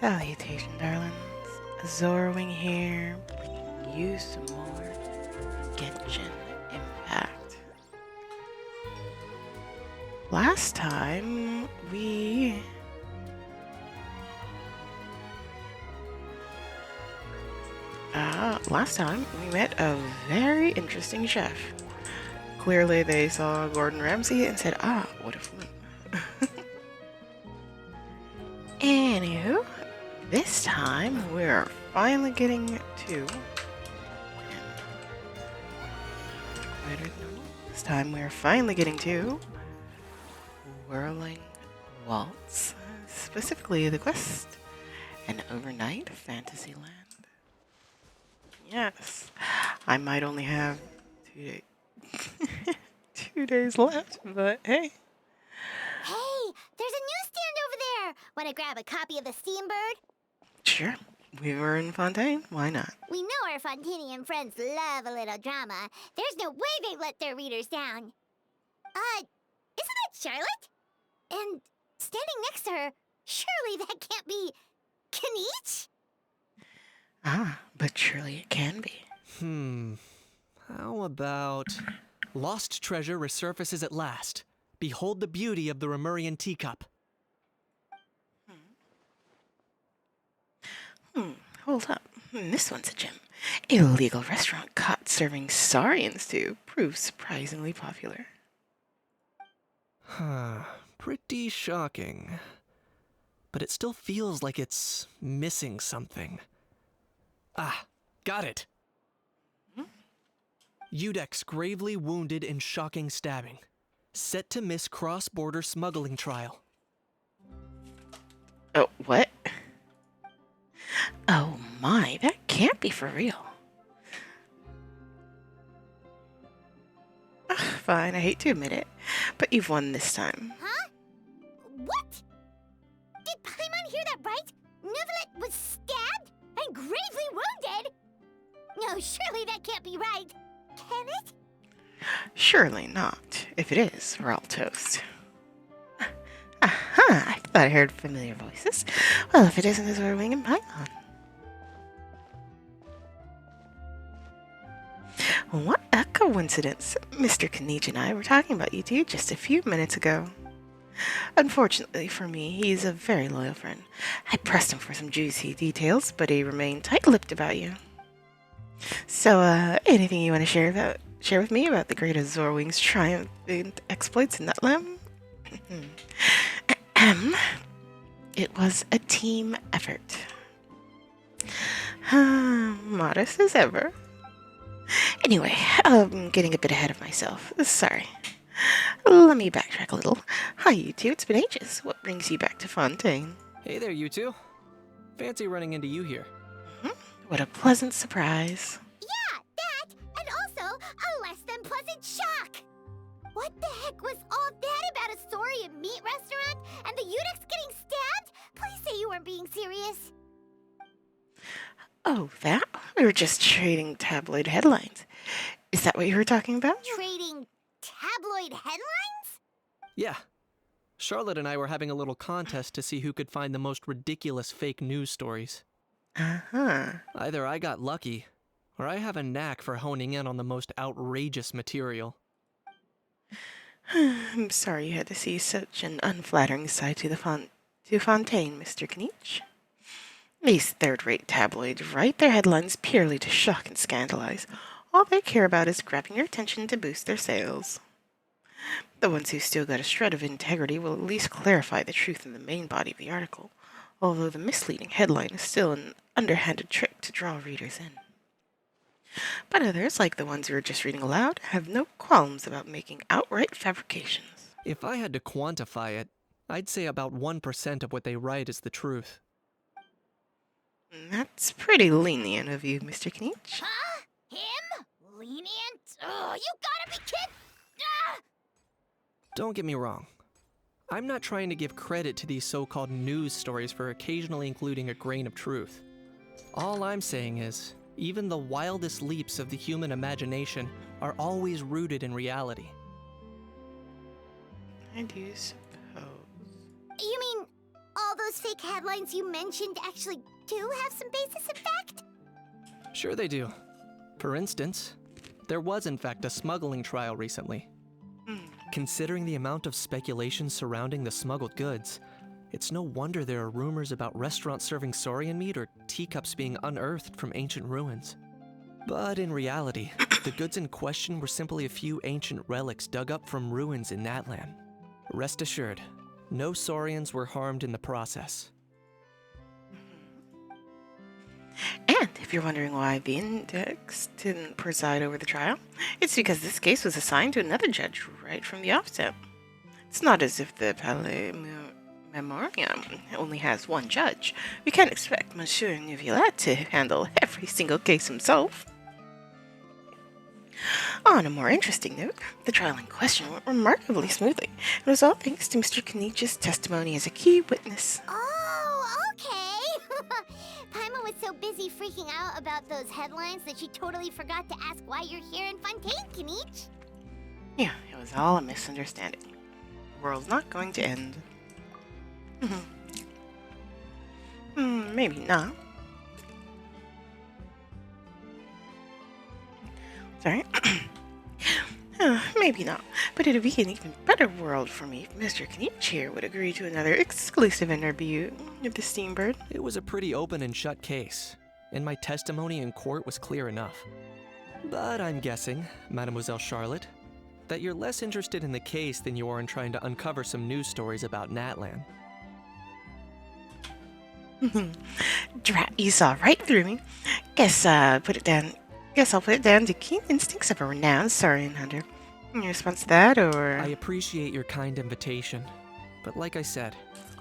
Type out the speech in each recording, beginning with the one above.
Salutation, darlings. Zorwing here, bringing you some more Genshin Impact. Last time we met a very interesting chef. Clearly, they saw Gordon Ramsay and said, what if we... Anywho, this time we're finally getting to... This time we're finally getting to Whirling Waltz. Specifically the quest, an overnight Fantasyland. Yes, I might only have 2 days. 2 days left, but hey. Hey, there's a newsstand over there. Want to grab a copy of the Steambird? Sure. We were in Fontaine. Why not? We know our Fontanian friends love a little drama. There's no way they let their readers down. Isn't that Charlotte? And standing next to her, surely that can't be Kaniche? But surely it can be. How about... Lost treasure resurfaces at last. Behold the beauty of the Remurian teacup. Hold up. This one's a gem. Illegal restaurant caught serving Saurian stew proves surprisingly popular. Pretty shocking. But it still feels like it's missing something. Got it. Udex gravely wounded in shocking stabbing. Set to miss cross-border smuggling trial. Oh, what? Oh my, that can't be for real. Fine, I hate to admit it, but you've won this time. Huh? What? Did Paimon hear that right? Neuvillette was stabbed and gravely wounded? No, surely that can't be right. Can it? Surely not. If it is, we're all toast. I thought I heard familiar voices. Well, if it isn't, it's Whirling and Paimon. What a coincidence. Mr. Kaniche and I were talking about you two just a few minutes ago. Unfortunately for me, he's a very loyal friend. I pressed him for some juicy details, but he remained tight-lipped about you. So, anything you want to share with me about the great Zorwing's triumphant exploits in Nutlam? It was a team effort. Modest as ever. Anyway, I'm getting a bit ahead of myself. Sorry. Let me backtrack a little. Hi, you two. It's been ages. What brings you back to Fontaine? Hey there, you two. Fancy running into you here. What a pleasant surprise. Yeah, that, and also a less than pleasant shock. What the heck was all that about a Saurian meat restaurant and the Udex getting stabbed? Please say you weren't being serious. Oh, that? We were just trading tabloid headlines. Is that what you were talking about? Trading tabloid headlines? Yeah. Charlotte and I were having a little contest to see who could find the most ridiculous fake news stories. Either I got lucky, or I have a knack for honing in on the most outrageous material. I'm sorry you had to see such an unflattering side to Fontaine, Mr. Kaniche. These third-rate tabloids write their headlines purely to shock and scandalize. All they care about is grabbing your attention to boost their sales. The ones who still got a shred of integrity will at least clarify the truth in the main body of the article, although the misleading headline is still an underhanded trick to draw readers in. But others, like the ones we were just reading aloud, have no qualms about making outright fabrications. If I had to quantify it, I'd say about 1% of what they write is the truth. That's pretty lenient of you, Mr. Kaniche. Huh? Him? Lenient? Oh, you gotta be kidding! Don't get me wrong. I'm not trying to give credit to these so-called news stories for occasionally including a grain of truth. All I'm saying is, even the wildest leaps of the human imagination are always rooted in reality. I do suppose. You mean all those those fake headlines you mentioned actually do have some basis in fact? Sure they do. For instance, there was in fact a smuggling trial recently. Considering the amount of speculation surrounding the smuggled goods, it's no wonder there are rumors about restaurants serving saurian meat or teacups being unearthed from ancient ruins. But in reality, the goods in question were simply a few ancient relics dug up from ruins in Natlan. Rest assured, no saurians were harmed in the process. And if you're wondering why the index didn't preside over the trial, it's because this case was assigned to another judge right from the offset. It's not as if the Palais Memoriam only has one judge. We can't expect Monsieur Neuvillette to handle every single case himself. On a more interesting note, the trial in question went remarkably smoothly. It was all thanks to Mr. Kenich's testimony as a key witness. Oh, okay. Paimon was so busy freaking out about those headlines that she totally forgot to ask why you're here in Fontaine, Kenich. Yeah, it was all a misunderstanding. The world's not going to end. Maybe not. Sorry. Maybe not, but it'd be an even better world for me if Mr. Kenich here would agree to another exclusive interview with the Steambird. It was a pretty open and shut case, and my testimony in court was clear enough. But I'm guessing, Mademoiselle Charlotte, that you're less interested in the case than you are in trying to uncover some news stories about Natlan. Drat, you saw right through me. Guess I'll put it down to keen instincts of a renowned saurian hunter. Your response to that, or? I appreciate your kind invitation, but like I said,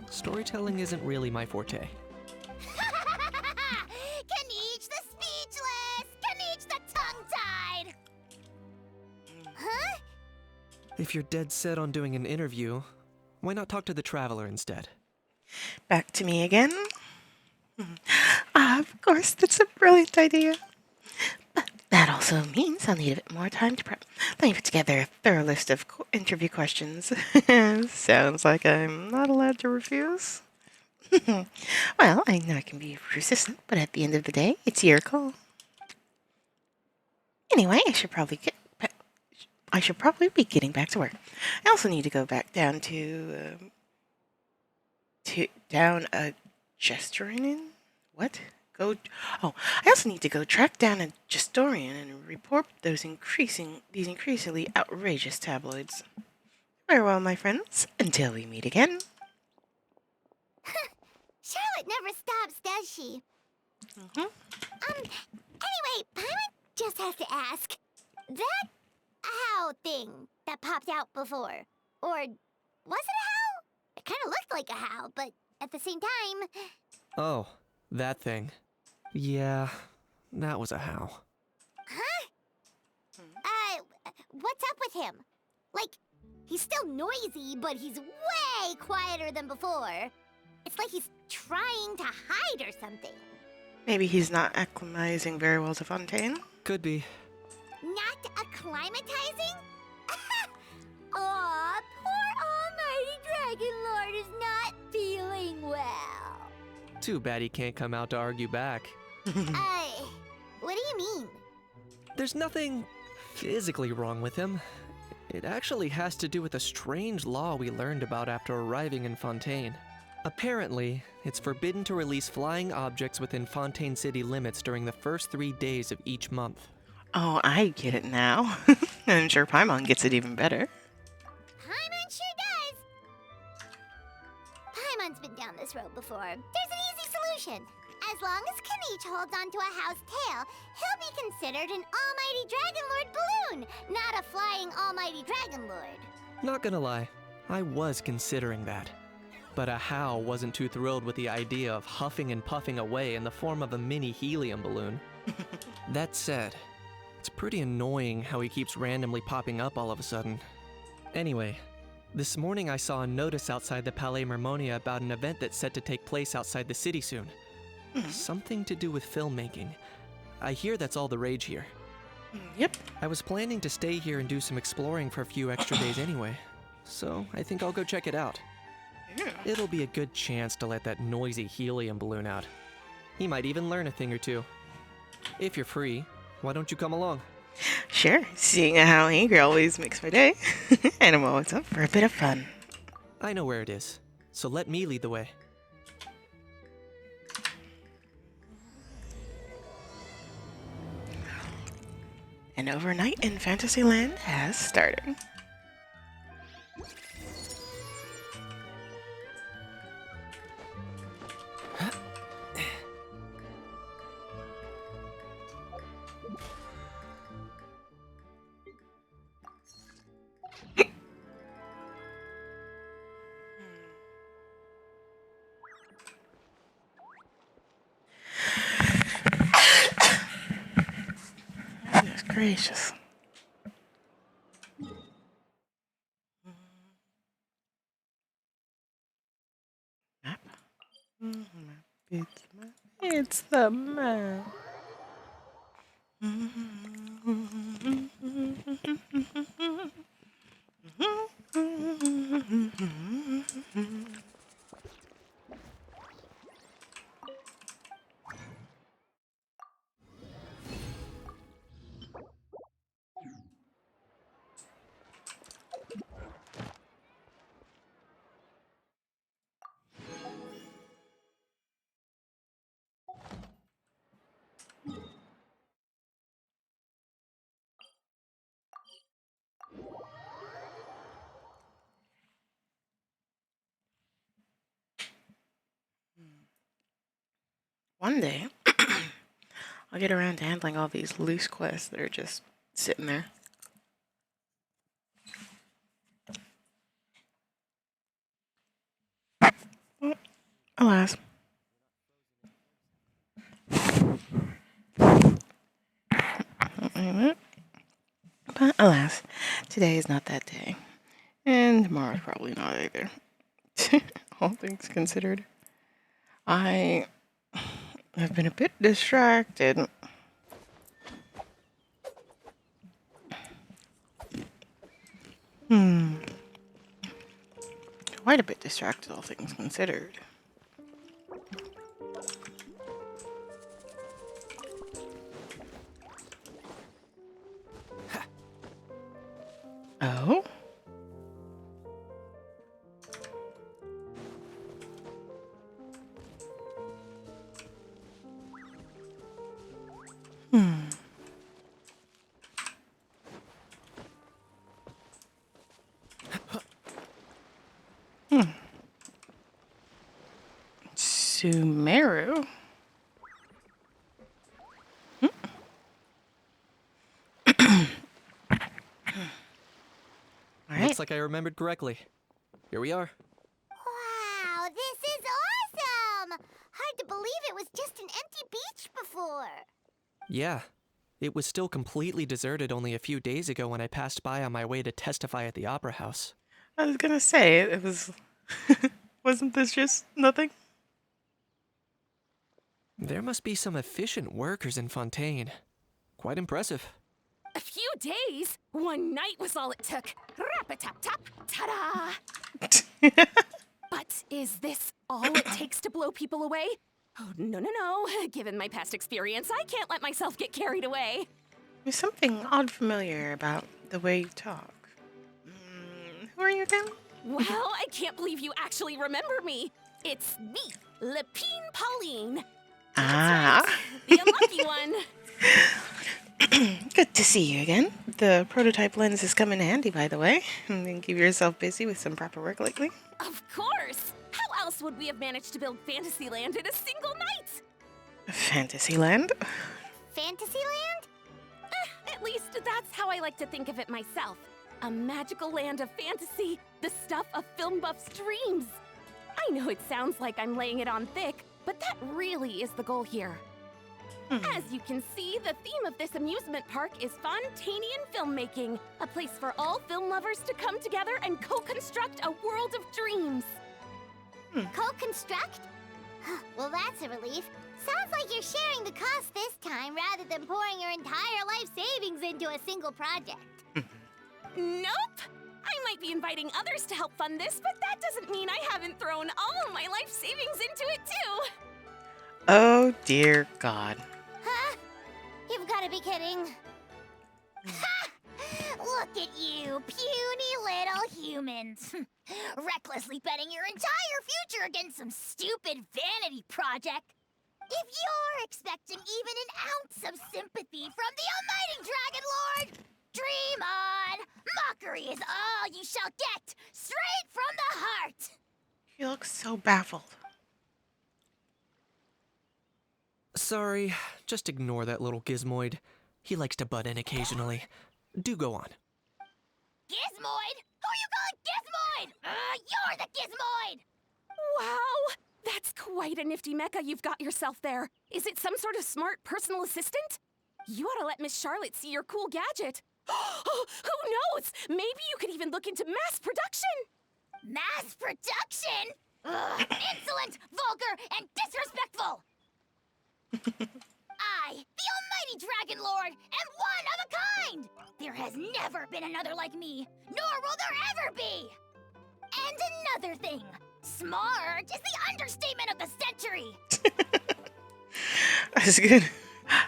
storytelling isn't really my forte. Kenich the speechless! Kenich the tongue-tied! Huh? If you're dead set on doing an interview, why not talk to the Traveler instead? Back to me again? Of course, that's a brilliant idea. But that also means I'll need a bit more time to prep. Let me put together a thorough list of interview questions. Sounds like I'm not allowed to refuse. Well, I know I can be persistent, but at the end of the day, it's your call. Anyway, I should probably be getting back to work. I also need to go back down to a Gestorian? What? I also need to go track down a Gestorian and report these increasingly outrageous tabloids. Farewell, my friends, until we meet again. Charlotte never stops, does she? Anyway, Paimon just has to ask. That how thing that popped out before, or was it a how? It kind of looked like a how, but at the same time... Oh, that thing. Yeah, that was a how. Huh? What's up with him? Like, he's still noisy, but he's way quieter than before. It's like he's trying to hide or something. Maybe he's not acclimatizing very well to Fontaine? Could be. Not acclimatizing? Aw, poor Almighty Dragon Lord is not feeling well. Too bad he can't come out to argue back. What do you mean? There's nothing physically wrong with him. It actually has to do with a strange law we learned about after arriving in Fontaine. Apparently, it's forbidden to release flying objects within Fontaine city limits during the first 3 days of each month. Oh, I get it now. I'm sure Paimon gets it even better. Paimon sure does. Paimon's been down this road before. There's an easy solution. As long as Kenich holds onto a how's tail, he'll be considered an Almighty Dragon Lord balloon, not a flying Almighty Dragon Lord. Not gonna lie, I was considering that. But a how wasn't too thrilled with the idea of huffing and puffing away in the form of a mini helium balloon. That said, it's pretty annoying how he keeps randomly popping up all of a sudden. Anyway, this morning I saw a notice outside the Palais Mermonia about an event that's set to take place outside the city soon. Something to do with filmmaking. I hear that's all the rage here. Yep. I was planning to stay here and do some exploring for a few extra days anyway, so I think I'll go check it out. Yeah. It'll be a good chance to let that noisy helium balloon out. He might even learn a thing or two. If you're free, why don't you come along? Sure, seeing how angry always makes my day. And I'm always up for a bit of fun. I know where it is, so let me lead the way. An overnight in Fantasyland has started. Goodness gracious. Map. It's the map. One day, I'll get around to handling all these loose quests that are just sitting there. Alas. But alas, today is not that day. And tomorrow's probably not either. All things considered. I have been a bit distracted. Quite a bit distracted, all things considered. Oh? Sumeru? Alright. Looks like I remembered correctly. Here we are. Wow, this is awesome! Hard to believe it was just an empty beach before. Yeah. It was still completely deserted only a few days ago when I passed by on my way to testify at the Opera House. I was gonna say, it was... Wasn't this just nothing? There must be some efficient workers in Fontaine. Quite impressive. A few days? One night was all it took. Rap-a-tap-tap, ta-da! But is this all it takes to blow people away? Oh, no, no, no. Given my past experience, I can't let myself get carried away. There's something odd familiar about the way you talk. Who are you again? Well, I can't believe you actually remember me. It's me, Lepine Pauline. Ah. The unlucky one. Good to see you again. The prototype lens has come in handy, by the way. And then keep yourself busy with some proper work lately. Of course. How else would we have managed to build Fantasyland in a single night? Fantasyland? Fantasyland? At least that's how I like to think of it myself. A magical land of fantasy, the stuff of film buffs' dreams. I know it sounds like I'm laying it on thick, but that really is the goal here. As you can see, the theme of this amusement park is Fontainian filmmaking, a place for all film lovers to come together and co-construct a world of dreams. Co-construct? Well, that's a relief. Sounds like you're sharing the cost this time rather than pouring your entire life savings into a single project. Nope! I might might be inviting others to help fund this, but that doesn't mean I haven't thrown all of my life savings into it too. Oh dear God. Huh? You've got to be kidding. Ha! Look at you, puny little humans. Recklessly betting your entire future against some stupid vanity project. If you're expecting even an ounce of sympathy from the almighty Dragon Lord, dream on! Mockery is all you shall get, straight from the heart! He looks so baffled. Sorry, just ignore that little gizmoid. He likes to butt in occasionally. Do go on. Gizmoid? Who you calling Gizmoid? You're the Gizmoid! Wow, that's quite a nifty mecha you've got yourself there. Is it some sort of smart personal assistant? You ought to let Miss Charlotte see your cool gadget. Who knows? Maybe you could even look into mass production. Mass production? Ugh, insolent, vulgar, and disrespectful! I, the almighty Dragon Lord, am one of a kind! There has never been another like me, nor will there ever be! And another thing, smart is the understatement of the century! That's good.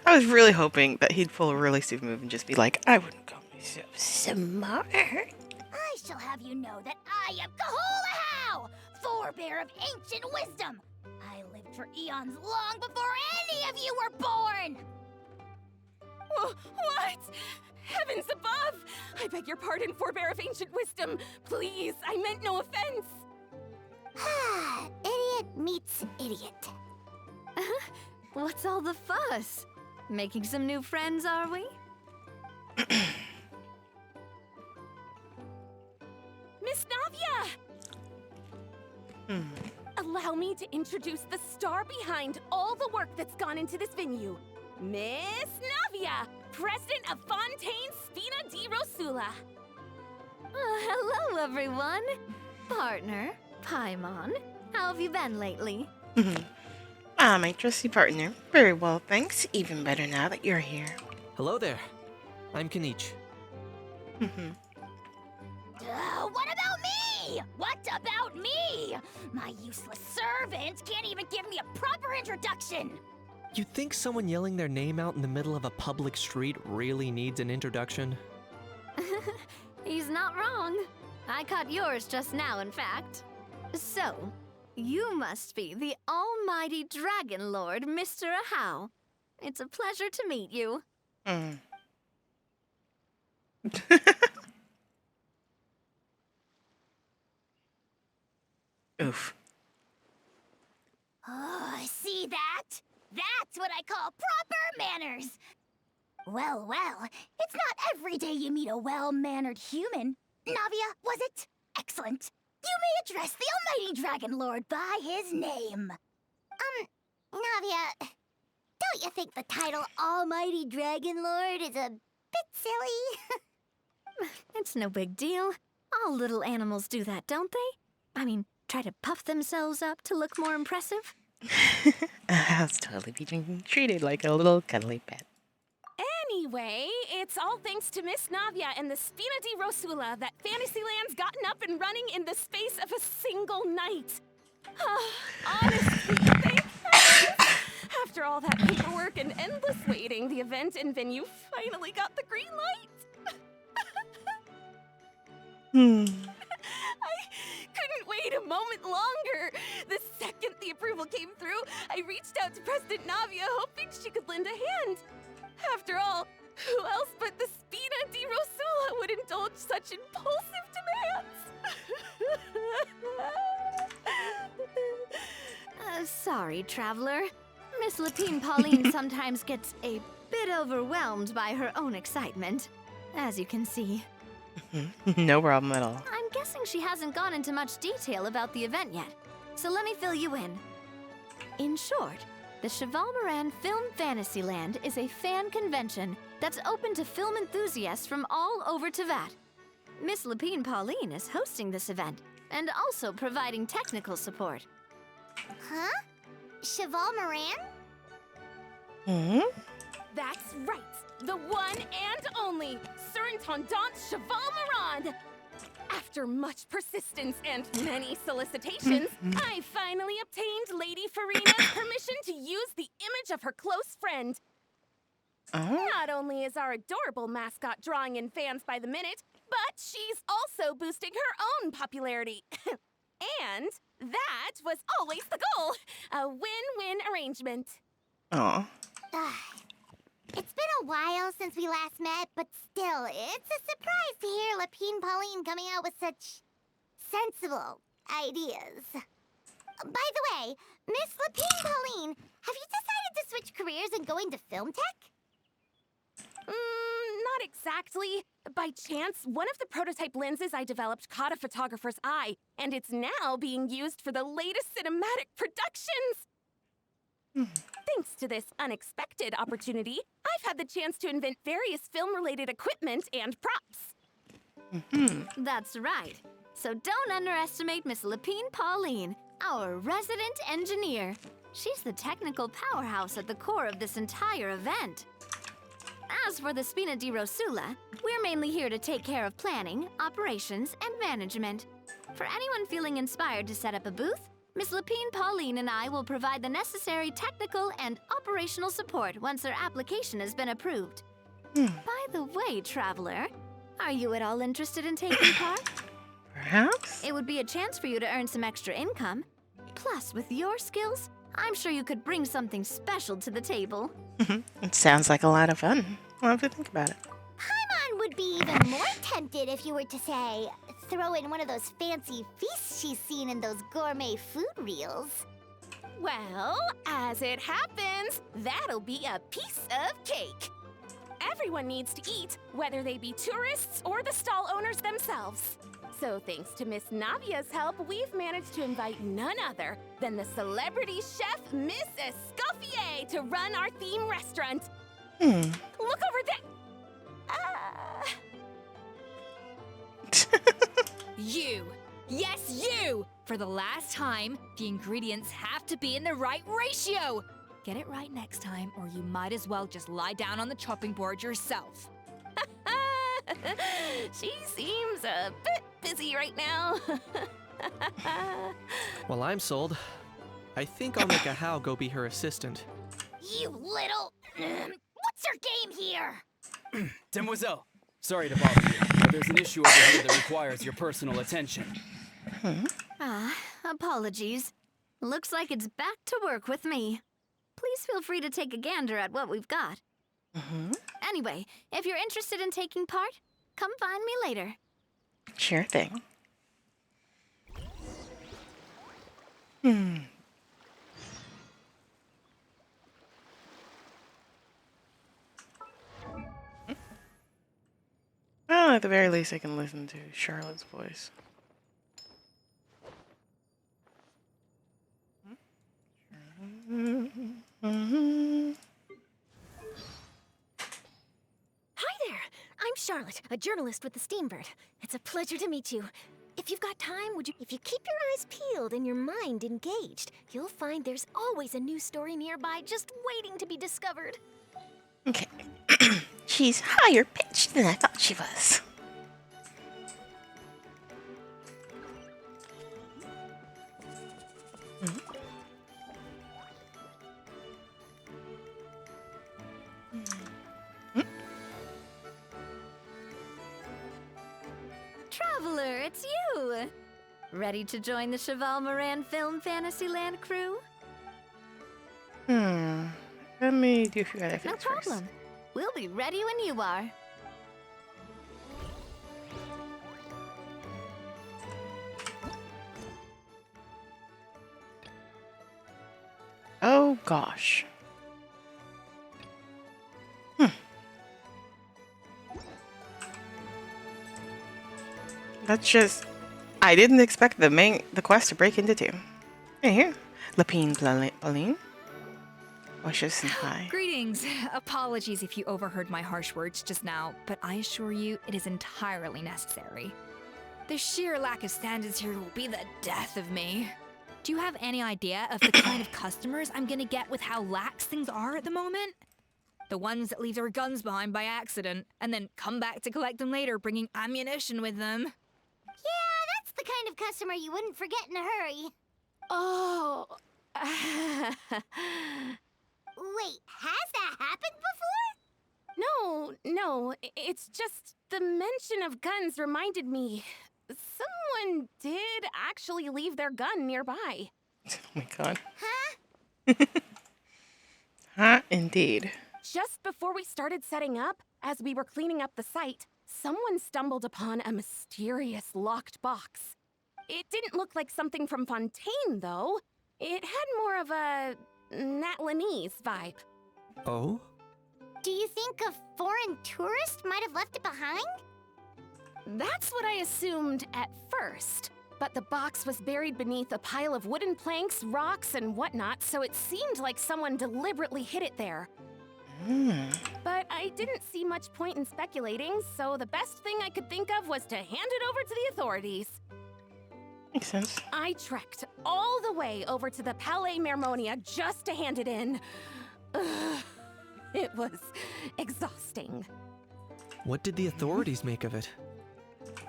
I was really hoping that he'd pull a really stupid move and just be like, I wouldn't call myself smart. I shall have you know that I am Kahulahau, forebear of ancient wisdom! I lived for eons long before any of you were born! What? Heavens above! I beg your pardon, forebear of ancient wisdom. Please, I meant no offense. Idiot meets idiot. What's all the fuss? Making some new friends, are we? Miss Navia! Allow me to introduce the star behind all the work that's gone into this venue. Miss Navia, president of Fontaine Spina di Rosula. Hello, everyone. Partner, Paimon, how have you been lately? My trusty partner. Very well, thanks. Even better now that you're here. Hello there. I'm Kenichi. What about me? What about me? My useless servant can't even give me a proper introduction. You think someone yelling their name out in the middle of a public street really needs an introduction? He's not wrong. I caught yours just now, in fact. So, you must be the almighty Dragon Lord, Mr. Ahau. It's a pleasure to meet you. Oof. Oh, see that? That's what I call proper manners. Well, it's not every day you meet a well-mannered human. Navia, was it? Excellent. You may address the almighty Dragon Lord by his name. Navia, don't you think the title Almighty Dragon Lord is a bit silly? It's no big deal. All little animals do that, don't they? I mean, try to puff themselves up to look more impressive. I'll totally be treated like a little cuddly pet. Anyway, it's all thanks to Miss Navia and the Spina di Rosula that Fantasyland's gotten up and running in the space of a single night. Honestly, thank heavens. After all that paperwork and endless waiting, the event and venue finally got the green light. I couldn't wait a moment longer. The second the approval came through, I reached out to President Navia, hoping she could lend a hand. After all, who else but the Spina di Rosula would indulge such impulsive demands? Sorry, traveler. Miss Lapine Pauline sometimes gets a bit overwhelmed by her own excitement, as you can see. No problem at all. I'm guessing she hasn't gone into much detail about the event yet, so let me fill you in. In short, the Cheval Moran Film Fantasyland is a fan convention that's open to film enthusiasts from all over Teyvat. Miss Lapine Pauline is hosting this event and also providing technical support. Huh? Cheval Moran? That's right. The one and only Surintendant Cheval Moran. After After much persistence and many solicitations, I finally obtained Lady Farina's permission to use the image of her close friend. Oh, Not only is our adorable mascot drawing in fans by the minute, but she's also boosting her own popularity. And that was always the goal. A win-win arrangement. oh. It's been a while since we last met, but still, it's a surprise to hear Lapine Pauline coming out with such sensible ideas. By the way, Miss Lapine Pauline, have you decided to switch careers and go into film tech? Not exactly. By chance, one of the prototype lenses I developed caught a photographer's eye, and it's now being used for the latest cinematic productions. Thanks to this unexpected opportunity, I've had the chance to invent various film-related equipment and props. That's right. So don't underestimate Miss Lapine Pauline, our resident engineer. She's the technical powerhouse at the core of this entire event. As for the Spina di Rosula, we're mainly here to take care of planning, operations, and management. For anyone feeling inspired to set up a booth, Miss Lapine Pauline and I will provide the necessary technical and operational support once their application has been approved. By the way, Traveler, are you at all interested in taking part? Perhaps? It would be a chance for you to earn some extra income. Plus, with your skills, I'm sure you could bring something special to the table. It sounds like a lot of fun. I'll have to think about it. Paimon would be even more tempted if you were to, say, throw in one of those fancy feasts she's seen in those gourmet food reels. Well, as it happens, that'll be a piece of cake. Everyone needs to eat, whether they be tourists or the stall owners themselves. So thanks to Miss Navia's help, we've managed to invite none other than the celebrity chef, Miss Escoffier, to run our theme restaurant. Look over there. You! Yes, you! For the last time, the ingredients have to be in the right ratio! Get it right next time, or you might as well just lie down on the chopping board yourself. She seems a bit busy right now. Well, I'm sold. I think I'll make a Hao go be her assistant. You little... What's your game here? Demoiselle, sorry to bother you, but there's an issue over here that requires your personal attention. Apologies. Looks like it's back to work with me. Please feel free to take a gander at what we've got. Anyway, if you're interested in taking part, come find me later. Sure thing. Well, at the very least, I can listen to Charlotte's voice. Hi there! I'm Charlotte, a journalist with the Steambird. It's a pleasure to meet you. If you've got time, if you keep your eyes peeled and your mind engaged, you'll find there's always a new story nearby just waiting to be discovered. Okay. She's higher pitched than I thought she was. Traveler, it's you! Ready to join the Cheval Moran Film Fantasyland crew? Let me do a few other No things first. problem. We'll be ready when you are. Oh gosh. That's just... I didn't expect the quest to break into two. Hey, here. Lapine Pauline. Wishes and hi. Greetings. Apologies if you overheard my harsh words just now, but I assure you it is entirely necessary. The sheer lack of standards here will be the death of me. Do you have any idea of the kind of customers I'm gonna get with how lax things are at the moment? The ones that leave their guns behind by accident, and then come back to collect them later bringing ammunition with them. Yeah, kind of customer you wouldn't forget in a hurry. Oh. Wait, has that happened before? No, it's just the mention of guns reminded me. Someone did actually leave their gun nearby. Oh my god. Huh? Huh, indeed. Just before we started setting up, as we were cleaning up the site, someone stumbled upon a mysterious locked box. It didn't look like something from Fontaine, though. It had more of a Natlanese vibe. Oh? Do you think a foreign tourist might have left it behind? That's what I assumed at first. But the box was buried beneath a pile of wooden planks, rocks, and whatnot, so it seemed like someone deliberately hid it there. But I didn't see much point in speculating, so the best thing I could think of was to hand it over to the authorities. Makes sense. I trekked all the way over to the Palais Mermonia just to hand it in. Ugh, it was exhausting. What did the authorities make of it?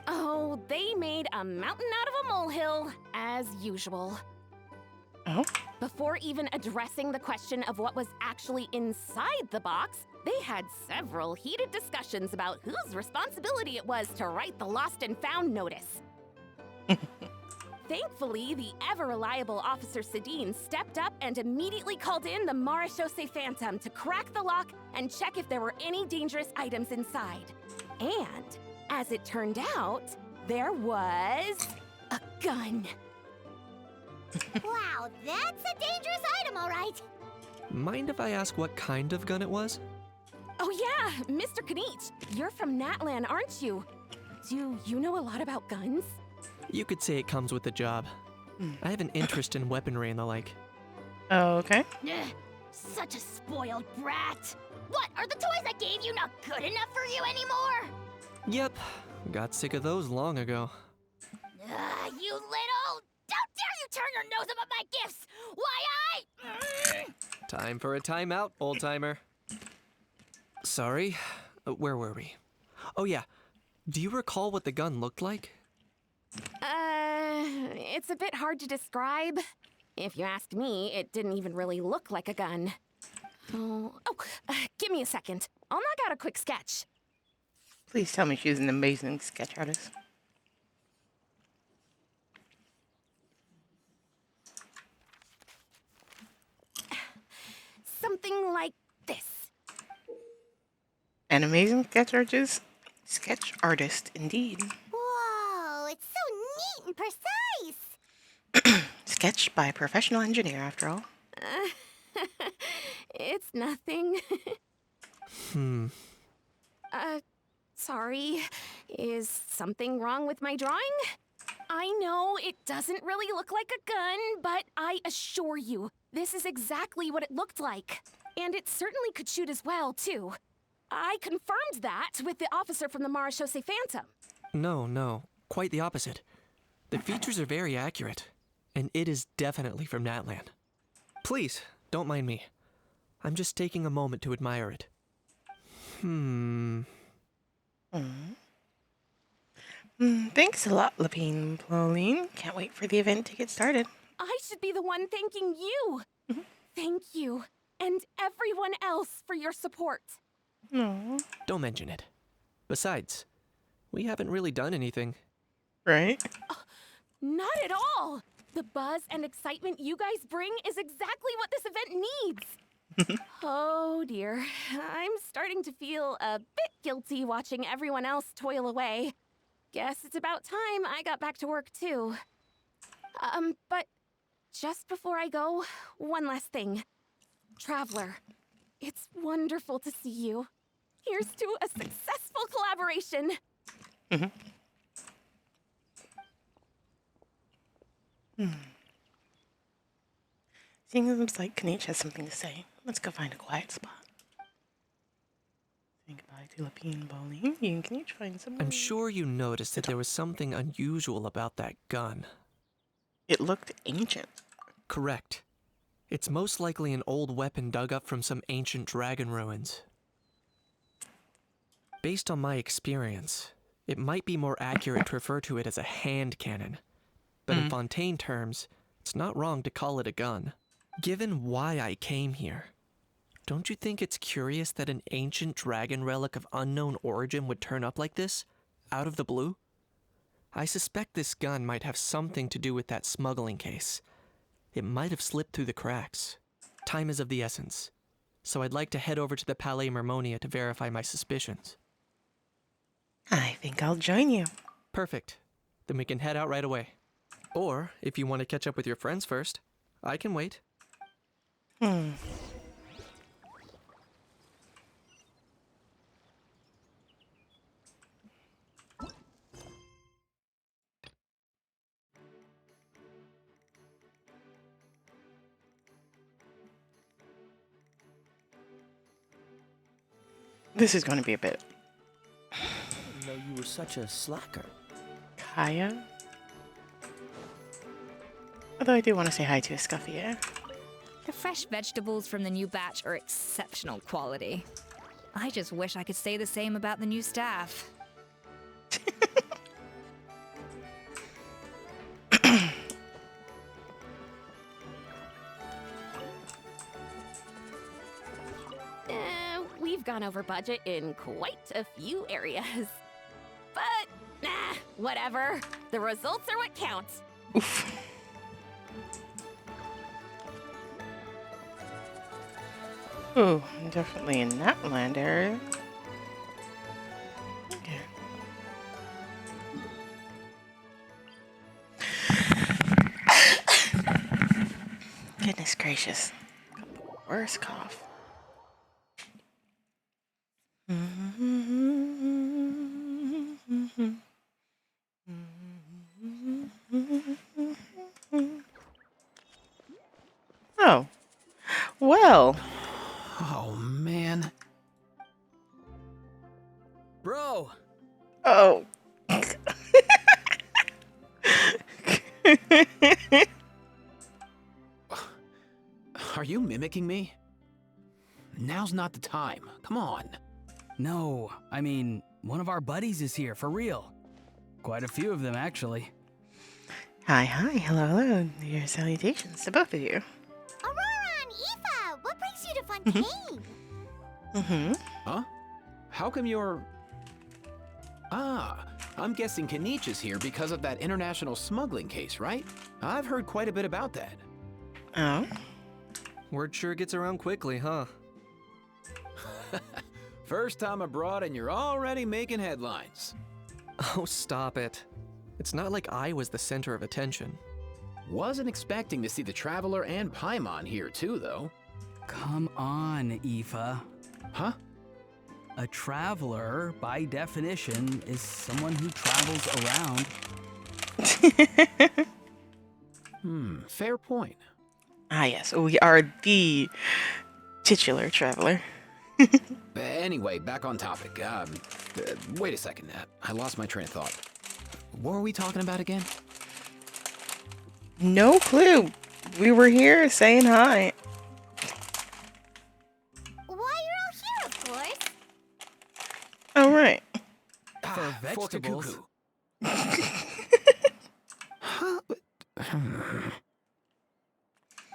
Oh, they made a mountain out of a molehill, as usual. Oh? Before even addressing the question of what was actually inside the box, they had several heated discussions about whose responsibility it was to write the lost and found notice. Thankfully, the ever-reliable Officer Sedine stepped up and immediately called in the Marechaussee Phantom to crack the lock and check if there were any dangerous items inside. And, as it turned out, there was a gun. Wow, that's a dangerous item, all right. Mind if I ask what kind of gun it was? Oh yeah, Mr. Kniech, you're from Natlan, aren't you? Do you know a lot about guns? You could say it comes with the job. I have an interest in weaponry and the like. Oh, okay. Ugh, such a spoiled brat. What, are the toys I gave you not good enough for you anymore? Yep, got sick of those long ago. You little... Don't dare you turn your nose up at my gifts! Why, Time for a timeout, old-timer. Sorry, where were we? Oh yeah, do you recall what the gun looked like? It's a bit hard to describe. If you ask me, it didn't even really look like a gun. Give me a second. I'll knock out a quick sketch. Please tell me she's an amazing sketch artist. Something like this. An amazing sketch artist indeed. Whoa, it's so neat and precise. Sketched by a professional engineer, after all. It's nothing. Sorry. Is something wrong with my drawing? I know it doesn't really look like a gun, but I assure you, this is exactly what it looked like. And it certainly could shoot as well, too. I confirmed that with the officer from the Marechaussee Phantom. No, quite the opposite. The features are very accurate, and it is definitely from Natlan. Please, don't mind me. I'm just taking a moment to admire it. Thanks a lot, Lapine Pauline. Can't wait for the event to get started. I should be the one thanking you. Thank you, and everyone else for your support. No. Don't mention it. Besides, we haven't really done anything. Right? Not at all. The buzz and excitement you guys bring is exactly what this event needs. Oh dear, I'm starting to feel a bit guilty watching everyone else toil away. Guess it's about time I got back to work too. But just before I go, one last thing. Traveler, it's wonderful to see you. Here's to a successful collaboration. Seems like Kniech has something to say. Let's go find a quiet spot. Say goodbye to Lapine Pauline. You and Kniech find somewhere. I'm sure you noticed that there was something unusual about that gun. It looked ancient. Correct. It's most likely an old weapon dug up from some ancient dragon ruins. Based on my experience, it might be more accurate to refer to it as a hand cannon, but in Fontaine terms, it's not wrong to call it a gun. Given why I came here, don't you think it's curious that an ancient dragon relic of unknown origin would turn up like this, out of the blue? I suspect this gun might have something to do with that smuggling case. It might have slipped through the cracks. Time is of the essence, so I'd like to head over to the Palais Mermonia to verify my suspicions. I think I'll join you. Perfect. Then we can head out right away. Or, if you want to catch up with your friends first, I can wait. This is going to be a bit. I didn't know you were such a slacker. Kaya? Although I do want to say hi to Escuffia. The fresh vegetables from the new batch are exceptional quality. I just wish I could say the same about the new staff. We've gone over budget in quite a few areas. But, nah, whatever. The results are what counts. Oof. Ooh, definitely in that land area. Okay. Goodness gracious. Got the worst cough. Oh. Well. Oh, man. Bro! Oh. Are you mimicking me? Now's not the time. Come on. No, I mean, one of our buddies is here, for real. Quite a few of them, actually. Hi, hello, hello. Your salutations to both of you. Aurora and Eva, what brings you to Fontaine? Huh? How come you're... Ah, I'm guessing Kanich is here because of that international smuggling case, right? I've heard quite a bit about that. Oh? Word sure gets around quickly, huh? First time abroad and you're already making headlines. Oh, stop it. It's not like I was the center of attention. Wasn't expecting to see the Traveler and Paimon here too, though. Come on, Aoife. Huh? A traveler, by definition, is someone who travels around. Fair point. Ah, yes. We are the titular traveler. Anyway, back on topic. Wait a second. I lost my train of thought. What were we talking about again? No clue. We were here saying hi. Why, you're all here, of course. Oh, right. For Fork a vegetables. cuckoo. Huh?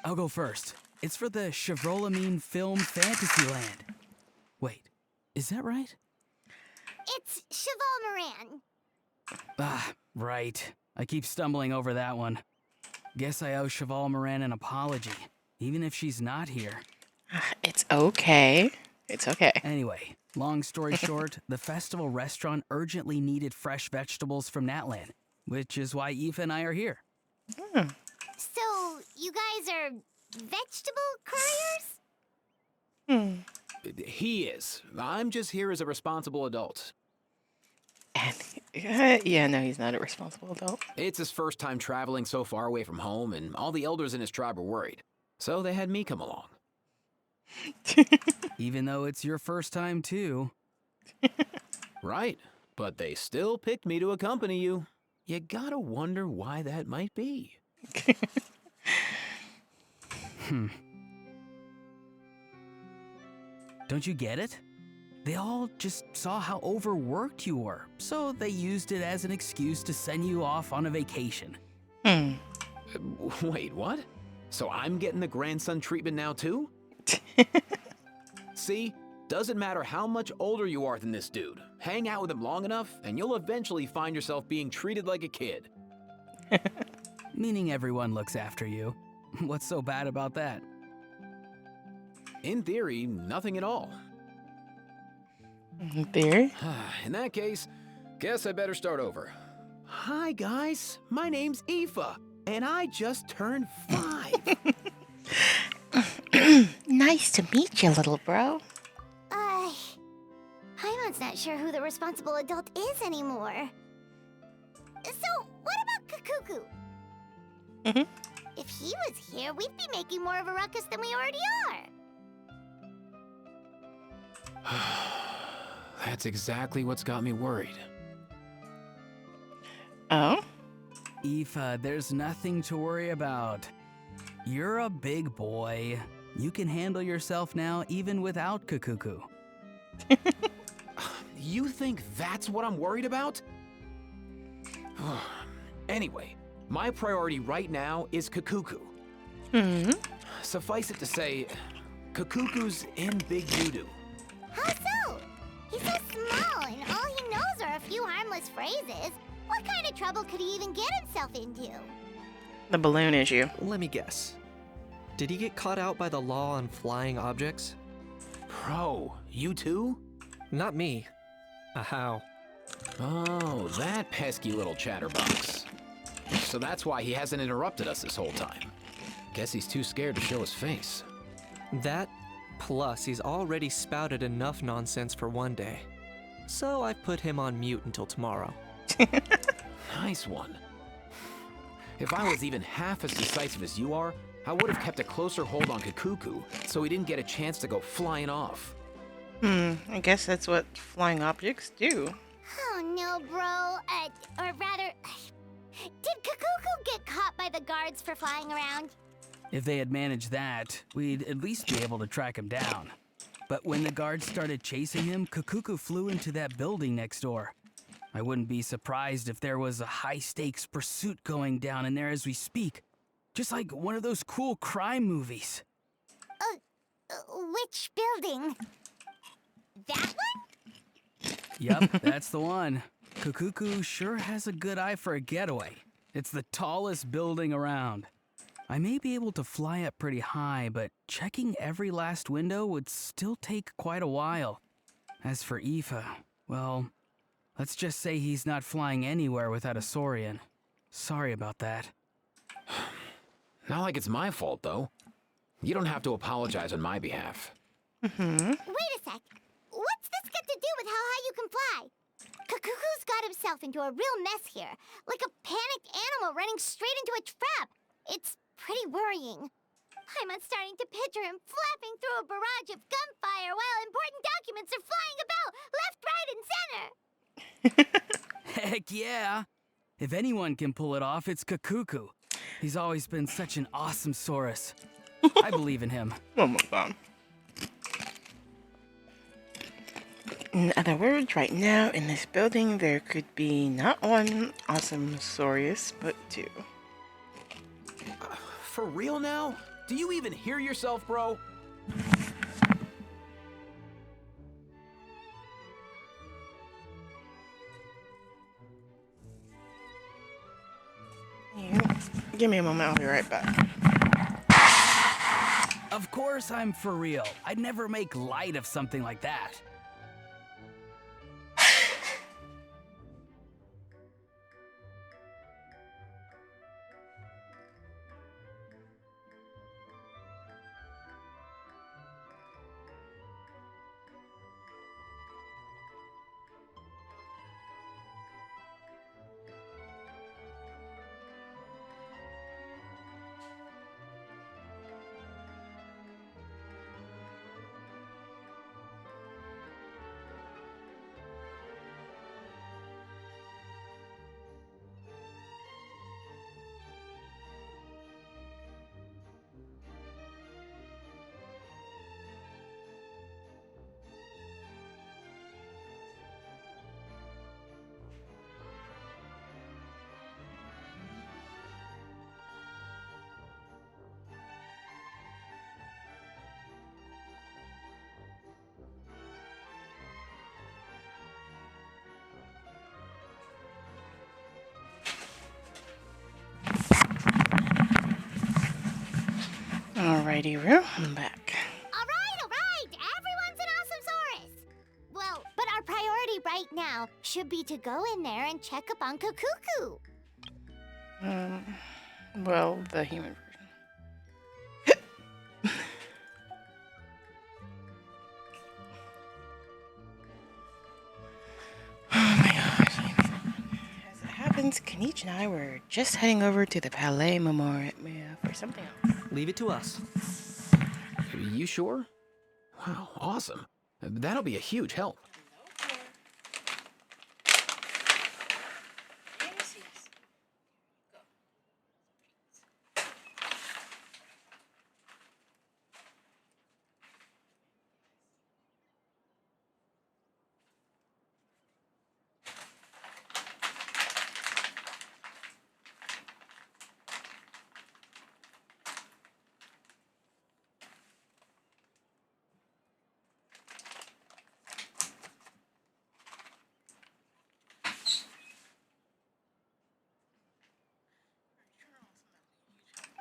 I'll go first. It's for the Chevrolamine Film Fantasyland. Wait, is that right? It's Cheval Moran. Ah, right. I keep stumbling over that one. Guess I owe Cheval Moran an apology, even if she's not here. It's okay. It's okay. Anyway, long story short, the festival restaurant urgently needed fresh vegetables from Natland, which is why Aoife and I are here. So, you guys are vegetable couriers? He is. I'm just here as a responsible adult. And, yeah, no, he's not a responsible adult. It's his first time traveling so far away from home, and all the elders in his tribe were worried. So they had me come along. Even though it's your first time too. Right, but they still picked me to accompany you. You gotta wonder why that might be. Don't you get it? They all just saw how overworked you were, so they used it as an excuse to send you off on a vacation. Hmm. Wait, what? So I'm getting the grandson treatment now too? See? Doesn't matter how much older you are than this dude. Hang out with him long enough, and you'll eventually find yourself being treated like a kid. Meaning everyone looks after you. What's so bad about that? In theory, nothing at all. There. In that case, guess I better start over. Hi guys, my name's Aoife, and I just turned 5. Nice to meet you, little bro. Paimon's not sure who the responsible adult is anymore. So, what about Kakuku? Mhm. If he was here, we'd be making more of a ruckus than we already are. That's exactly what's got me worried. Oh? Aoife, there's nothing to worry about. You're a big boy. You can handle yourself now even without Kakuku. You think that's what I'm worried about? Anyway, my priority right now is Kakuku. Hmm. Suffice it to say, Kakuku's in big doo-doo. How so? He's so small, and all he knows are a few harmless phrases. What kind of trouble could he even get himself into? The balloon issue. Let me guess. Did he get caught out by the law on flying objects? Bro, you too? Not me. How? Oh, that pesky little chatterbox. So that's why he hasn't interrupted us this whole time. Guess he's too scared to show his face. That, plus he's already spouted enough nonsense for one day. So I've put him on mute until tomorrow. Nice one. If I was even half as decisive as you are, I would have kept a closer hold on Kakuku so he didn't get a chance to go flying off. I guess that's what flying objects do. Oh no, bro. Or rather, did Kakuku get caught by the guards for flying around? If they had managed that, we'd at least be able to track him down. But when the guards started chasing him, Kakuku flew into that building next door. I wouldn't be surprised if there was a high-stakes pursuit going down in there as we speak. Just like one of those cool crime movies. Which building? That one? Yep, that's the one. Kakuku sure has a good eye for a getaway. It's the tallest building around. I may be able to fly up pretty high, but checking every last window would still take quite a while. As for Aoife, well, let's just say he's not flying anywhere without a Saurian. Sorry about that. Not like it's my fault, though. You don't have to apologize on my behalf. Wait a sec. What's this got to do with how high you can fly? Kakuku's got himself into a real mess here. Like a panicked animal running straight into a trap. It's pretty worrying. I'm starting to picture him flapping through a barrage of gunfire while important documents are flying about left, right, and center. Heck yeah! If anyone can pull it off, it's Kakuku. He's always been such an awesome Saurus. I believe in him. Oh my god. In other words, right now in this building there could be not one awesome Saurius, but two. For real now? Do you even hear yourself, bro? Give me a moment, I'll be right back. Of course I'm for real. I'd never make light of something like that. Alrighty, Roo, I'm back. Alright! Everyone's an awesome Saurus! Well, but our priority right now should be to go in there and check up on Kukuku. Well, the human version. Oh my gosh. As it happens, Kanichi and I were just heading over to the Palais Memorial for something else. Leave it to us. You sure? Wow, awesome. That'll be a huge help.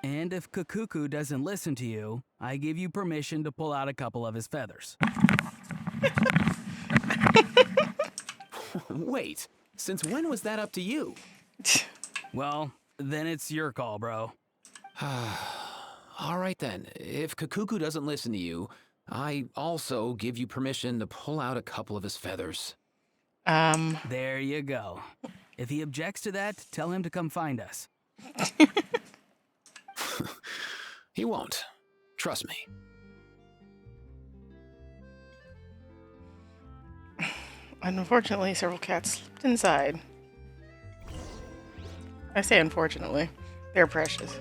And if Kukuku doesn't listen to you, I give you permission to pull out a couple of his feathers. Wait, since when was that up to you? Well, then it's your call, bro. All right then, if Kukuku doesn't listen to you, I also give you permission to pull out a couple of his feathers. There you go. If he objects to that, tell him to come find us. He won't. Trust me. Unfortunately, several cats slipped inside. I say unfortunately. They're precious.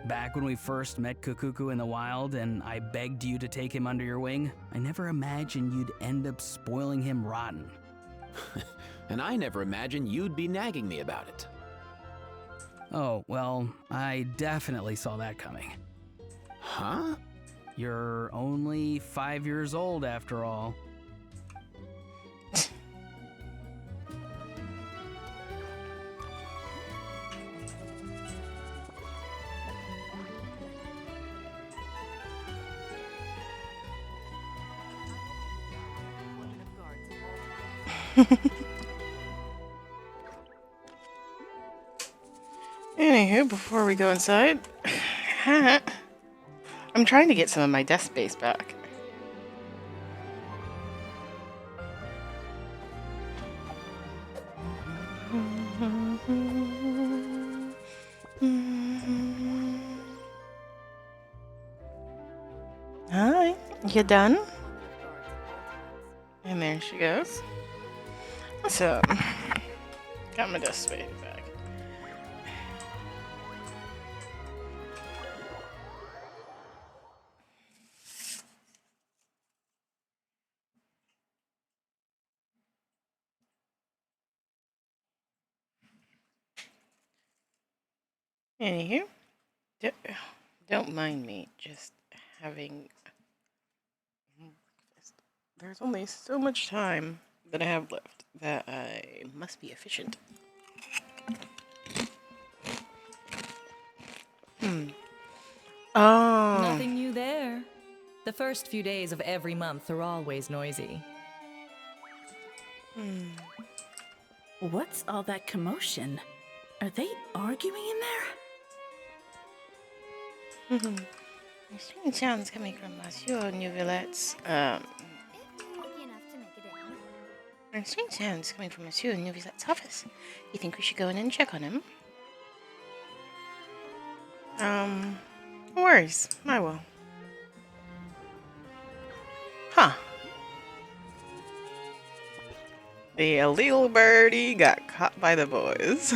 Back when we first met Kukuku in the wild and I begged you to take him under your wing, I never imagined you'd end up spoiling him rotten. And I never imagined you'd be nagging me about it. Oh, well, I definitely saw that coming. Huh? You're only 5 years old after all. Anywho, before we go inside, I'm trying to get some of my desk space back. Hi, you done? And there she goes. So, got my desk space back. Anywho, don't mind me just having. There's only so much time that I have left that I must be efficient. Oh. Nothing new there. The first few days of every month are always noisy. What's all that commotion? Are they arguing in there? Strange sounds coming from Monsieur Nouvellet's. Strange sounds coming from Monsieur Nouvellet's office. You think we should go in and check on him? No worries. I will. Huh. The illegal birdie got caught by the boys.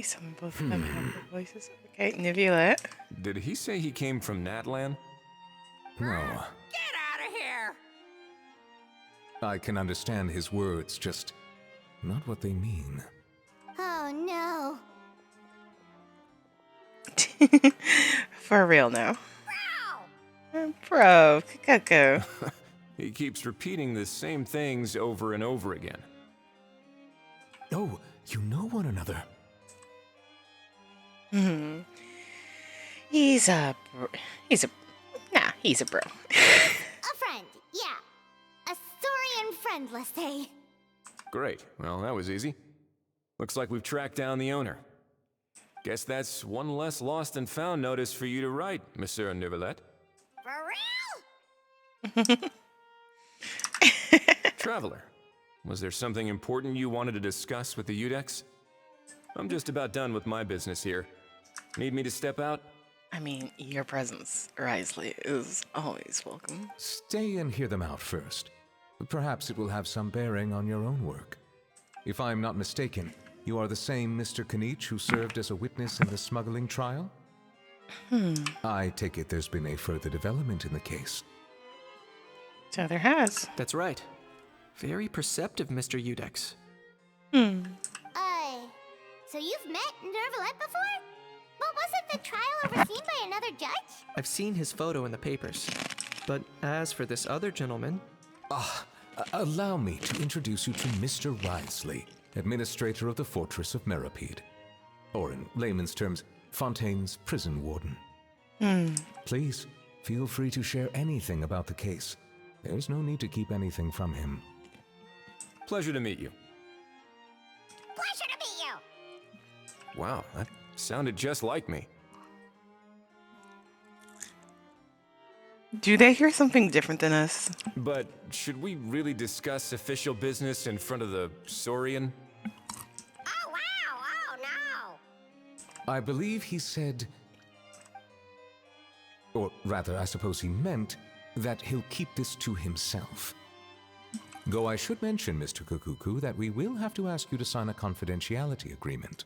Some of both of them have their voices. Okay, Niviolette. Did he say he came from Natland? No. Get out of here! I can understand his words, just not what they mean. Oh no. For real now. Bro, Coco. He keeps repeating the same things over and over again. Oh, you know one another. He's a bro. He's a bro. A friend, yeah. A Saurian friend, let's say. Great. Well, that was easy. Looks like we've tracked down the owner. Guess that's one less lost and found notice for you to write, Monsieur Neuvillette. For real? Traveler, was there something important you wanted to discuss with the Udex? I'm just about done with my business here. Need me to step out? I mean, your presence, Risley, is always welcome. Stay and hear them out first. Perhaps it will have some bearing on your own work. If I'm not mistaken, you are the same Mr. Kinich who served as a witness in the smuggling trial? I take it there's been a further development in the case. So there has. That's right. Very perceptive, Mr. Udex. So you've met Neuvillette before? But wasn't the trial overseen by another judge? I've seen his photo in the papers. But as for this other gentleman... Allow me to introduce you to Mr. Risley, administrator of the Fortress of Meripede. Or in layman's terms, Fontaine's prison warden. Please, feel free to share anything about the case. There's no need to keep anything from him. Pleasure to meet you. Pleasure to meet you! Wow, that sounded just like me. Do they hear something different than us? But should we really discuss official business in front of the Saurian? Oh, wow! Oh, no! I believe he said... Or rather, I suppose he meant that he'll keep this to himself. Though I should mention, Mr. Kukuku, that we will have to ask you to sign a confidentiality agreement.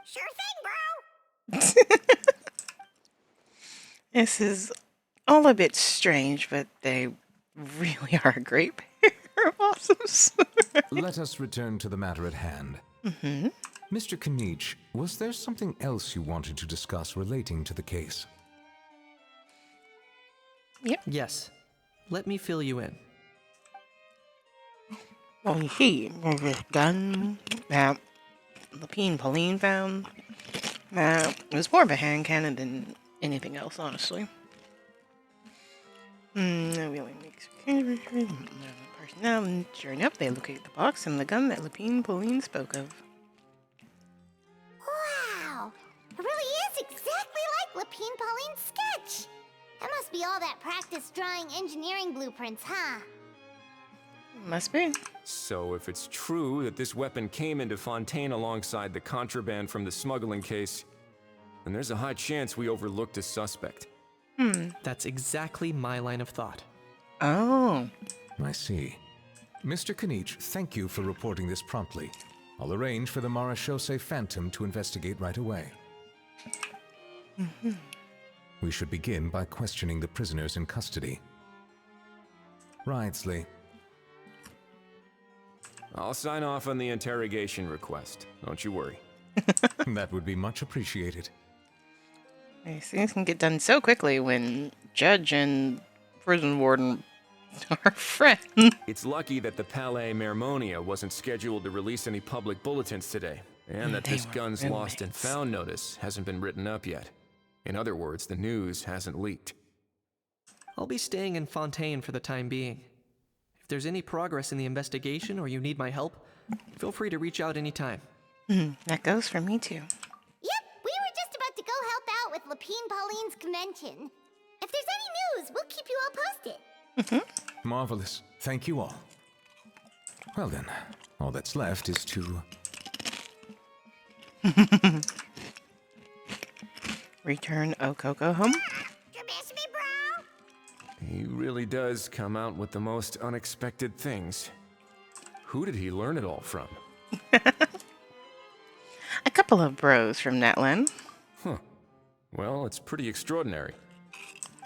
Sure thing, bro! This is all a bit strange, but they really are a great pair of awesomes. Let us return to the matter at hand. Mr. Kinich, was there something else you wanted to discuss relating to the case? Yep. Yes. Let me fill you in. Well, you see, there's this gun that Lapine Pauline found. It was more of a hand cannon than anything else, honestly. Really makes personnel. Sure enough, they located the box and the gun that Lapine Pauline spoke of. Wow! It really is exactly like Lapine Pauline's sketch! That must be all that practice drawing engineering blueprints, huh? Must be. So if it's true that this weapon came into Fontaine alongside the contraband from the smuggling case, then there's a high chance we overlooked a suspect. That's exactly my line of thought. Oh. I see. Mr. Kinich, thank you for reporting this promptly. I'll arrange for the Marechaussee Phantom to investigate right away. We should begin by questioning the prisoners in custody. Risley. I'll sign off on the interrogation request. Don't you worry. That would be much appreciated. These things can get done so quickly when judge and prison warden are friends. It's lucky that the Palais Mermonia wasn't scheduled to release any public bulletins today, and that this gun's lost and found notice hasn't been written up yet. In other words, the news hasn't leaked. I'll be staying in Fontaine for the time being. If there's any progress in the investigation or you need my help, feel free to reach out anytime. That goes for me too. Yep, we were just about to go help out with Lapine Pauline's convention. If there's any news, we'll keep you all posted. Marvelous. Thank you all. Well then, all that's left is to... Return Okoko home? You miss me, bro? He really does come out with the most unexpected things. Who did he learn it all from? A couple of bros from Netland. Huh. Well, it's pretty extraordinary.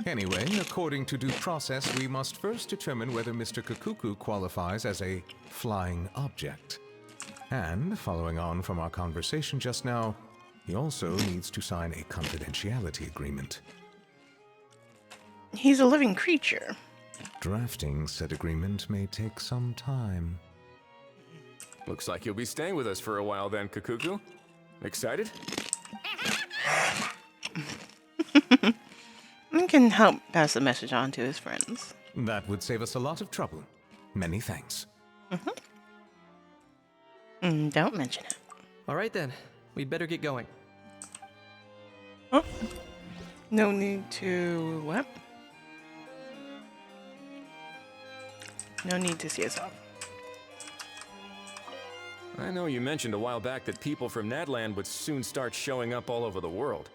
Anyway, according to due process, we must first determine whether Mr. Kukuku qualifies as a flying object. And, following on from our conversation just now, he also needs to sign a confidentiality agreement. He's a living creature. Drafting said agreement may take some time. Looks like you'll be staying with us for a while then, Kakuku. Excited? We can help pass the message on to his friends. That would save us a lot of trouble. Many thanks. Don't mention it. All right then, we'd better get going. Oh. No need to... what? No need to see us off. I know you mentioned a while back that people from Natland would soon start showing up all over the world.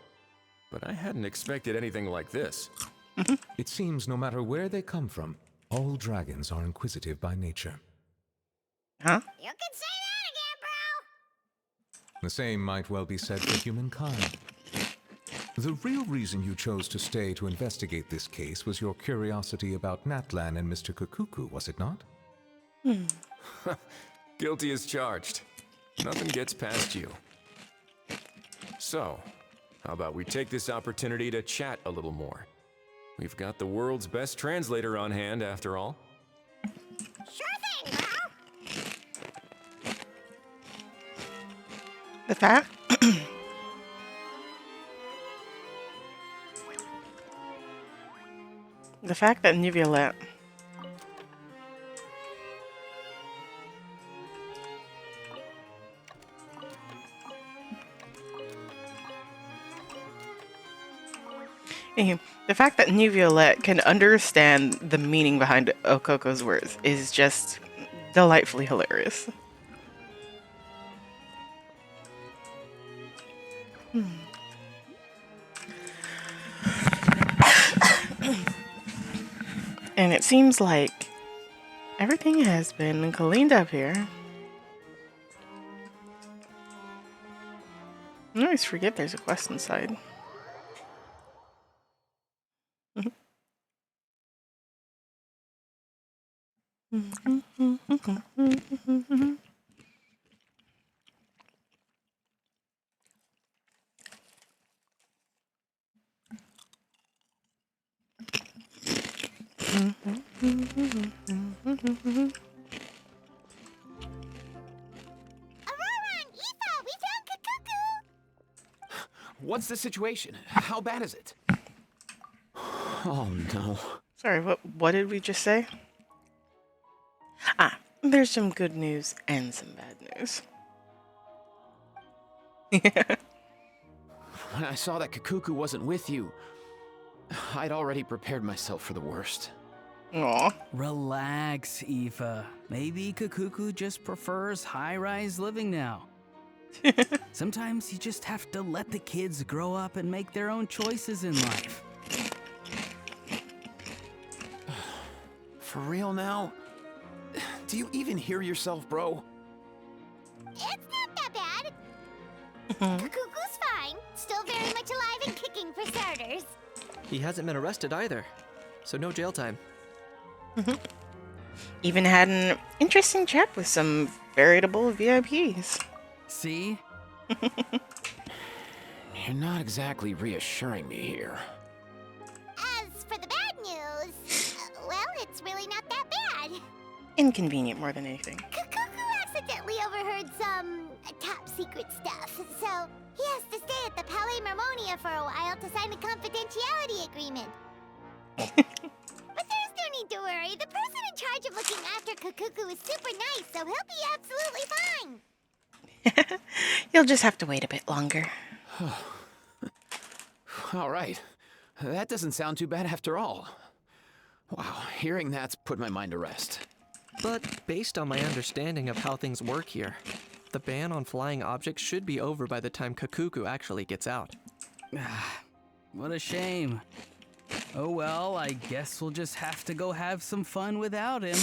But I hadn't expected anything like this. It seems no matter where they come from, all dragons are inquisitive by nature. Huh? You can say that again, bro! The same might well be said for humankind. The real reason you chose to stay to investigate this case was your curiosity about Natlan and Mr. Kakuku, was it not? Guilty as charged. Nothing gets past you. So, how about we take this opportunity to chat a little more? We've got the world's best translator on hand, after all. Sure thing, bro! The fact... the fact that Niviolette... the fact that Niviolette can understand the meaning behind Okoko's words is just delightfully hilarious. And it seems like everything has been cleaned up here. I always forget there's a quest inside. What's the situation? How bad is it? Oh no. Sorry, what did we just say? Ah, there's some good news and some bad news. When I saw that Kakuku wasn't with you, I'd already prepared myself for the worst. Aw. Relax, Aoife. Maybe Kakuku just prefers high-rise living now. Sometimes you just have to let the kids grow up and make their own choices in life. For real now? Do you even hear yourself, bro? It's not that bad. Kakuku's fine. Still very much alive and kicking for starters. He hasn't been arrested either, so no jail time. Even had an interesting chat with some veritable VIPs. See? You're not exactly reassuring me here. As for the bad news, well, it's really not that bad. Inconvenient more than anything. Kakuku accidentally overheard some top secret stuff, so he has to stay at the Palais Mermonia for a while to sign a confidentiality agreement. But there's no need to worry. The person in charge of looking after Kakuku is super nice, so he'll be absolutely fine. You'll just have to wait a bit longer. All right. That doesn't sound too bad after all. Wow, hearing that's put my mind to rest. But based on my understanding of how things work here, the ban on flying objects should be over by the time Kakuku actually gets out. What a shame. Oh well, I guess we'll just have to go have some fun without him.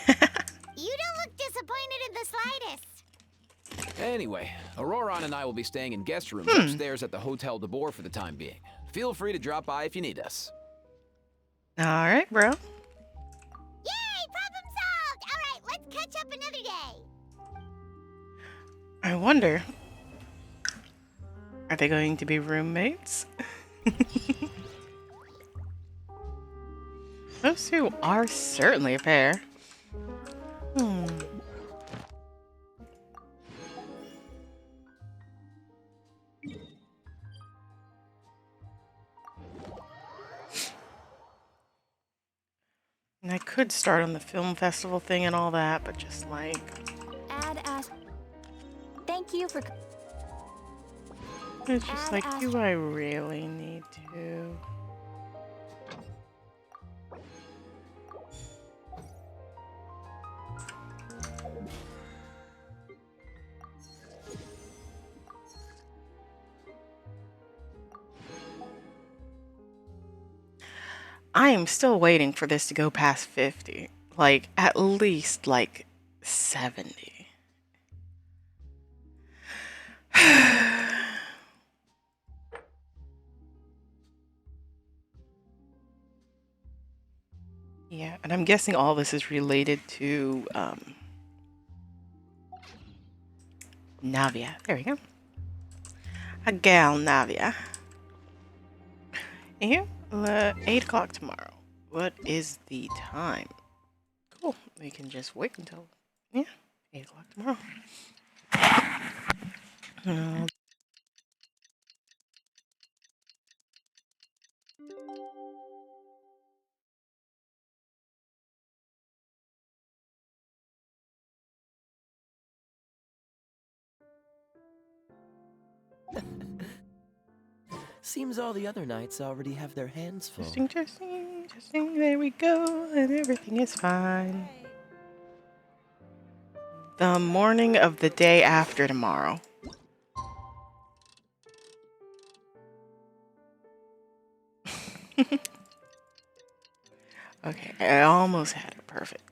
You don't look disappointed in the slightest. Anyway, Auroron and I will be staying in guest rooms upstairs at the Hotel de Boer for the time being. Feel free to drop by if you need us. Alright, bro. Yay! Problem solved! Alright, let's catch up another day. I wonder, are they going to be roommates? Those two are certainly a pair. Hmm. And I could start on the film festival thing and all that, but just like... Thank you for... It's just like, do I really need to? I am still waiting for this to go past 50. Like, at least, like, 70. Yeah, and I'm guessing all this is related to, Navia. There we go. A gal, Navia. And 8 o'clock tomorrow. What is the time? Cool. We can just wait until, yeah, 8 o'clock tomorrow. Seems all the other knights already have their hands full. Testing, there we go, and everything is fine. The morning of the day after tomorrow. Okay, I almost had it perfect.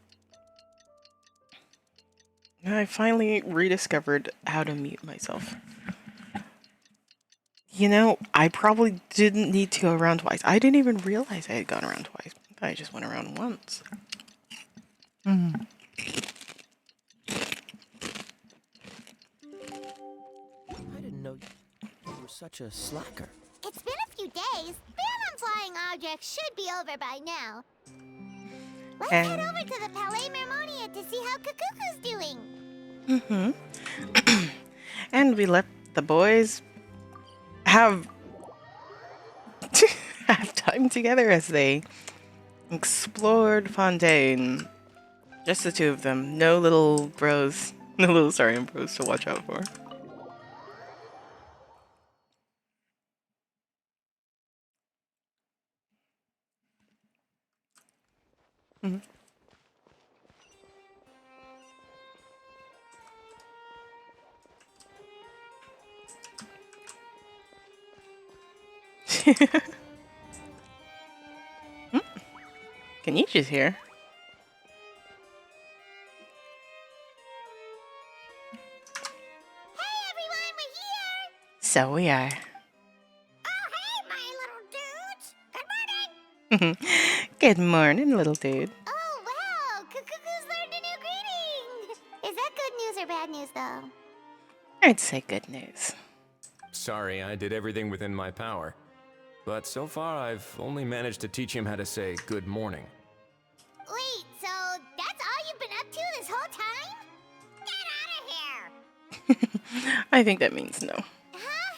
I finally rediscovered how to mute myself. You know, I probably didn't need to go around twice. I didn't even realize I had gone around twice. I thought I just went around once. I didn't know you were such a slacker. It's been a few days. Ban on flying objects should be over by now. Let's head over to the Palais Mermonia to see how Kukuku's doing. And we let the boys have time together as they explored Fontaine. Just the two of them. No little bros. No little Sarian bros to watch out for. Kenichi's here. Hey everyone, we're here! So we are. Oh hey, my little dudes! Good morning! Good morning, little dude. Oh wow, Kukuku's learned a new greeting! Is that good news or bad news though? I'd say good news. Sorry, I did everything within my power. But so far, I've only managed to teach him how to say good morning. Wait, so that's all you've been up to this whole time? Get out of here! I think that means no. Huh?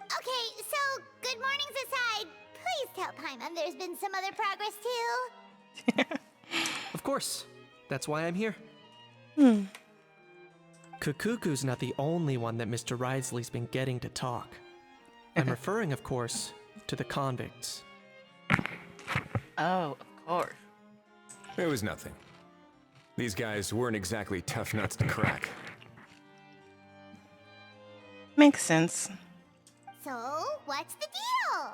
Okay, so good mornings aside, please tell Paimon there's been some other progress too. Of course. That's why I'm here. Kukuku's not the only one that Mr. Risley's been getting to talk. I'm referring, of course, to the convicts. Oh, of course. It was nothing. These guys weren't exactly tough nuts to crack. Makes sense. So, what's the deal?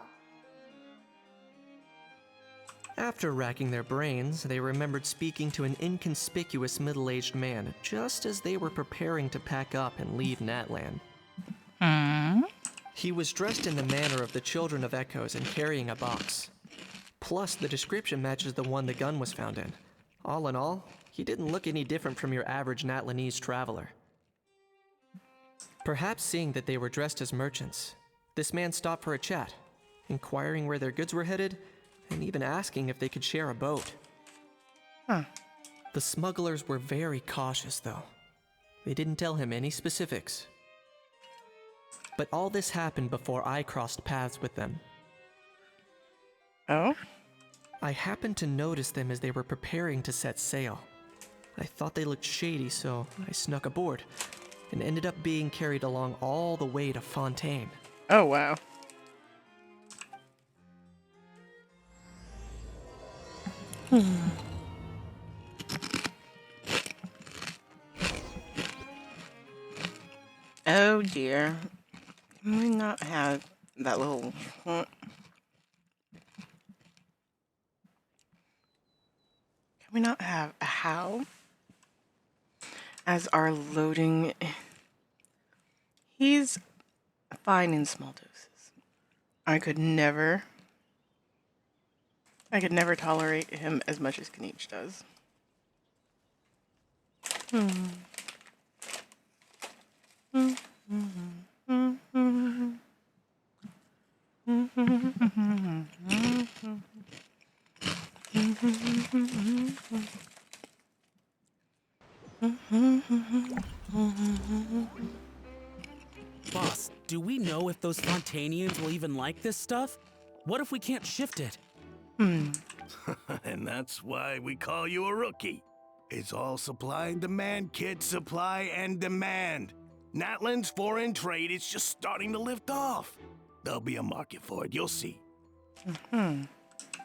After racking their brains, they remembered speaking to an inconspicuous middle-aged man just as they were preparing to pack up and leave Natland. He was dressed in the manner of the Children of Echoes and carrying a box. Plus, the description matches the one the gun was found in. All in all, he didn't look any different from your average Natlanese traveler. Perhaps seeing that they were dressed as merchants, this man stopped for a chat, inquiring where their goods were headed, and even asking if they could share a boat. Huh. The smugglers were very cautious, though. They didn't tell him any specifics. But all this happened before I crossed paths with them. Oh? I happened to notice them as they were preparing to set sail. I thought they looked shady, so I snuck aboard, and ended up being carried along all the way to Fontaine. Oh, wow. Oh dear. Can we not have that little... Can we not have a how as our loading? He's fine in small doses. I could never tolerate him as much as Kanichi does. Boss, do we know if those Fontanians will even like this stuff? What if we can't shift it? And that's why we call you a rookie. It's all supply and demand, kid. Supply and demand. Natland's foreign trade is just starting to lift off. There'll be a market for it, you'll see.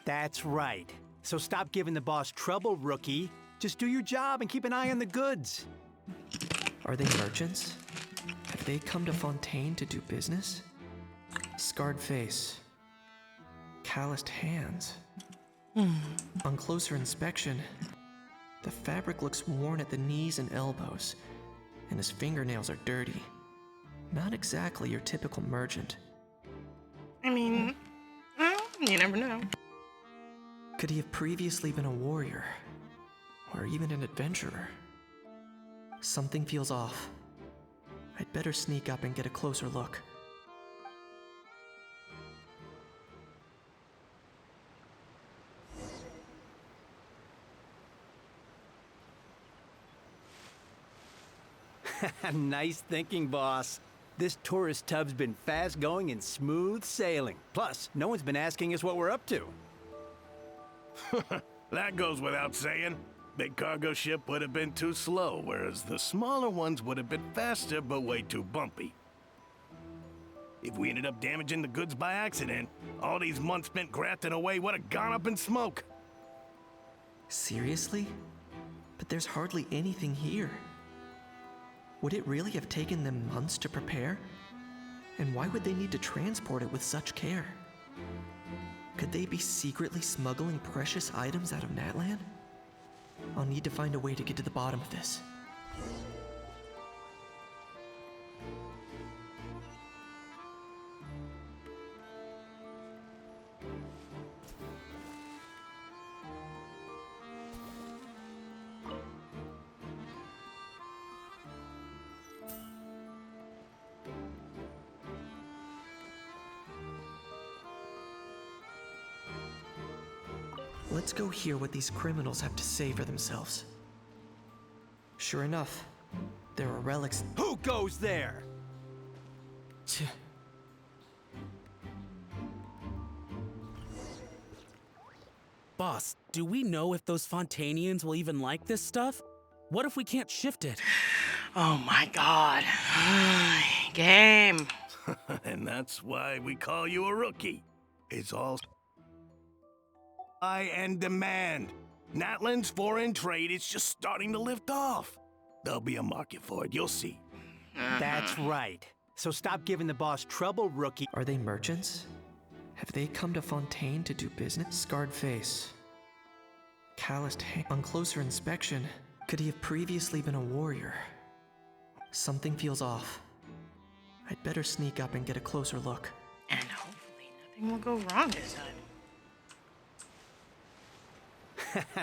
That's right. So stop giving the boss trouble, rookie. Just do your job and keep an eye on the goods. Are they merchants? Have they come to Fontaine to do business? Scarred face. Calloused hands. On closer inspection, the fabric looks worn at the knees and elbows, and his fingernails are dirty. Not exactly your typical merchant. I mean, well, you never know. Could he have previously been a warrior? Or even an adventurer? Something feels off. I'd better sneak up and get a closer look. Nice thinking, boss. This tourist tub's been fast going and smooth sailing. Plus, no one's been asking us what we're up to. That goes without saying. Big cargo ship would have been too slow, whereas the smaller ones would have been faster but way too bumpy. If we ended up damaging the goods by accident, all these months spent grafting away would have gone up in smoke. Seriously? But there's hardly anything here. Would it really have taken them months to prepare? And why would they need to transport it with such care? Could they be secretly smuggling precious items out of Natland? I'll need to find a way to get to the bottom of this. Let's go hear what these criminals have to say for themselves. Sure enough, there are relics. Who goes there? Boss, do we know if those Fontanians will even like this stuff? What if we can't shift it? Oh my god. Game. And that's why we call you a rookie. It's all supply and demand. Natland's foreign trade is just starting to lift off. There'll be a market for it, you'll see. That's right. So stop giving the boss trouble, rookie. Are they merchants? Have they come to Fontaine to do business? Scarred face. Calloused hand. On closer inspection, could he have previously been a warrior? Something feels off. I'd better sneak up and get a closer look. And hopefully nothing will go wrong this time.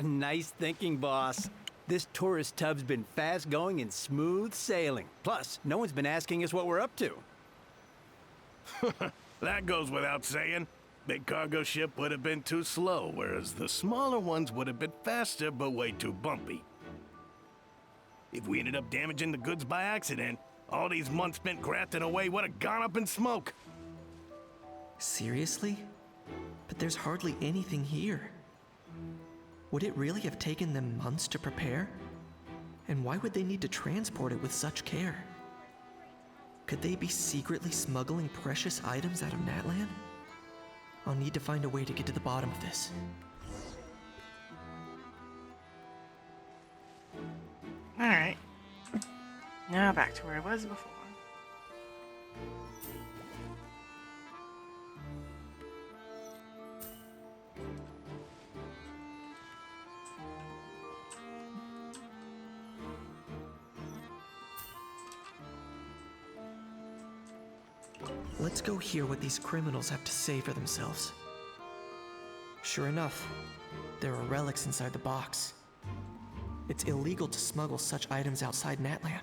Nice thinking, boss. This tourist tub's been fast going and smooth sailing. Plus, no one's been asking us what we're up to. That goes without saying. Big cargo ship would have been too slow, whereas the smaller ones would have been faster but way too bumpy. If we ended up damaging the goods by accident, all these months spent grafting away would have gone up in smoke. Seriously? But there's hardly anything here. Would it really have taken them months to prepare? And why would they need to transport it with such care? Could they be secretly smuggling precious items out of Natlan? I'll need to find a way to get to the bottom of this. Alright. Now back to where I was before. Let's go hear what these criminals have to say for themselves. Sure enough, there are relics inside the box. It's illegal to smuggle such items outside Natlan.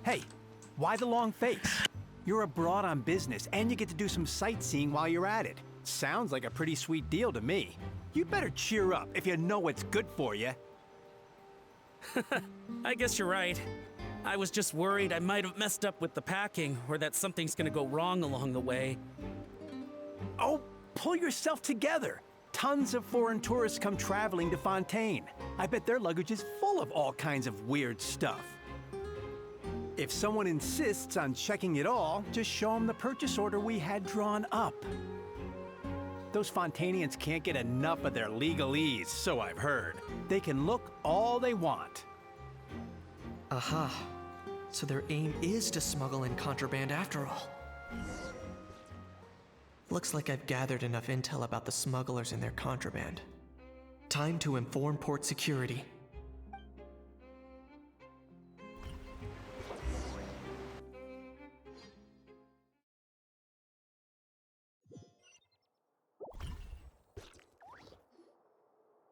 Hey, why the long face? You're abroad on business, and you get to do some sightseeing while you're at it. Sounds like a pretty sweet deal to me. You'd better cheer up if you know what's good for you. I guess you're right. I was just worried I might have messed up with the packing, or that something's gonna go wrong along the way. Oh, pull yourself together. Tons of foreign tourists come traveling to Fontaine. I bet their luggage is full of all kinds of weird stuff. If someone insists on checking it all, just show them the purchase order we had drawn up. Those Fontainians can't get enough of their legalese, so I've heard. They can look all they want. Aha. So their aim is to smuggle in contraband after all. Looks like I've gathered enough intel about the smugglers and their contraband. Time to inform port security.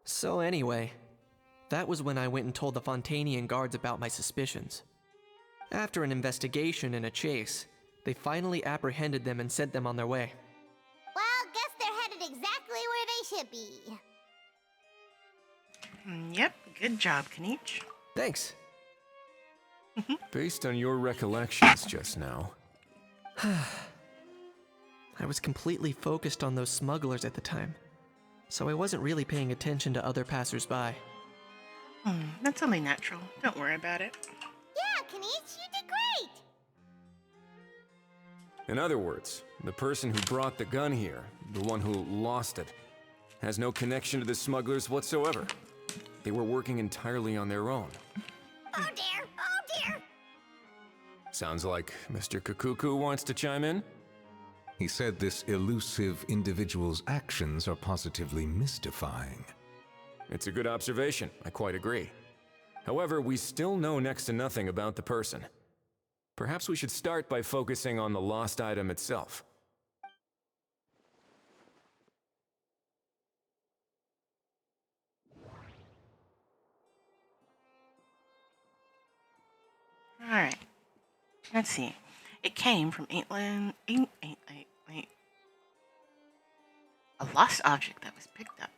So anyway, that was when I went and told the Fontainian guards about my suspicions. After an investigation and a chase, they finally apprehended them and sent them on their way. Well, guess they're headed exactly where they should be. Yep, good job, Knight. Thanks. Based on your recollections just now. I was completely focused on those smugglers at the time, so I wasn't really paying attention to other passers-by. That's only natural. Don't worry about it. Yeah, Knight, you did great! In other words, the person who brought the gun here, the one who lost it, has no connection to the smugglers whatsoever. They were working entirely on their own. Oh dear! Oh dear! Sounds like Mr. Kakuku wants to chime in? He said this elusive individual's actions are positively mystifying. It's a good observation, I quite agree. However, we still know next to nothing about the person. Perhaps we should start by focusing on the lost item itself. Alright. Let's see. It came from a lost object that was picked up.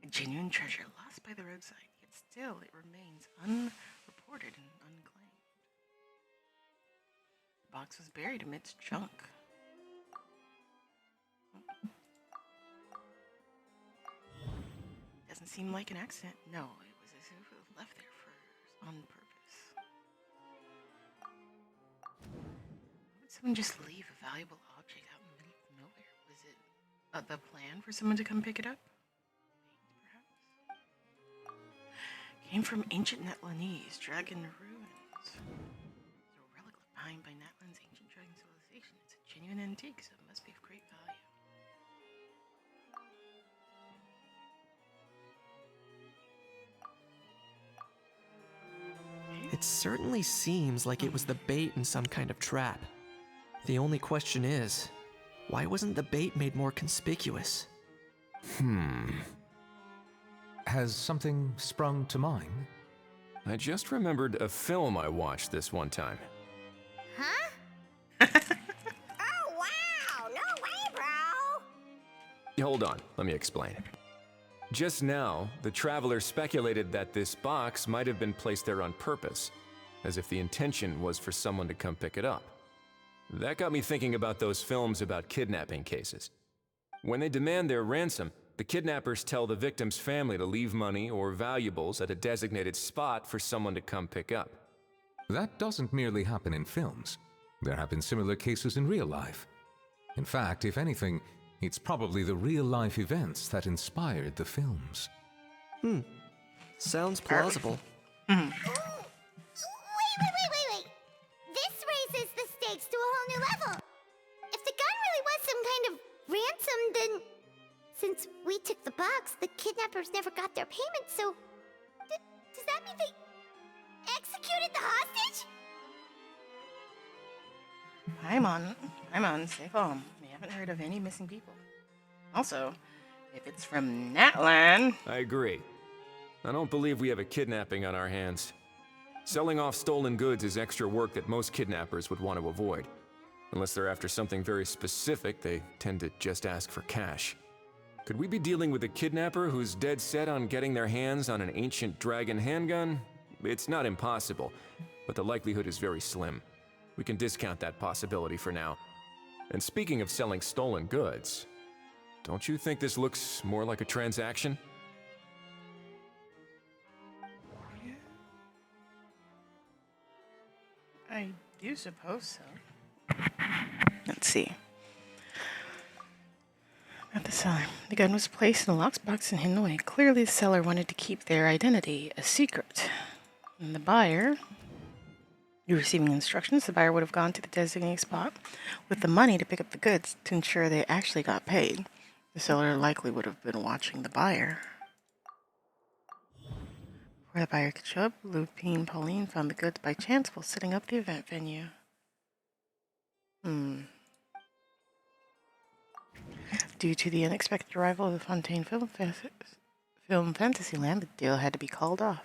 A genuine treasure lost by the roadside, yet still it remains unreported and unclaimed. The box was buried amidst junk. Doesn't seem like an accident. No, it was as if it was left there on purpose. Why would someone just leave a valuable object out in the middle of nowhere? Was it the plan for someone to come pick it up? Came from ancient Natlanese dragon ruins. It's a relic left behind by Natlan's ancient dragon civilization. It's a genuine antique, so it must be of great value. It certainly seems like it was the bait in some kind of trap. The only question is, why wasn't the bait made more conspicuous? Has something sprung to mind? I just remembered a film I watched this one time. Huh? Oh, wow! No way, bro! Hold on, let me explain. Just now, the traveler speculated that this box might have been placed there on purpose, as if the intention was for someone to come pick it up. That got me thinking about those films about kidnapping cases. When they demand their ransom, the kidnappers tell the victim's family to leave money or valuables at a designated spot for someone to come pick up. That doesn't merely happen in films. There have been similar cases in real life. In fact, if anything, it's probably the real-life events that inspired the films. Sounds plausible. Wait. This raises the stakes to a whole new level. If the gun really was some kind of ransom, then since we took the box, the kidnappers never got their payment, so does that mean they executed the hostage? Paimon, stay calm. We haven't heard of any missing people. Also, if it's from Natlan... I agree. I don't believe we have a kidnapping on our hands. Selling off stolen goods is extra work that most kidnappers would want to avoid. Unless they're after something very specific, they tend to just ask for cash. Could we be dealing with a kidnapper who's dead set on getting their hands on an ancient dragon handgun? It's not impossible, but the likelihood is very slim. We can discount that possibility for now. And speaking of selling stolen goods, don't you think this looks more like a transaction? I do suppose so. Let's see. At the seller. The gun was placed in a locked box and hidden away. Clearly the seller wanted to keep their identity a secret. And the buyer... You're receiving instructions. The buyer would have gone to the designated spot with the money to pick up the goods to ensure they actually got paid. The seller likely would have been watching the buyer. Before the buyer could show up, Lupine Pauline found the goods by chance while setting up the event venue. Due to the unexpected arrival of the Fontaine Film Fantasyland, the deal had to be called off.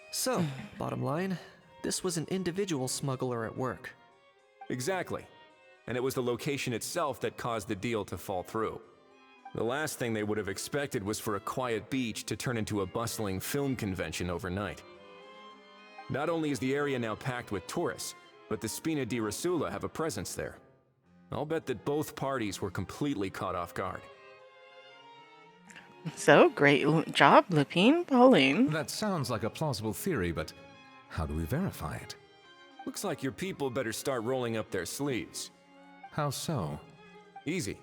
So, bottom line, this was an individual smuggler at work. Exactly. And it was the location itself that caused the deal to fall through. The last thing they would have expected was for a quiet beach to turn into a bustling film convention overnight. Not only is the area now packed with tourists, but the Spina di Rosula have a presence there. I'll bet that both parties were completely caught off guard. So, great job, Lupine Pauline. That sounds like a plausible theory, but how do we verify it? Looks like your people better start rolling up their sleeves. How so? Easy.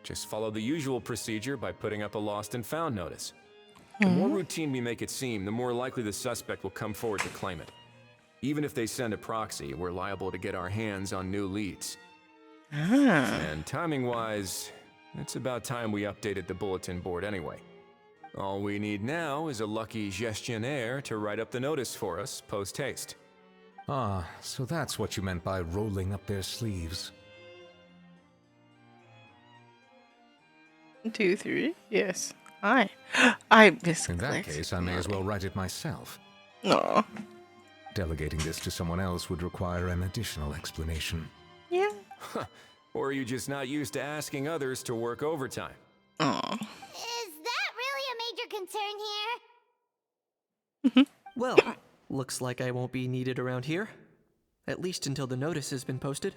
Just follow the usual procedure by putting up a lost and found notice. The more routine we make it seem, the more likely the suspect will come forward to claim it. Even if they send a proxy, we're liable to get our hands on new leads. And timing-wise, it's about time we updated the bulletin board anyway. All we need now is a lucky gestionnaire to write up the notice for us post-haste. Ah, so that's what you meant by rolling up their sleeves. 2, 3, yes. I miss. In that case, I may as well write it myself. No. Delegating this to someone else would require an additional explanation. Yeah. Or are you just not used to asking others to work overtime? Aw. Is that really a major concern here? Well, looks like I won't be needed around here. At least until the notice has been posted.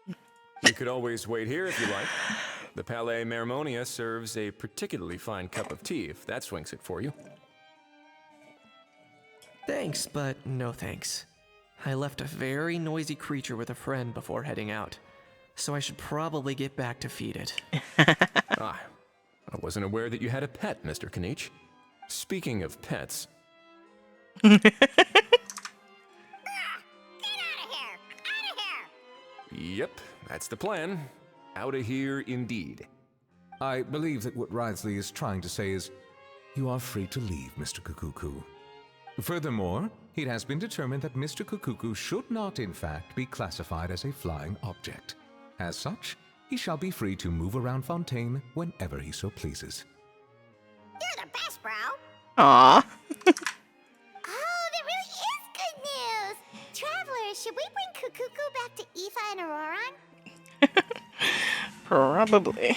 You could always wait here if you like. The Palais Mermonia serves a particularly fine cup of tea, if that swings it for you. Thanks, but no thanks. I left a very noisy creature with a friend before heading out, so I should probably get back to feed it. I wasn't aware that you had a pet, Mr. Kniech. Speaking of pets... Yep, that's the plan. Out of here indeed. I believe that what Wriothesley is trying to say is, you are free to leave, Mr. Kukuku. Furthermore, it has been determined that Mr. Kukuku should not, in fact, be classified as a flying object. As such, he shall be free to move around Fontaine whenever he so pleases. You're the best, bro. Aw. Oh, that really is good news! Travelers, should we bring Kukuku back to Aoife and Auroran? Probably.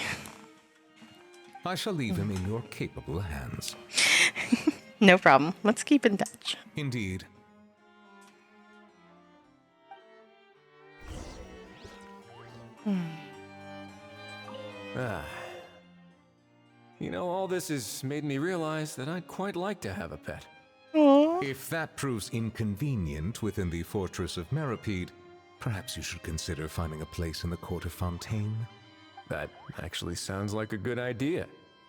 I shall leave him in your capable hands. No problem. Let's keep in touch. Indeed. Ah. You know, all this has made me realize that I'd quite like to have a pet. If that proves inconvenient within the fortress of Meripede, perhaps you should consider finding a place in the court of Fontaine. That actually sounds like a good idea.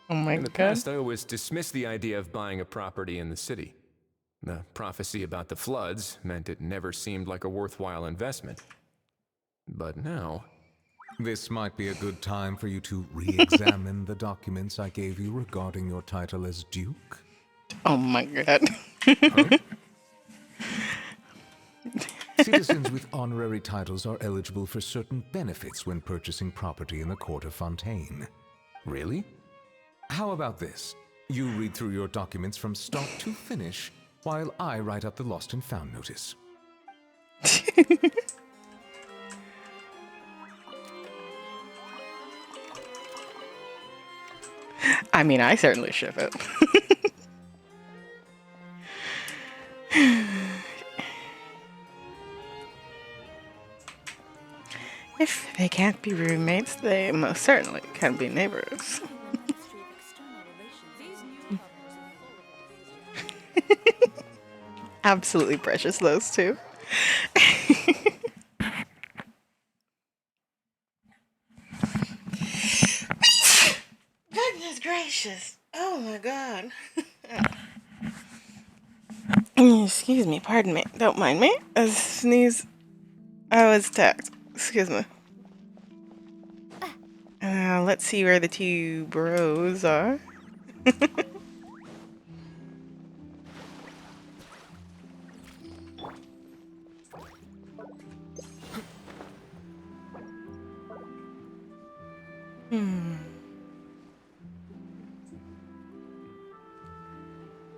Oh my In the god. past, I always dismissed the idea of buying a property in the city. The prophecy about the floods meant it never seemed like a worthwhile investment. But now... This might be a good time for you to re-examine the documents I gave you regarding your title as Duke. Oh my god. Citizens with honorary titles are eligible for certain benefits when purchasing property in the court of Fontaine. Really? How about this? You read through your documents from start to finish, while I write up the lost and found notice. I mean, I certainly ship it. If they can't be roommates, they most certainly can be neighbors. Absolutely precious, those two. Goodness gracious. Oh my god. Excuse me, pardon me. Don't mind me. A sneeze. I was attacked. Excuse me. Let's see where the two bros are.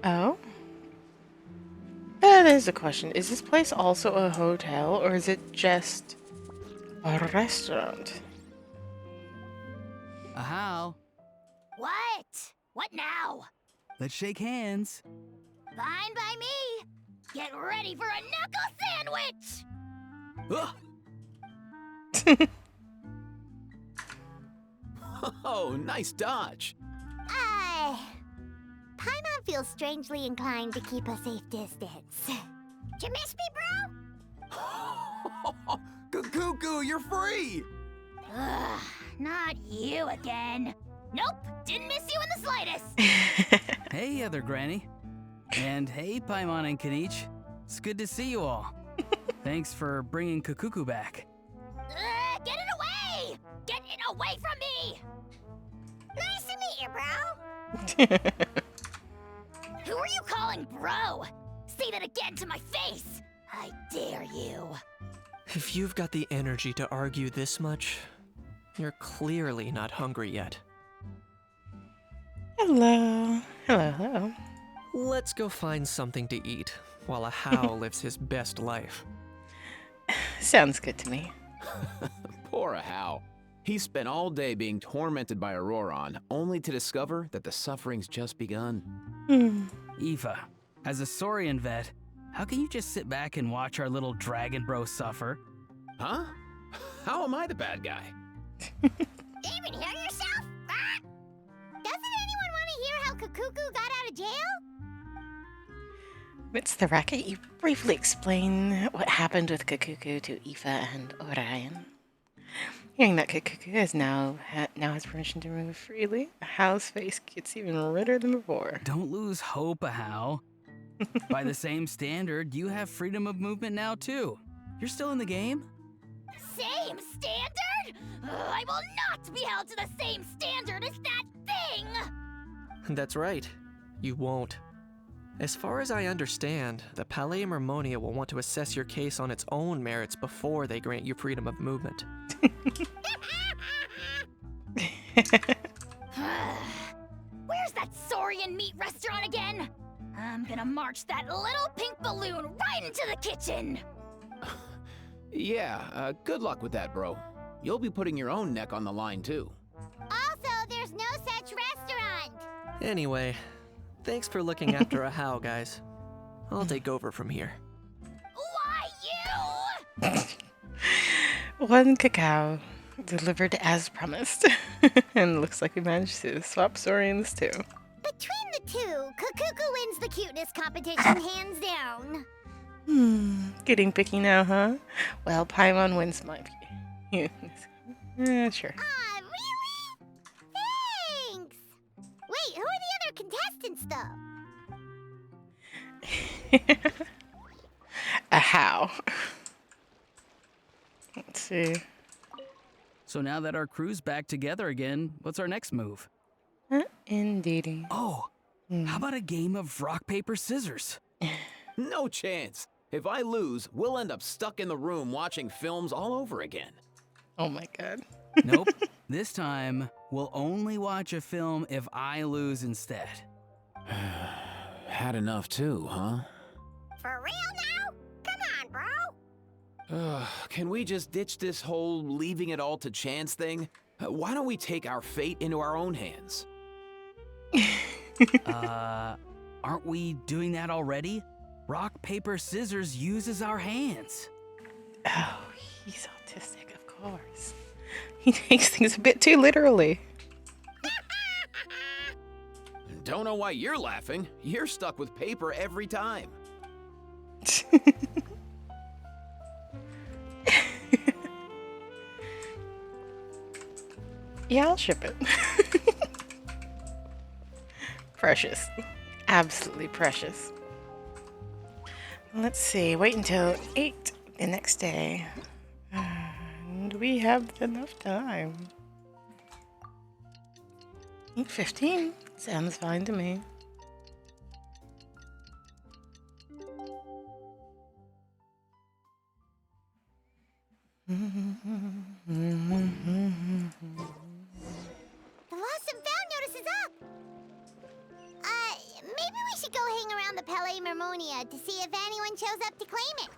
Oh? That is a question. Is this place also a hotel, or is it just a restaurant? How? What? What now? Let's shake hands. Fine by me. Get ready for a knuckle sandwich! Oh, nice dodge. Paimon feels strangely inclined to keep a safe distance. Did you miss me, bro? Cuckoo, you're free! Ugh, not you again. Nope, didn't miss you in the slightest. Hey, other granny. And hey, Paimon and Kanich. It's good to see you all. Thanks for bringing Kukuku back. Get it away! Get it away from me! Nice to meet you, bro. Who are you calling bro? Say that again to my face! I dare you. If you've got the energy to argue this much, you're clearly not hungry yet. Hello. Hello, hello. Let's go find something to eat while a How lives his best life. Sounds good to me. Poor How. He spent all day being tormented by Auroran, only to discover that the suffering's just begun. Aoife, as a Saurian vet, how can you just sit back and watch our little dragon bro suffer? Huh? How am I the bad guy? Even hear yourself? Ah! Doesn't anyone want to hear how Kukuku got out of jail? Amidst the racket, you briefly explain what happened with Kukuku to Aoife and Orion. Hearing that Kukuku now has permission to move freely, How's face gets even redder than before. Don't lose hope, How. By the same standard, you have freedom of movement now too. You're still in the game? Same standard? I will not be held to the same standard as that thing! That's right. You won't. As far as I understand, the Palais Mermonia will want to assess your case on its own merits before they grant you freedom of movement. Where's that Saurian meat restaurant again? I'm gonna march that little pink balloon right into the kitchen! Yeah, good luck with that, bro. You'll be putting your own neck on the line, too. Also, there's no such restaurant. Anyway, thanks for looking after a how, guys. I'll take over from here. Why, you? One cacao delivered as promised. And looks like we managed to swap Saurians too. Between the two, Kukuku wins the cuteness competition hands down. Getting picky now, huh? Well, Paimon wins my view. Yeah, sure. Ah, really? Thanks! Wait, who are the other contestants, though? A how. Let's see. So now that our crew's back together again, what's our next move? Indeedy. Oh, how about a game of rock, paper, scissors? No chance. If I lose, we'll end up stuck in the room watching films all over again. Oh my god. Nope. This time, we'll only watch a film if I lose instead. Had enough too, huh? For real now? Come on, bro! Can we just ditch this whole leaving it all to chance thing? Why don't we take our fate into our own hands? Aren't we doing that already? Rock, paper, scissors uses our hands. Oh, he's autistic, of course. He takes things a bit too literally. Don't know why you're laughing. You're stuck with paper every time. Yeah, I'll ship it. Precious. Absolutely precious. Let's see. Wait until 8 the next day. And we have enough time. 8:15. Sounds fine to me. The lost and found notice is up! Maybe we should go hang around the Palais Mermonia to see if anyone shows up to claim it.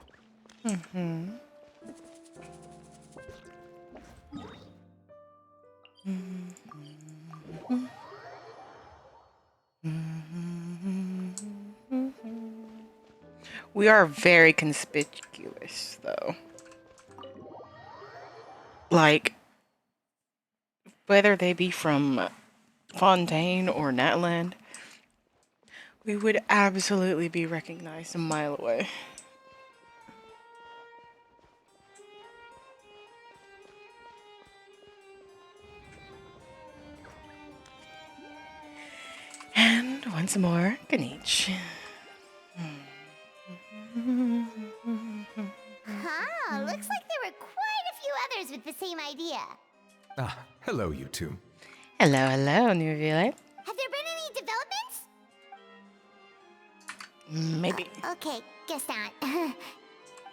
We are very conspicuous, though. Like, whether they be from Fontaine or Natland, we would absolutely be recognized a mile away. And once more, Genichi. Huh, looks like there were quite a few others with the same idea. Ah, hello, you two. Hello, hello, new violet. Have there been any developments? Maybe. Okay, guess not.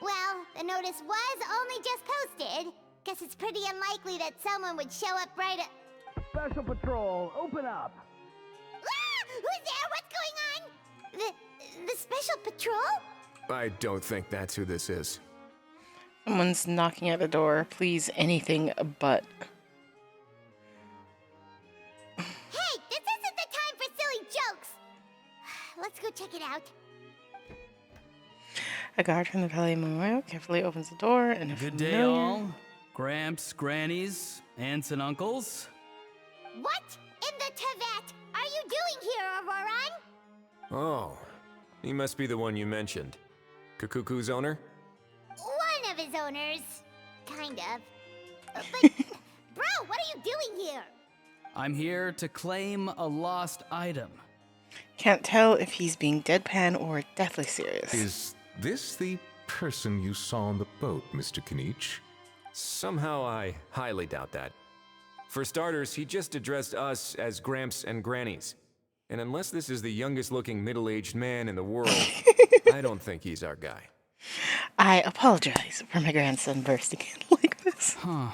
Well, the notice was only just posted. Guess it's pretty unlikely that someone would show up right at... Special Patrol, open up! Ah! Who's there? What's going on? The Special Patrol? I don't think that's who this is. Someone's knocking at the door. Please, anything but. Hey, this isn't the time for silly jokes! Let's go check it out. A guard from the Palais Memorial carefully opens the door and a Good day, all. Gramps, grannies, aunts, and uncles. What in the Tevet are you doing here, Auroran? Oh, he must be the one you mentioned. Kukuku's owner? One of his owners. Kind of. But, bro, what are you doing here? I'm here to claim a lost item. Can't tell if he's being deadpan or deathly serious. Is this the person you saw on the boat, Mr. Kinich? Somehow I highly doubt that. For starters, he just addressed us as Gramps and Grannies. And unless this is the youngest looking middle-aged man in the world, I don't think he's our guy. I apologize for my grandson bursting in like this. Huh.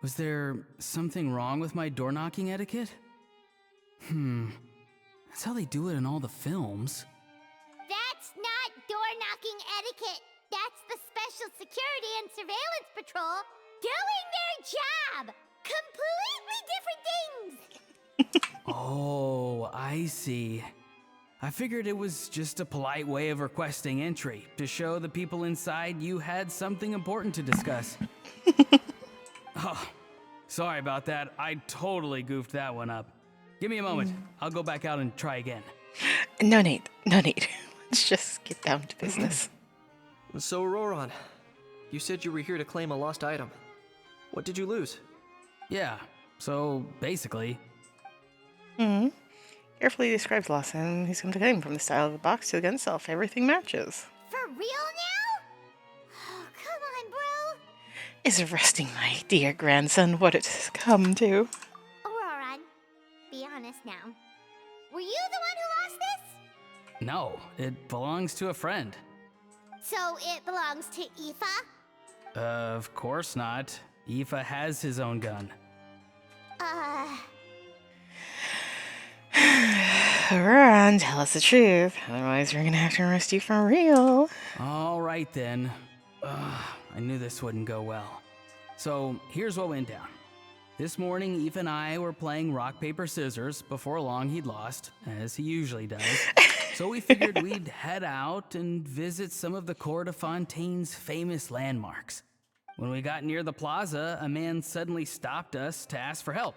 Was there something wrong with my door knocking etiquette? That's how they do it in all the films. That's not door-knocking etiquette. That's the Special Security and Surveillance Patrol doing their job. Completely different things. Oh, I see. I figured it was just a polite way of requesting entry to show the people inside you had something important to discuss. Oh, sorry about that. I totally goofed that one up. Give me a moment. I'll go back out and try again. No need. No need. Let's just get down to business. So, Roran, you said you were here to claim a lost item. What did you lose? Yeah, so basically... Carefully describes loss, and he's come to claim from the style of the box to the gun itself. Everything matches. For real now? Oh, come on, bro. Is arresting my dear grandson what it has come to. Auroran, be honest now. Were you the one who lost this? No, it belongs to a friend. So it belongs to Aoife? Of course not. Aoife has his own gun. Run, tell us the truth. Otherwise, we're gonna have to arrest you for real. All right then. I knew this wouldn't go well. So here's what went down. This morning, Eve and I were playing rock, paper, scissors. Before long, he'd lost, as he usually does. So we figured we'd head out and visit some of the Court of Fontaine's famous landmarks. When we got near the plaza, a man suddenly stopped us to ask for help.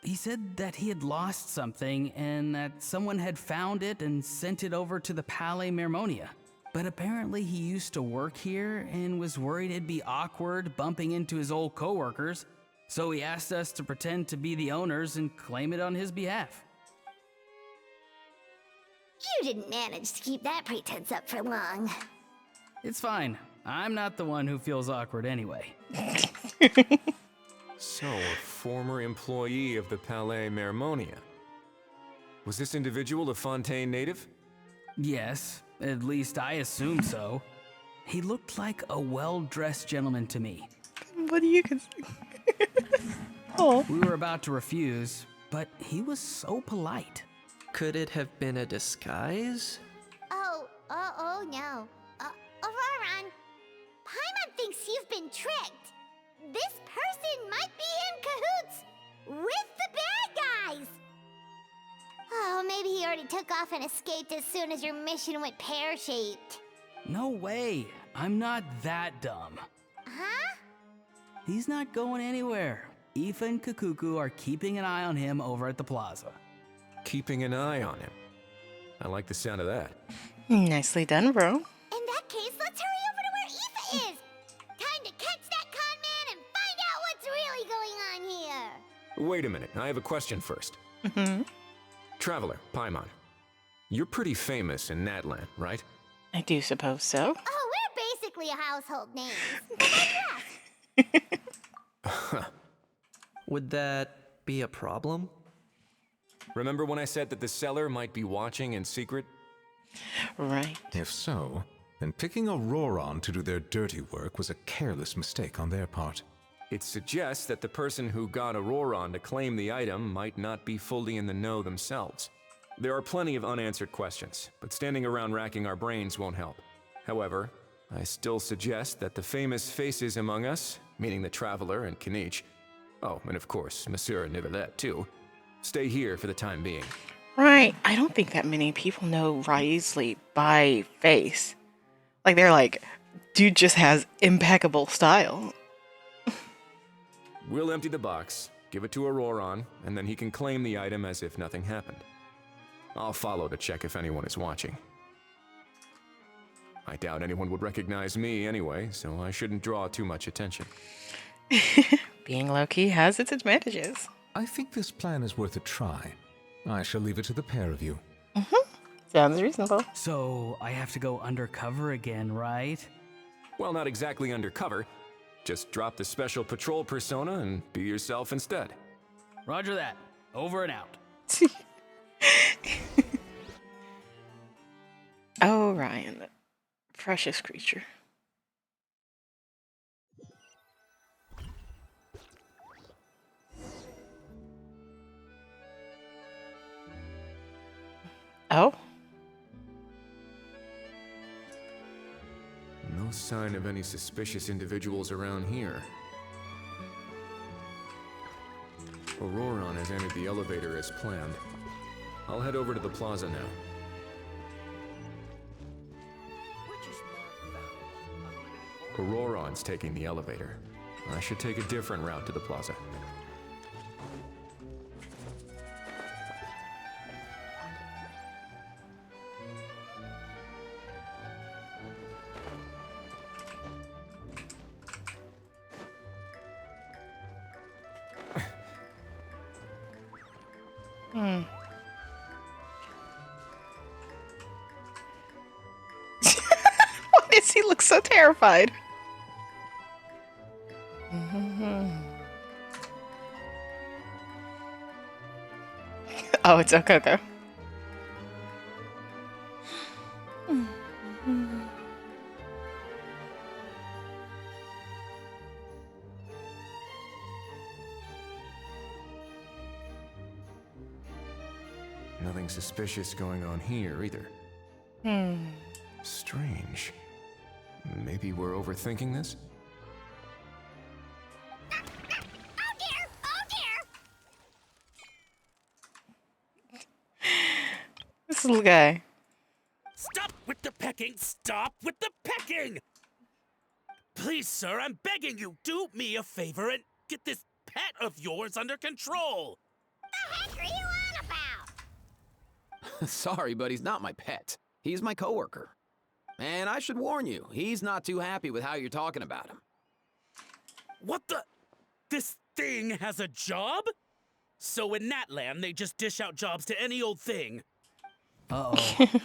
He said that he had lost something and that someone had found it and sent it over to the Palais Mermonia. But apparently he used to work here and was worried it'd be awkward bumping into his old coworkers, so he asked us to pretend to be the owners and claim it on his behalf. You didn't manage to keep that pretense up for long. It's fine. I'm not the one who feels awkward anyway. So, a former employee of the Palais Mermonia. Was this individual a Fontaine native? Yes, at least I assume so. He looked like a well-dressed gentleman to me. What do you consider? Oh. We were about to refuse, but he was so polite. Could it have been a disguise? Oh no. Auroran, Paimon thinks you've been tricked. This person might be in cahoots with the bad guys. Oh, maybe he already took off and escaped as soon as your mission went pear-shaped. No way. I'm not that dumb. Huh? He's not going anywhere. Aoife and Kakuku are keeping an eye on him over at the plaza. Keeping an eye on him. I like the sound of that. Nicely done, bro. In that case, let's hurry over to where Aoife is. Time to catch that con man and find out what's really going on here. Wait a minute, I have a question first. Traveler, Paimon. You're pretty famous in Natland, right? I do suppose so. Oh, we're basically a household name. But yes. Would that be a problem? Remember when I said that the seller might be watching in secret? Right. If so, then picking a Roron to do their dirty work was a careless mistake on their part. It suggests that the person who got Auroron to claim the item might not be fully in the know themselves. There are plenty of unanswered questions, but standing around racking our brains won't help. However, I still suggest that the famous faces among us, meaning the Traveler and Kinich, oh, and of course, Monsieur Nivelet too, stay here for the time being. Right. I don't think that many people know Wriothesley by face. Like, they're like, dude just has impeccable style. We'll empty the box, give it to Auroron, and then he can claim the item as if nothing happened. I'll follow to check if anyone is watching. I doubt anyone would recognize me anyway, so I shouldn't draw too much attention. Being low-key has its advantages. I think this plan is worth a try. I shall leave it to the pair of you. Sounds reasonable. So, I have to go undercover again, right? Well, not exactly undercover. Just drop the special patrol persona and be yourself instead. Roger that. Over and out. Oh, Ryan. Precious creature. Oh? No sign of any suspicious individuals around here. Auroron has entered the elevator as planned. I'll head over to the plaza now. Auroron's taking the elevator. I should take a different route to the plaza. Hmm. Why does he look so terrified? Oh, it's Okoko. Nothing suspicious going on here either. Strange. Maybe we're overthinking this? Oh dear! Oh dear! This little guy. Stop with the pecking! Stop with the pecking! Please, sir, I'm begging you, do me a favor and get this pet of yours under control! The heck are you on about? Sorry, but he's not my pet. He's my coworker. And I should warn you, he's not too happy with how you're talking about him. What the? This thing has a job? So in that land, they just dish out jobs to any old thing. Uh-oh.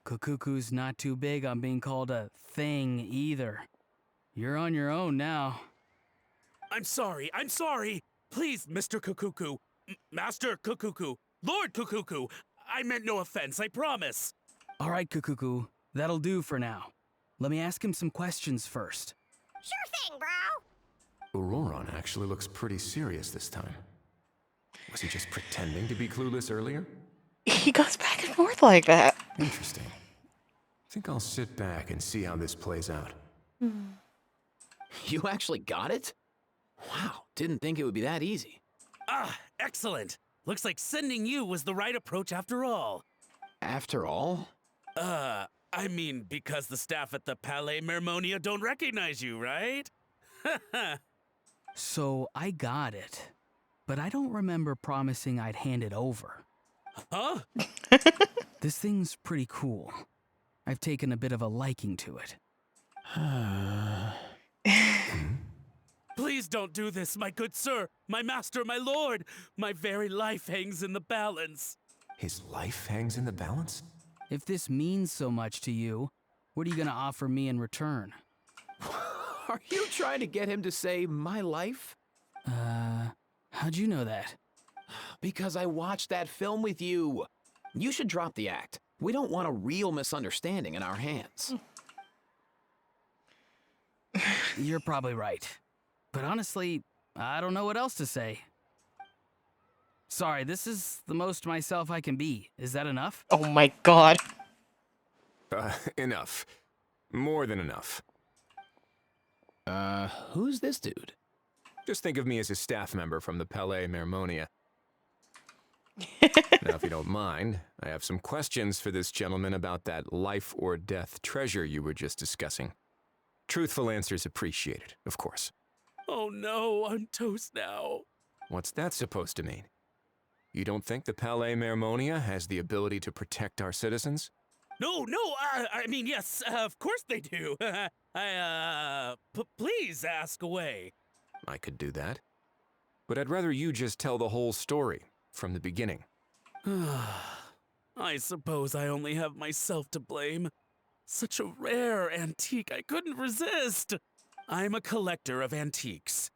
Kukuku's not too big on being called a thing either. You're on your own now. I'm sorry. Please, Mr. Kukuku, Master Kukuku, Lord Kukuku, I meant no offense, I promise. All right, Kukuku, that'll do for now. Let me ask him some questions first. Sure thing, bro. Auroron actually looks pretty serious this time. Was he just pretending to be clueless earlier? He goes back and forth like that. Interesting. I think I'll sit back and see how this plays out. You actually got it? Wow, didn't think it would be that easy. Ah, excellent. Looks like sending you was the right approach after all. After all? I mean, because the staff at the Palais Mermonia don't recognize you, right? So I got it, but I don't remember promising I'd hand it over. Huh? This thing's pretty cool. I've taken a bit of a liking to it. Please don't do this, my good sir, my master, my lord. My very life hangs in the balance. His life hangs in the balance? If this means so much to you, what are you gonna offer me in return? Are you trying to get him to say my life? How'd you know that? Because I watched that film with you. You should drop the act. We don't want a real misunderstanding in our hands. You're probably right. But honestly, I don't know what else to say. Sorry, this is the most myself I can be. Is that enough? Oh my god. Enough. More than enough. Who's this dude? Just think of me as a staff member from the Palais Mermonia. Now, if you don't mind, I have some questions for this gentleman about that life or death treasure you were just discussing. Truthful answers appreciated, of course. Oh no, I'm toast now. What's that supposed to mean? You don't think the Palais Mermonia has the ability to protect our citizens? No, I mean, yes, of course they do. Please ask away. I could do that. But I'd rather you just tell the whole story, from the beginning. I suppose I only have myself to blame. Such a rare antique, I couldn't resist. I'm a collector of antiques.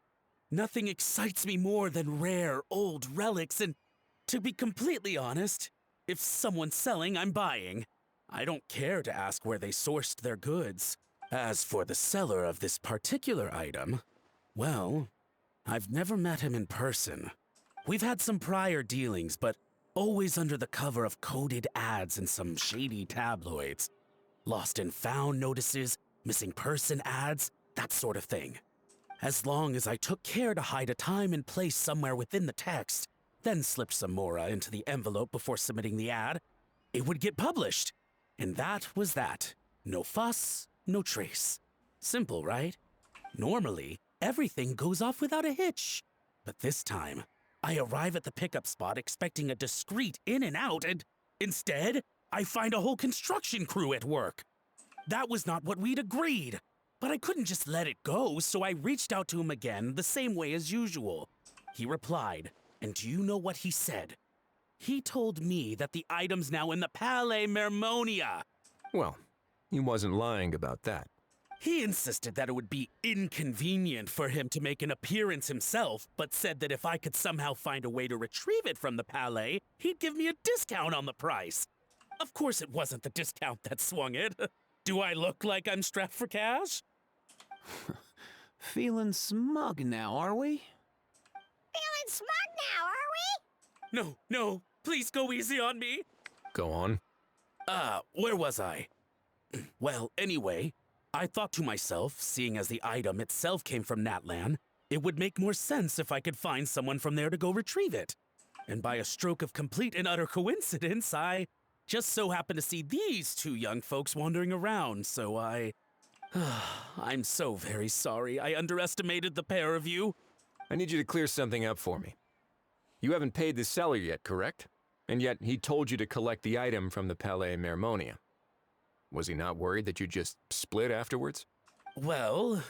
Nothing excites me more than rare, old relics, and to be completely honest, if someone's selling, I'm buying. I don't care to ask where they sourced their goods. As for the seller of this particular item, well, I've never met him in person. We've had some prior dealings, but always under the cover of coded ads in some shady tabloids. Lost and found notices, missing person ads, that sort of thing. As long as I took care to hide a time and place somewhere within the text, then slipped some mora into the envelope before submitting the ad, it would get published. And that was that. No fuss, no trace. Simple, right? Normally, everything goes off without a hitch. But this time, I arrive at the pickup spot expecting a discreet in and out, and instead, I find a whole construction crew at work. That was not what we'd agreed. But I couldn't just let it go, so I reached out to him again the same way as usual. He replied, and do you know what he said? He told me that the item's now in the Palais Mermonia. Well, he wasn't lying about that. He insisted that it would be inconvenient for him to make an appearance himself, but said that if I could somehow find a way to retrieve it from the Palais, he'd give me a discount on the price. Of course it wasn't the discount that swung it. Do I look like I'm strapped for cash? Feeling smug now, are we? Feeling smug now, are we? No, please go easy on me. Go on. Where was I? Well, anyway, I thought to myself, seeing as the item itself came from Natlan, it would make more sense if I could find someone from there to go retrieve it. And by a stroke of complete and utter coincidence, I just so happened to see these two young folks wandering around, so I'm so very sorry. I underestimated the pair of you. I need you to clear something up for me. You haven't paid the seller yet, correct? And yet he told you to collect the item from the Palais Mermonia. Was he not worried that you just split afterwards? Well,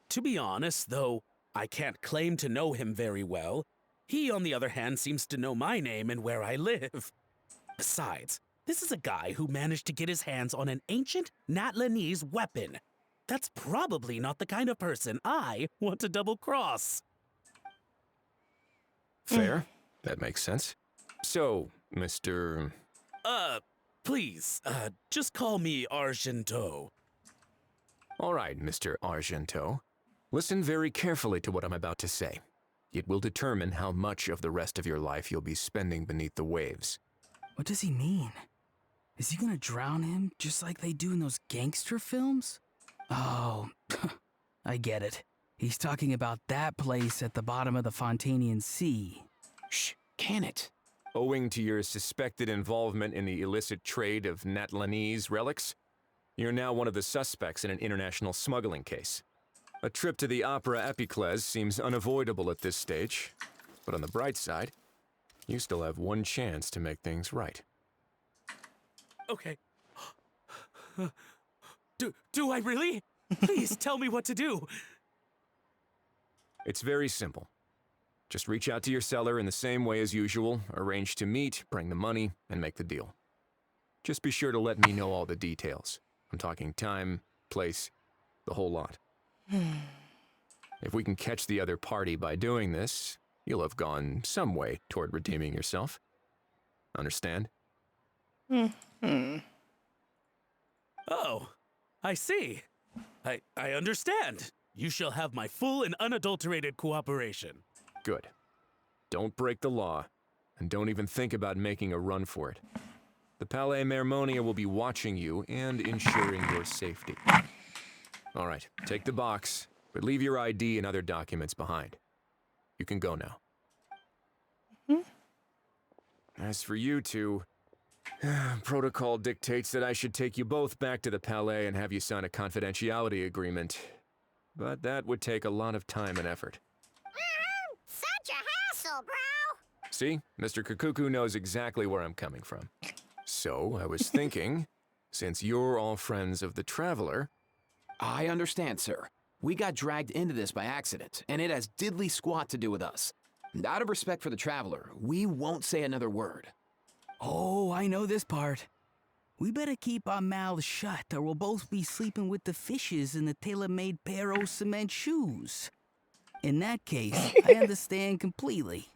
to be honest, though I can't claim to know him very well, he, on the other hand, seems to know my name and where I live. Besides, this is a guy who managed to get his hands on an ancient Natlanese weapon. That's probably not the kind of person I want to double-cross. Fair. That makes sense. So, Mr. Please, just call me Argento. All right, Mr. Argento. Listen very carefully to what I'm about to say. It will determine how much of the rest of your life you'll be spending beneath the waves. What does he mean? Is he gonna drown him just like they do in those gangster films? Oh, I get it. He's talking about that place at the bottom of the Fontanian Sea. Shh, can it? Owing to your suspected involvement in the illicit trade of Natlanese relics, you're now one of the suspects in an international smuggling case. A trip to the Opera Epiclese seems unavoidable at this stage, but on the bright side, you still have one chance to make things right. Okay. Do I really? Please tell me what to do. It's very simple. Just reach out to your seller in the same way as usual, arrange to meet, bring the money, and make the deal. Just be sure to let me know all the details. I'm talking time, place, the whole lot. If we can catch the other party by doing this, you'll have gone some way toward redeeming yourself. Understand? Oh, I see. I understand. You shall have my full and unadulterated cooperation. Good. Don't break the law, and don't even think about making a run for it. The Palais Mermonia will be watching you and ensuring your safety. All right, take the box, but leave your ID and other documents behind. You can go now. As for you two, protocol dictates that I should take you both back to the Palais and have you sign a confidentiality agreement. But that would take a lot of time and effort. Such a hassle, bro! See, Mr. Kakuku knows exactly where I'm coming from. So, I was thinking, since you're all friends of the Traveler... I understand, sir. We got dragged into this by accident, and it has diddly squat to do with us. And out of respect for the Traveler, we won't say another word. Oh, I know this part. We better keep our mouths shut or we'll both be sleeping with the fishes in the tailor-made pair of cement shoes. In that case, I understand completely.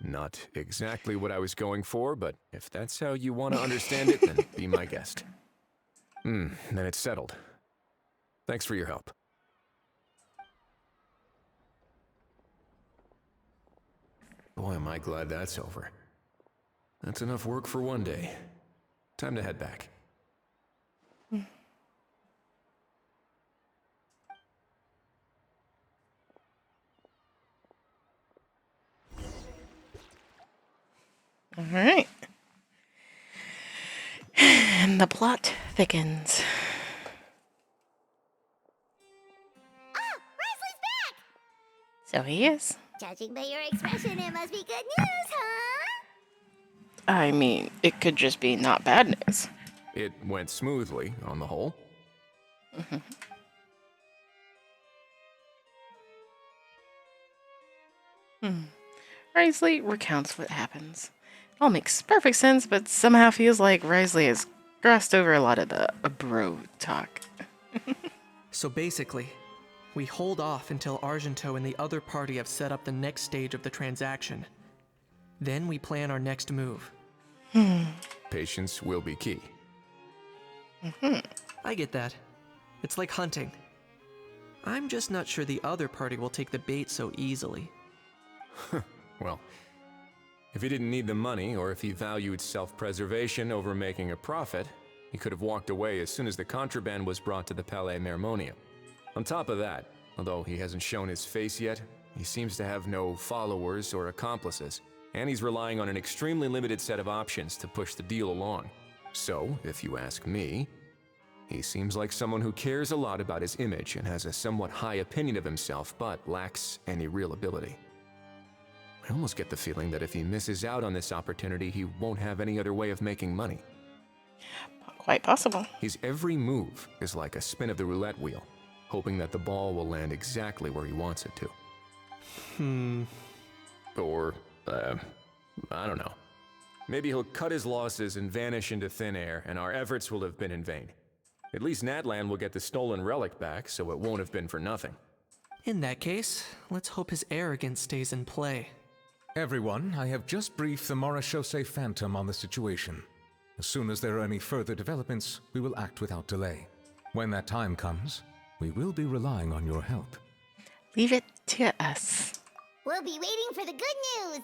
Not exactly what I was going for, but if that's how you want to understand it, then be my guest. Then it's settled. Thanks for your help. Boy, am I glad that's over. That's enough work for one day. Time to head back. All right. And the plot thickens. Ah, Risley's back! So he is. Judging by your expression, it must be good news, huh? I mean, it could just be not bad news. It went smoothly, on the whole. Risley recounts what happens. It all makes perfect sense, but somehow feels like Risley has glossed over a lot of the bro talk. So basically, we hold off until Argento and the other party have set up the next stage of the transaction. Then we plan our next move. Patience will be key. I get that. It's like hunting. I'm just not sure the other party will take the bait so easily. Well, if he didn't need the money, or if he valued self-preservation over making a profit, he could have walked away as soon as the contraband was brought to the Palais Mermonia. On top of that, although he hasn't shown his face yet, he seems to have no followers or accomplices, and he's relying on an extremely limited set of options to push the deal along. So, if you ask me, he seems like someone who cares a lot about his image and has a somewhat high opinion of himself, but lacks any real ability. I almost get the feeling that if he misses out on this opportunity, he won't have any other way of making money. Quite possible. His every move is like a spin of the roulette wheel, hoping that the ball will land exactly where he wants it to. Or, I don't know. Maybe he'll cut his losses and vanish into thin air, and our efforts will have been in vain. At least Natlan will get the stolen relic back, so it won't have been for nothing. In that case, let's hope his arrogance stays in play. Everyone, I have just briefed the Marechaussee Phantom on the situation. As soon as there are any further developments, we will act without delay. When that time comes, we will be relying on your help. Leave it to us. We'll be waiting for the good news.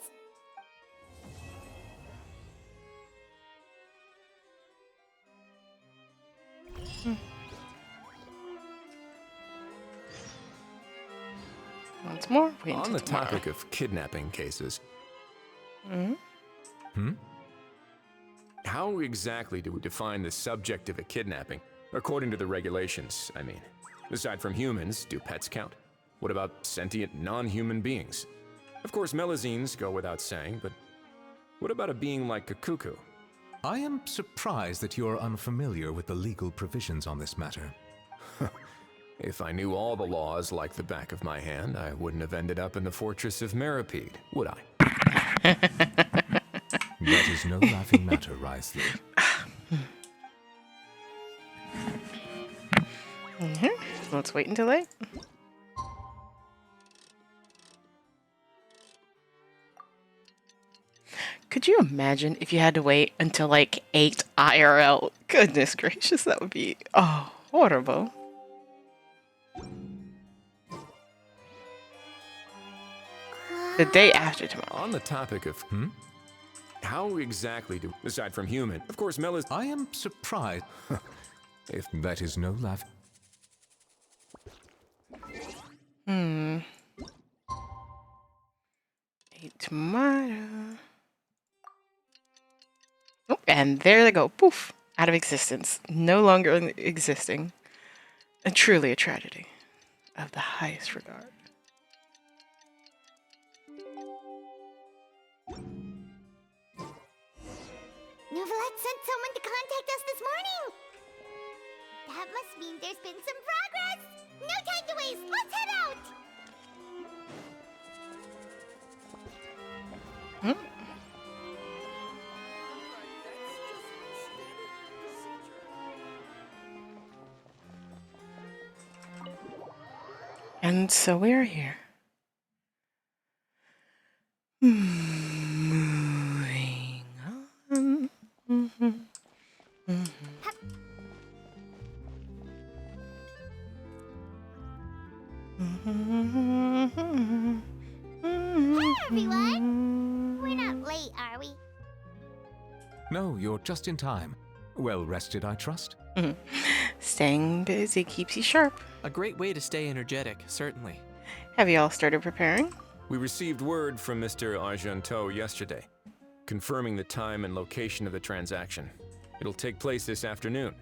Once more, wait On until the tomorrow. topic of kidnapping cases, how exactly do we define the subject of a kidnapping? According to the regulations, I mean. Aside from humans, do pets count? What about sentient, non-human beings? Of course, melazines go without saying, but what about a being like Kakuku? I am surprised that you are unfamiliar with the legal provisions on this matter. If I knew all the laws like the back of my hand, I wouldn't have ended up in the fortress of Meripede, would I? That is no laughing matter, Risley. Let's wait until late. Could you imagine if you had to wait until like 8 IRL? Goodness gracious, that would be horrible. The day after tomorrow. On the topic of how exactly do, aside from human, of course, I am surprised. If that is no laugh. Eat tomato. Oh, and there they go. Poof. Out of existence. No longer existing. And truly a tragedy of the highest regard. Novelette sent someone to contact us this morning. That must mean there's been some progress. No time to waste. Let's head out. And so we are here. Moving on. Hey, everyone. We're not late, are we? No, you're just in time. Well rested, I trust? Staying busy keeps you sharp. A great way to stay energetic, certainly. Have you all started preparing? We received word from Mr. Argenteau yesterday, confirming the time and location of the transaction. It'll take place this afternoon,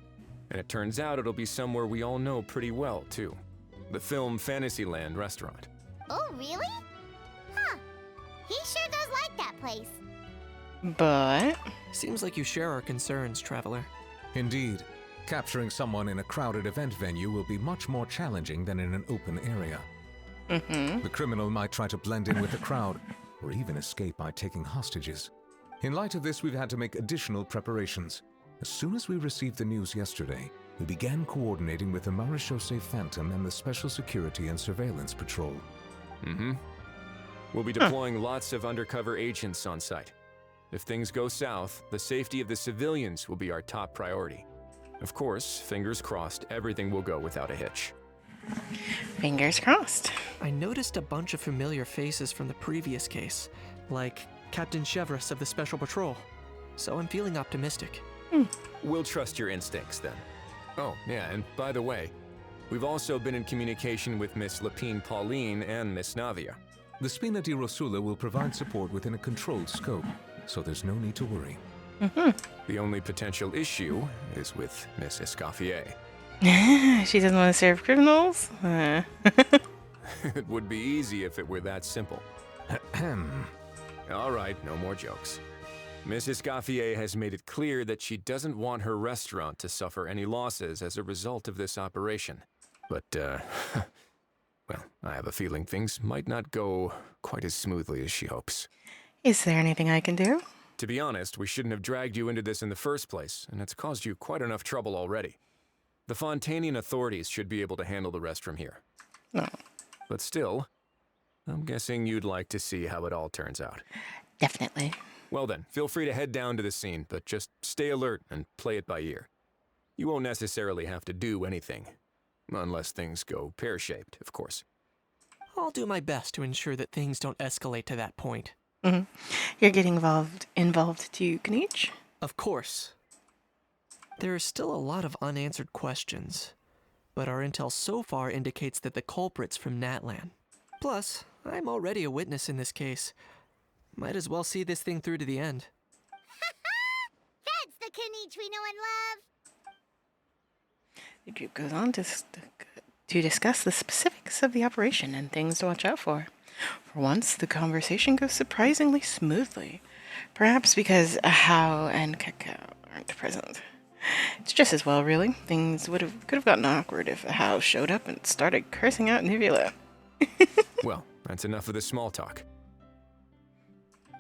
and it turns out it'll be somewhere we all know pretty well, too. The film Fantasyland restaurant. Oh, really? Huh. He sure does like that place. But... Seems like you share our concerns, Traveler. Indeed. Capturing someone in a crowded event venue will be much more challenging than in an open area. The criminal might try to blend in with the crowd, or even escape by taking hostages. In light of this, we've had to make additional preparations. As soon as we received the news yesterday, we began coordinating with the Marechaussee Phantom and the Special Security and Surveillance Patrol. We'll be deploying lots of undercover agents on site. If things go south, the safety of the civilians will be our top priority. Of course, fingers crossed, everything will go without a hitch. Fingers crossed. I noticed a bunch of familiar faces from the previous case, like Captain Chevreuse of the Special Patrol. So I'm feeling optimistic. We'll trust your instincts then. Oh, yeah, and by the way, we've also been in communication with Miss Lapine Pauline and Miss Navia. The Spina di Rosula will provide support within a controlled scope, so there's no need to worry. The only potential issue is with Miss Escoffier. She doesn't want to serve criminals? It would be easy if it were that simple. All right, no more jokes. Miss Escoffier has made it clear that she doesn't want her restaurant to suffer any losses as a result of this operation. But, well, I have a feeling things might not go quite as smoothly as she hopes. Is there anything I can do? To be honest, we shouldn't have dragged you into this in the first place, and it's caused you quite enough trouble already. The Fontanian authorities should be able to handle the rest from here. No. But still, I'm guessing you'd like to see how it all turns out. Definitely. Well then, feel free to head down to the scene, but just stay alert and play it by ear. You won't necessarily have to do anything, unless things go pear-shaped, of course. I'll do my best to ensure that things don't escalate to that point. You're getting involved too, Kniech? Of course. There is still a lot of unanswered questions, but our intel so far indicates that the culprit's from Natlan. Plus, I'm already a witness in this case. Might as well see this thing through to the end. That's the Kniech we know and love. The group goes on to discuss the specifics of the operation and things to watch out for. For once, the conversation goes surprisingly smoothly. Perhaps because Ahau and Cacao aren't present. It's just as well, really. Things could have gotten awkward if Ahau showed up and started cursing out Nivula. Well, that's enough of the small talk.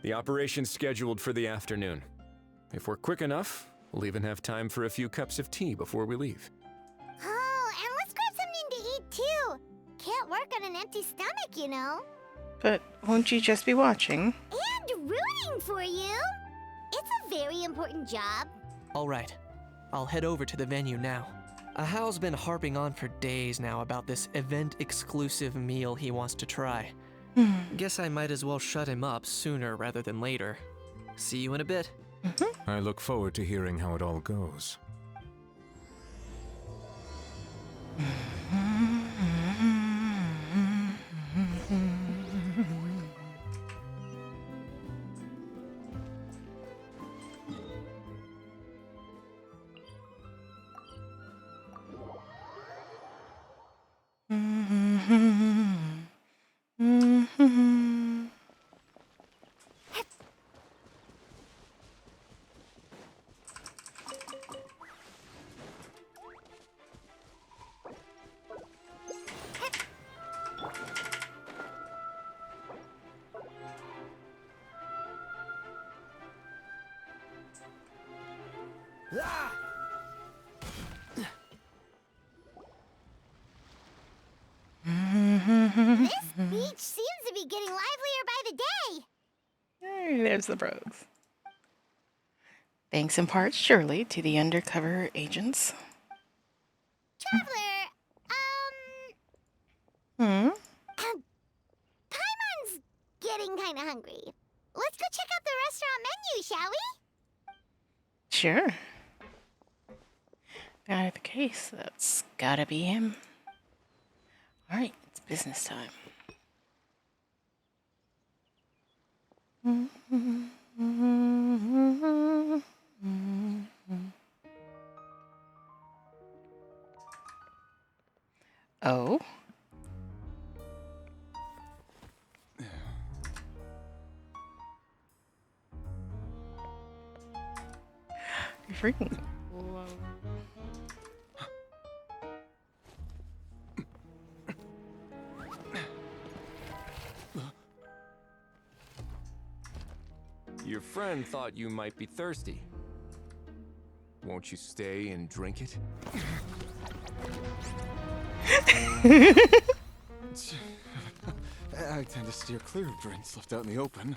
The operation's scheduled for the afternoon. If we're quick enough, we'll even have time for a few cups of tea before we leave. Oh, and let's grab something to eat too. Can't work on an empty stomach, you know. But won't you just be watching? And rooting for you. It's a very important job. All right. I'll head over to the venue now. Ahau's been harping on for days now about this event-exclusive meal he wants to try. Guess I might as well shut him up sooner rather than later. See you in a bit. I look forward to hearing how it all goes. This beach seems to be getting livelier by the day. Hey, there's the bros. Thanks in part, surely, to the undercover agents. Traveler, Paimon's getting kinda hungry. Let's go check out the restaurant menu, shall we? Sure. Out the case, that's gotta be him. Alright, it's business time. Oh? You're freaking. Your friend thought you might be thirsty. Won't you stay and drink it? I tend to steer clear of drinks left out in the open.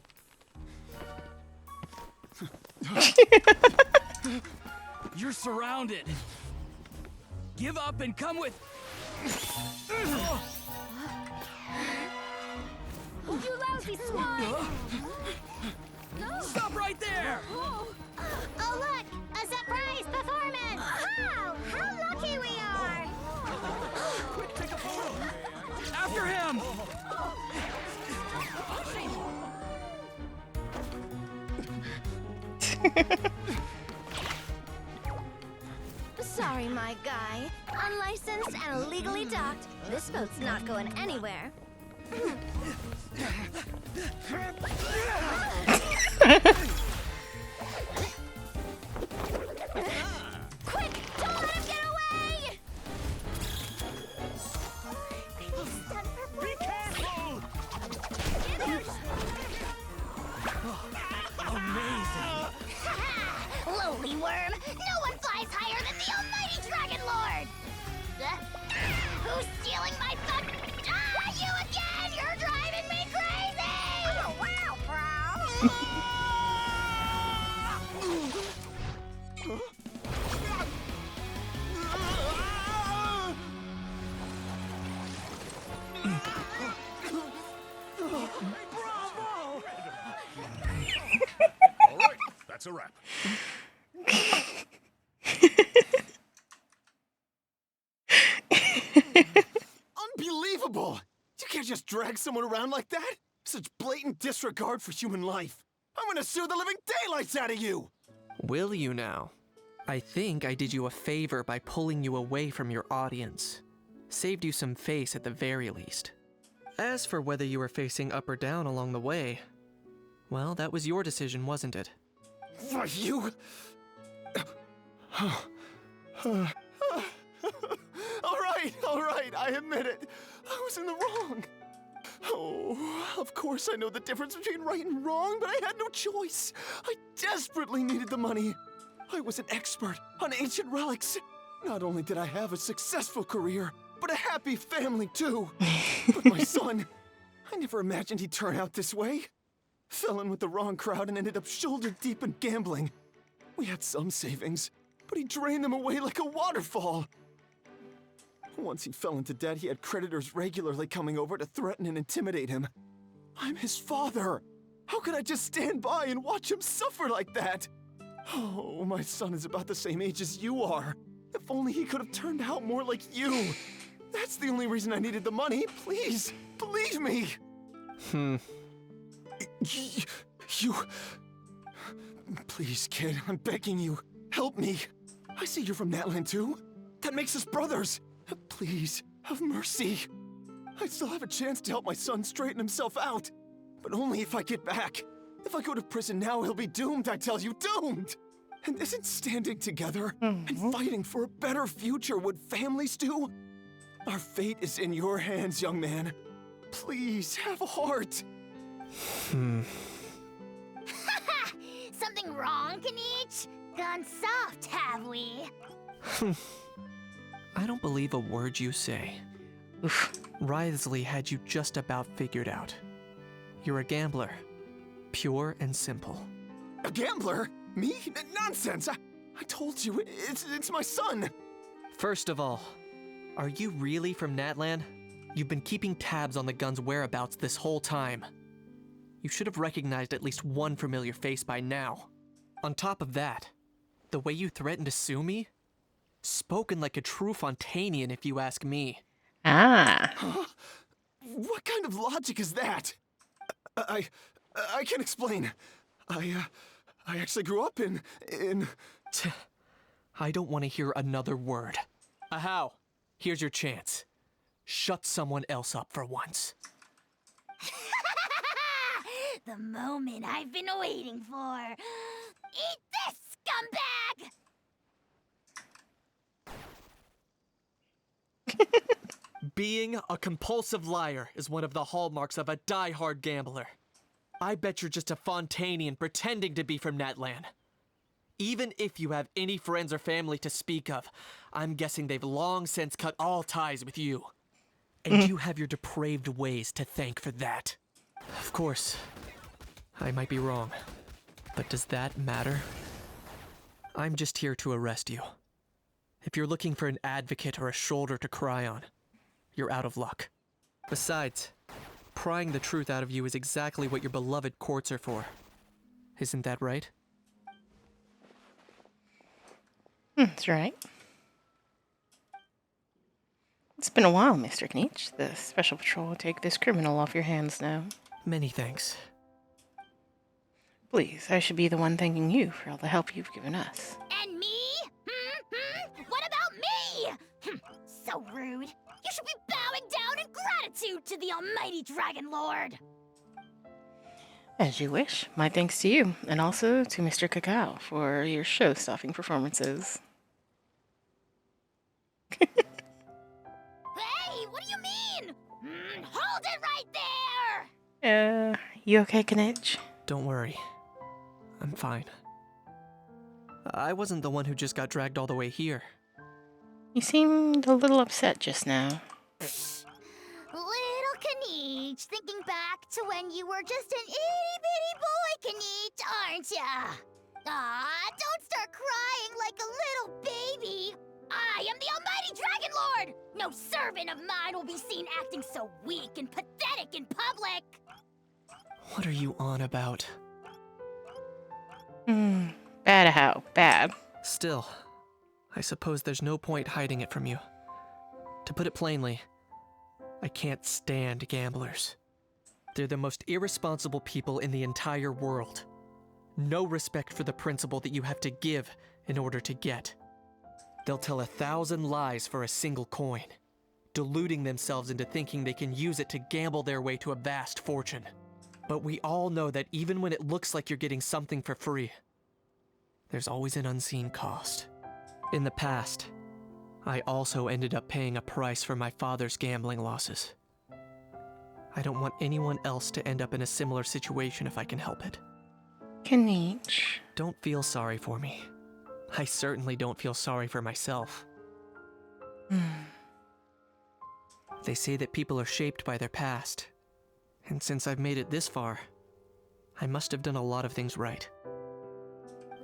You're surrounded. Give up and come with. You lousy swine! Stop right there! Oh, look! A surprise performance! Wow! How lucky we are! Take a photo! After him! Sorry, my guy. Unlicensed and illegally docked. This boat's not going anywhere. Quick! Don't let him get away! Be careful! Amazing! Lowly worm! No one flies higher than the almighty Dragon Lord! Who's stealing my fun? Ah, you again! You're driving me crazy! Oh, wow, bro! All right, that's a wrap. Unbelievable! You can't just drag someone around like that! Such blatant disregard for human life! I'm gonna sue the living daylights out of you! Will you now? I think I did you a favor by pulling you away from your audience. Saved you some face at the very least. As for whether you were facing up or down along the way, well, that was your decision, wasn't it? Why, you... all right, I admit it. I was in the wrong. Oh, of course I know the difference between right and wrong, but I had no choice. I desperately needed the money. I was an expert on ancient relics. Not only did I have a successful career, but a happy family too. But my son, I never imagined he'd turn out this way. Fell in with the wrong crowd and ended up shoulder deep in gambling. We had some savings, but he drained them away like a waterfall. Once he fell into debt, he had creditors regularly coming over to threaten and intimidate him. I'm his father. How could I just stand by and watch him suffer like that? Oh, my son is about the same age as you are. If only he could have turned out more like you. That's the only reason I needed the money. Please, believe me. You... Please, kid, I'm begging you. Help me. I see you're from Natland too. That makes us brothers. Please, have mercy. I still have a chance to help my son straighten himself out. But only if I get back. If I go to prison now, he'll be doomed, I tell you, doomed! And isn't standing together and fighting for a better future what families do? Our fate is in your hands, young man. Please, have a heart. Something wrong, Kanich? Gone soft, have we? I don't believe a word you say. Wriothesley had you just about figured out. You're a gambler. Pure and simple. A gambler? Me? Nonsense! I told you, it's my son! First of all, are you really from Natland? You've been keeping tabs on the gun's whereabouts this whole time. You should have recognized at least one familiar face by now. On top of that, The way you threatened to sue me? Spoken like a true Fontanian, if you ask me. Ah. Huh? What kind of logic is that? I can explain. I actually grew up in... I don't want to hear another word. Ahau, here's your chance. Shut someone else up for once. The moment I've been waiting for. Eat this, scumbag! Being a compulsive liar is one of the hallmarks of a die-hard gambler. I bet you're just a Fontanian pretending to be from Natlan. Even if you have any friends or family to speak of, I'm guessing they've long since cut all ties with you. And you have your depraved ways to thank for that. Of course, I might be wrong, but does that matter? I'm just here to arrest you. If you're looking for an advocate or a shoulder to cry on, you're out of luck. Besides, prying the truth out of you is exactly what your beloved courts are for. Isn't that right? That's right. It's been a while, Mr. Kneech. The Special Patrol will take this criminal off your hands now. Many thanks. Please, I should be the one thanking you for all the help you've given us. And me? What about me? So rude. You should be bowing down in gratitude to the almighty Dragon Lord. As you wish. My thanks to you, and also to Mr. Cacao for your show-stopping performances. Hey, what do you mean? Hold it right there! You okay, Knight? Don't worry. I'm fine. I wasn't the one who just got dragged all the way here. You seemed a little upset just now. Little Knight, thinking back to when you were just an itty-bitty boy, Knight, aren't ya? Aw, don't start crying like a little baby. I am the almighty Dragon Lord! No servant of mine will be seen acting so weak and pathetic in public! What are you on about? Bad how? Bad. Still, I suppose there's no point hiding it from you. To put it plainly, I can't stand gamblers. They're the most irresponsible people in the entire world. No respect for the principle that you have to give in order to get. They'll tell 1,000 lies for a single coin, deluding themselves into thinking they can use it to gamble their way to a vast fortune. But we all know that even when it looks like you're getting something for free, there's always an unseen cost. In the past, I also ended up paying a price for my father's gambling losses. I don't want anyone else to end up in a similar situation if I can help it. Knight. Don't feel sorry for me. I certainly don't feel sorry for myself. They say that people are shaped by their past. And since I've made it this far, I must have done a lot of things right.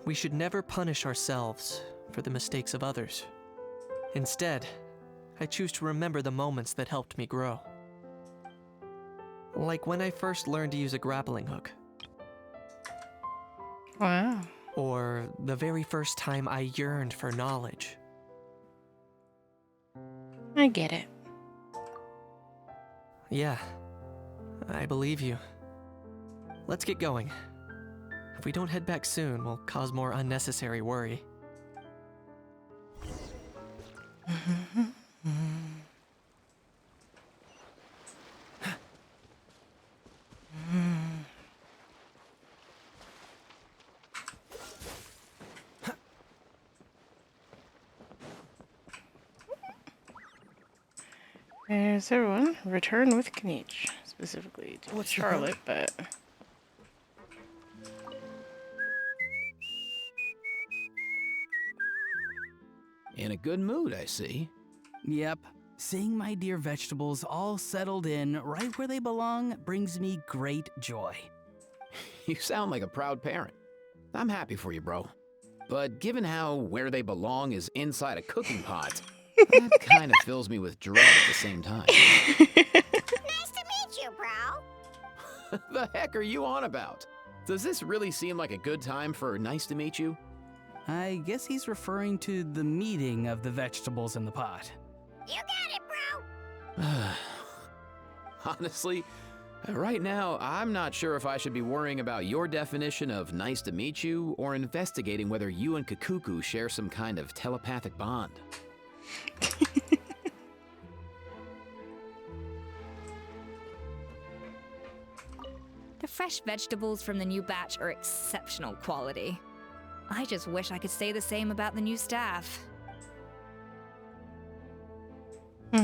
We should never punish ourselves for the mistakes of others. Instead, I choose to remember the moments that helped me grow. Like when I first learned to use a grappling hook. Wow. Or the very first time I yearned for knowledge. I get it. Yeah, I believe you. Let's get going. If we don't head back soon, we'll cause more unnecessary worry. There's everyone. Return with Knight, specifically to Charlotte, but... In a good mood, I see. Yep. Seeing my dear vegetables all settled in right where they belong brings me great joy. You sound like a proud parent. I'm happy for you, bro. But given how where they belong is inside a cooking pot, that kind of fills me with dread at the same time. Nice to meet you, bro. The heck are you on about? Does this really seem like a good time for nice to meet you? I guess he's referring to the meeting of the vegetables in the pot. You got it, bro! Honestly, right now, I'm not sure if I should be worrying about your definition of nice to meet you or investigating whether you and Kakuku share some kind of telepathic bond. The fresh vegetables from the new batch are exceptional quality. I just wish I could say the same about the new staff. Yay!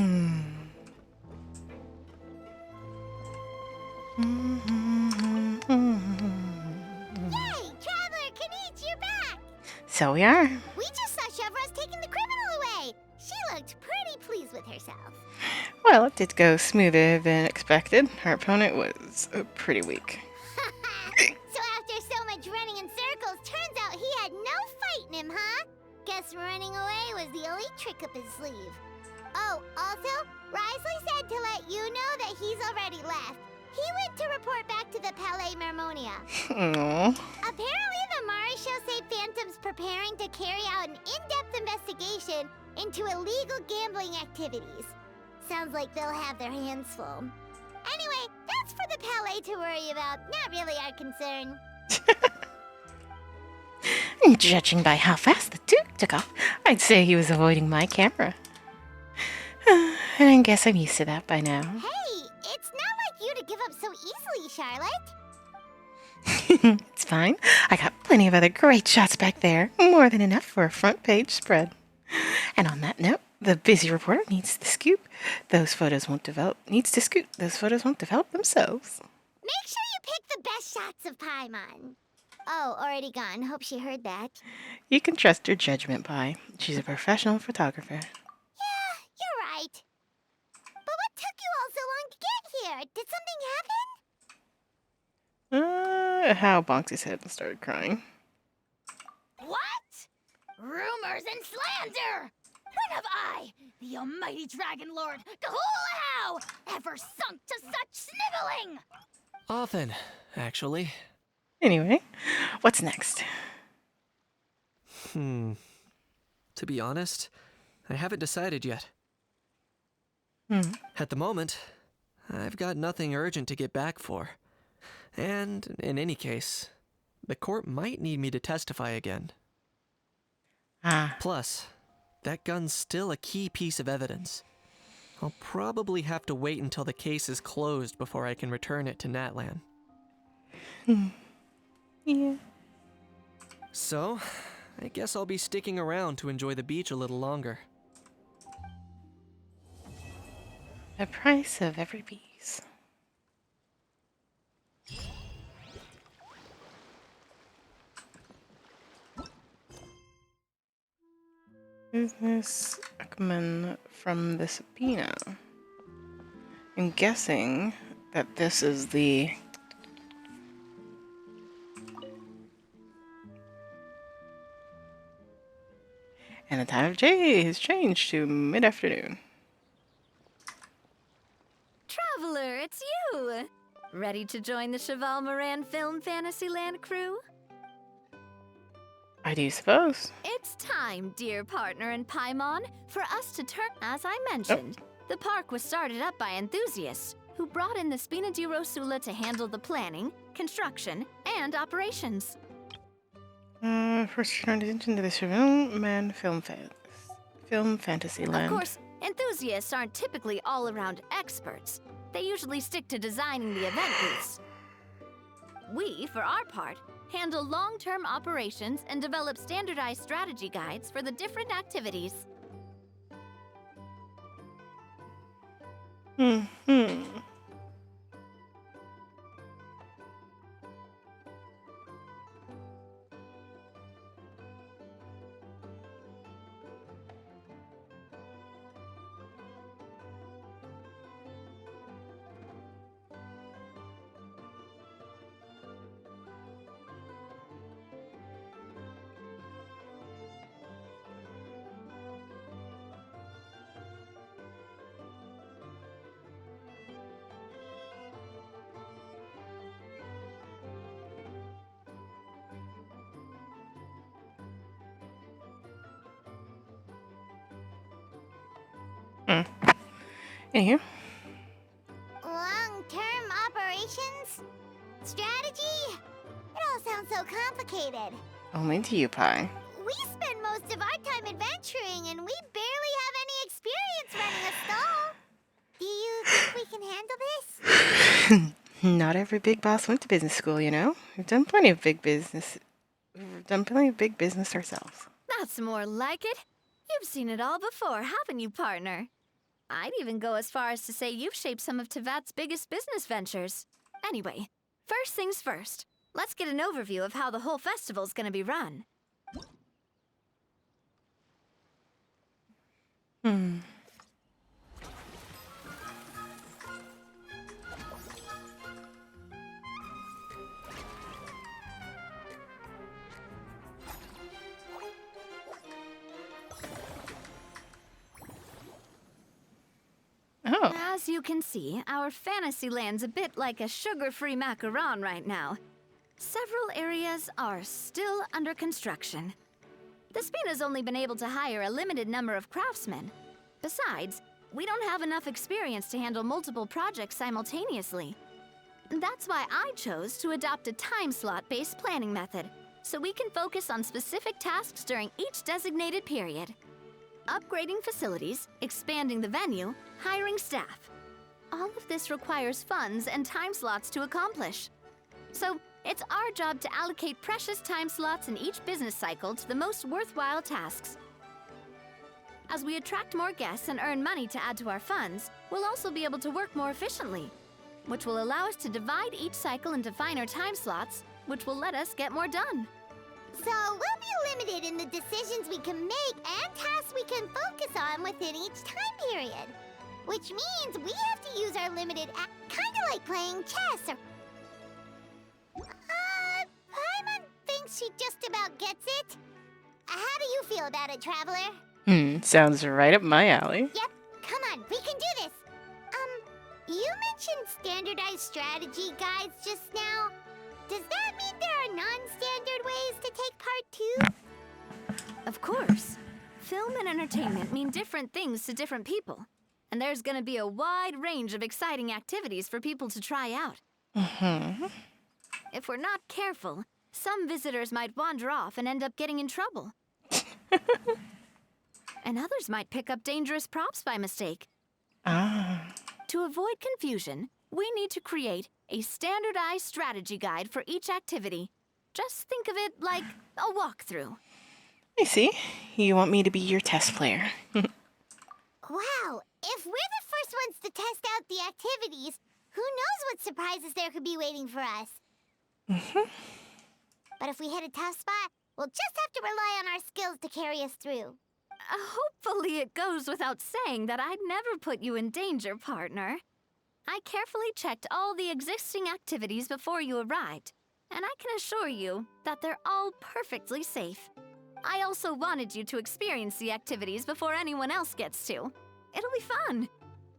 Traveler Kanichi, you're back! So we are. We just saw Chevro's taking the criminal away! She looked pretty pleased with herself. Well, it did go smoother than expected. Our opponent was pretty weak. So after so much running in circles, turns out he had no fight in him, huh? Guess running away was the only trick up his sleeve. Oh, also, Risley said to let you know that he's already left. He went to report back to the Palais Mermonia. Aww. Apparently, the Mari show say Phantom's preparing to carry out an in-depth investigation into illegal gambling activities. Sounds like they'll have their hands full. Anyway, that's for the Palais to worry about, not really our concern. Judging by how fast the Duke took off, I'd say he was avoiding my camera. I guess I'm used to that by now. Hey, it's not like you to give up so easily, Charlotte. It's fine. I got plenty of other great shots back there. More than enough for a front page spread. And on that note, the busy reporter needs to scoop. Those photos won't develop. Needs to scoop. Those photos won't develop themselves. Make sure you pick the best shots of Paimon. Oh, already gone. Hope she heard that. You can trust her judgment, Pi. She's a professional photographer. Yeah, you're right. But what took you all so long to get here? Did something happen? Hal bonked his head and started crying. What? Rumors and slander! When have I, the almighty Dragon Lord, Kahulahau, ever sunk to such sniveling? Often, actually. Anyway, what's next? To be honest, I haven't decided yet. At the moment, I've got nothing urgent to get back for. And, in any case, the court might need me to testify again. Plus, that gun's still a key piece of evidence. I'll probably have to wait until the case is closed before I can return it to Natlan. Yeah. So, I guess I'll be sticking around to enjoy the beach a little longer. The price of every piece. Business Ekman from the subpoena. I'm guessing that this is the and the time of day has changed to mid-afternoon. Traveler, it's you! Ready to join the Cheval Moran Film Fantasyland crew? I do suppose. It's time, dear partner in Paimon, for us to turn. As I mentioned, the park was started up by enthusiasts who brought in the Spina di Rosula to handle the planning, construction, and operations. First turned attention to the Cheval Man Film Fantasyland. Of course, enthusiasts aren't typically all-around experts. They usually stick to designing the event booths. We, for our part, handle long-term operations and develop standardized strategy guides for the different activities. Anywho. Long-term operations? Strategy? It all sounds so complicated. Only to you, Pi. We spend most of our time adventuring, and we barely have any experience running a stall. Do you think we can handle this? Not every big boss went to business school, you know. We've done plenty of big business. We've done plenty of big business ourselves. That's more like it. You've seen it all before, haven't you, partner? I'd even go as far as to say you've shaped some of Tevat's biggest business ventures. Anyway, first things first. Let's get an overview of how the whole festival's gonna be run. Oh. As you can see, our Fantasyland's a bit like a sugar-free macaron right now. Several areas are still under construction. The Spina's only been able to hire a limited number of craftsmen. Besides, we don't have enough experience to handle multiple projects simultaneously. That's why I chose to adopt a time slot-based planning method, so we can focus on specific tasks during each designated period. Upgrading facilities, expanding the venue, hiring staff. All of this requires funds and time slots to accomplish. So, it's our job to allocate precious time slots in each business cycle to the most worthwhile tasks. As we attract more guests and earn money to add to our funds, we'll also be able to work more efficiently, which will allow us to divide each cycle into finer time slots, which will let us get more done. So we'll be limited in the decisions we can make and tasks we can focus on within each time period. Which means we have to use our limited kinda like playing chess or... Paimon thinks she just about gets it. How do you feel about it, Traveler? Sounds right up my alley. Yep, come on, we can do this. You mentioned standardized strategy guides just now. Does that mean there are non-standard ways to take part too? Of course. Film and entertainment mean different things to different people. And there's gonna be a wide range of exciting activities for people to try out. If we're not careful, some visitors might wander off and end up getting in trouble. And others might pick up dangerous props by mistake. To avoid confusion, we need to create a standardized strategy guide for each activity. Just think of it like a walkthrough. I see. You want me to be your test player. Wow, if we're the first ones to test out the activities, who knows what surprises there could be waiting for us? But if we hit a tough spot, we'll just have to rely on our skills to carry us through. Hopefully it goes without saying that I'd never put you in danger, partner. I carefully checked all the existing activities before you arrived, and I can assure you that they're all perfectly safe. I also wanted you to experience the activities before anyone else gets to. It'll be fun.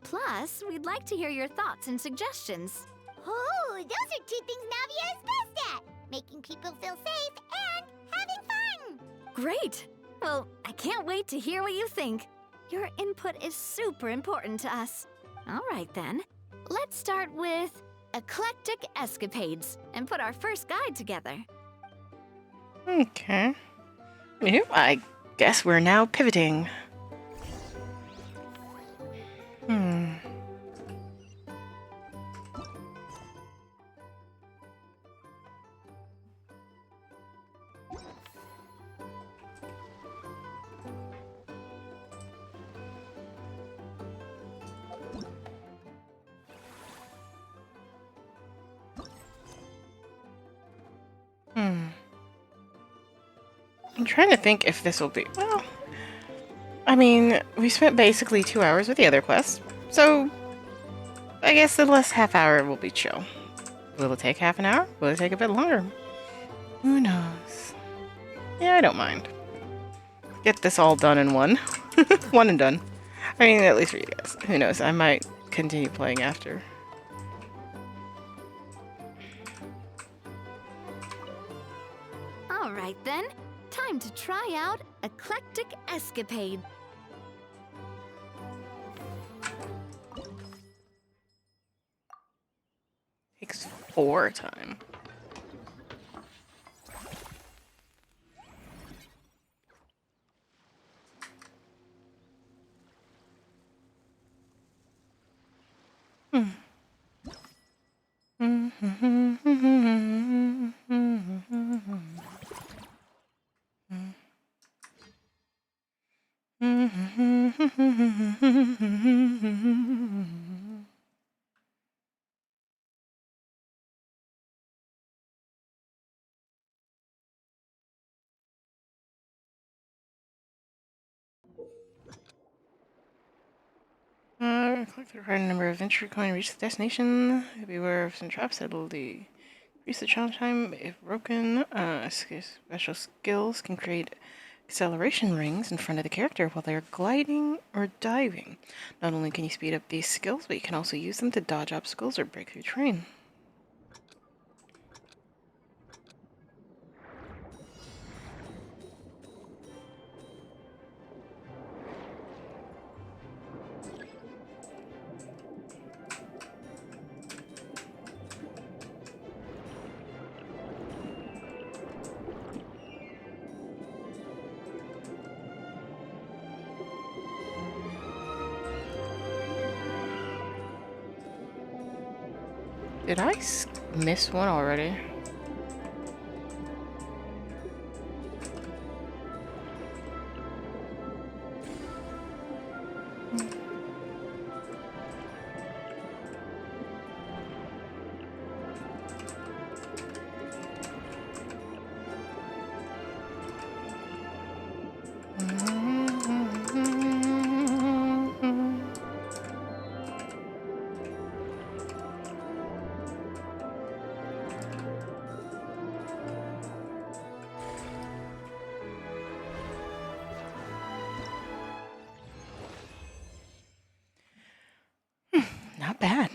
Plus, we'd like to hear your thoughts and suggestions. Oh, those are two things Navia is best at. Making people feel safe and having fun. Great! Well, I can't wait to hear what you think. Your input is super important to us. All right, then. Let's start with Eclectic Escapades and put our first guide together. Okay. I guess we're now pivoting. I'm trying to think if this will be... Well, I mean, we spent basically 2 hours with the other quests, so I guess the last half hour will be chill. Will it take half an hour? Will it take a bit longer? Who knows? Yeah, I don't mind. Get this all done in one. One and done. I mean, at least for you guys. Who knows? I might continue playing after. All right, then. Time to try out Eclectic Escapade. 4 time. Collect the required number of venture coin, reach the destination. Beware of some traps that will increase the challenge time if broken. Special skills can create acceleration rings in front of the character while they're gliding or diving. Not only can you speed up these skills, but you can also use them to dodge obstacles or break through terrain. Did I miss one already? Not bad.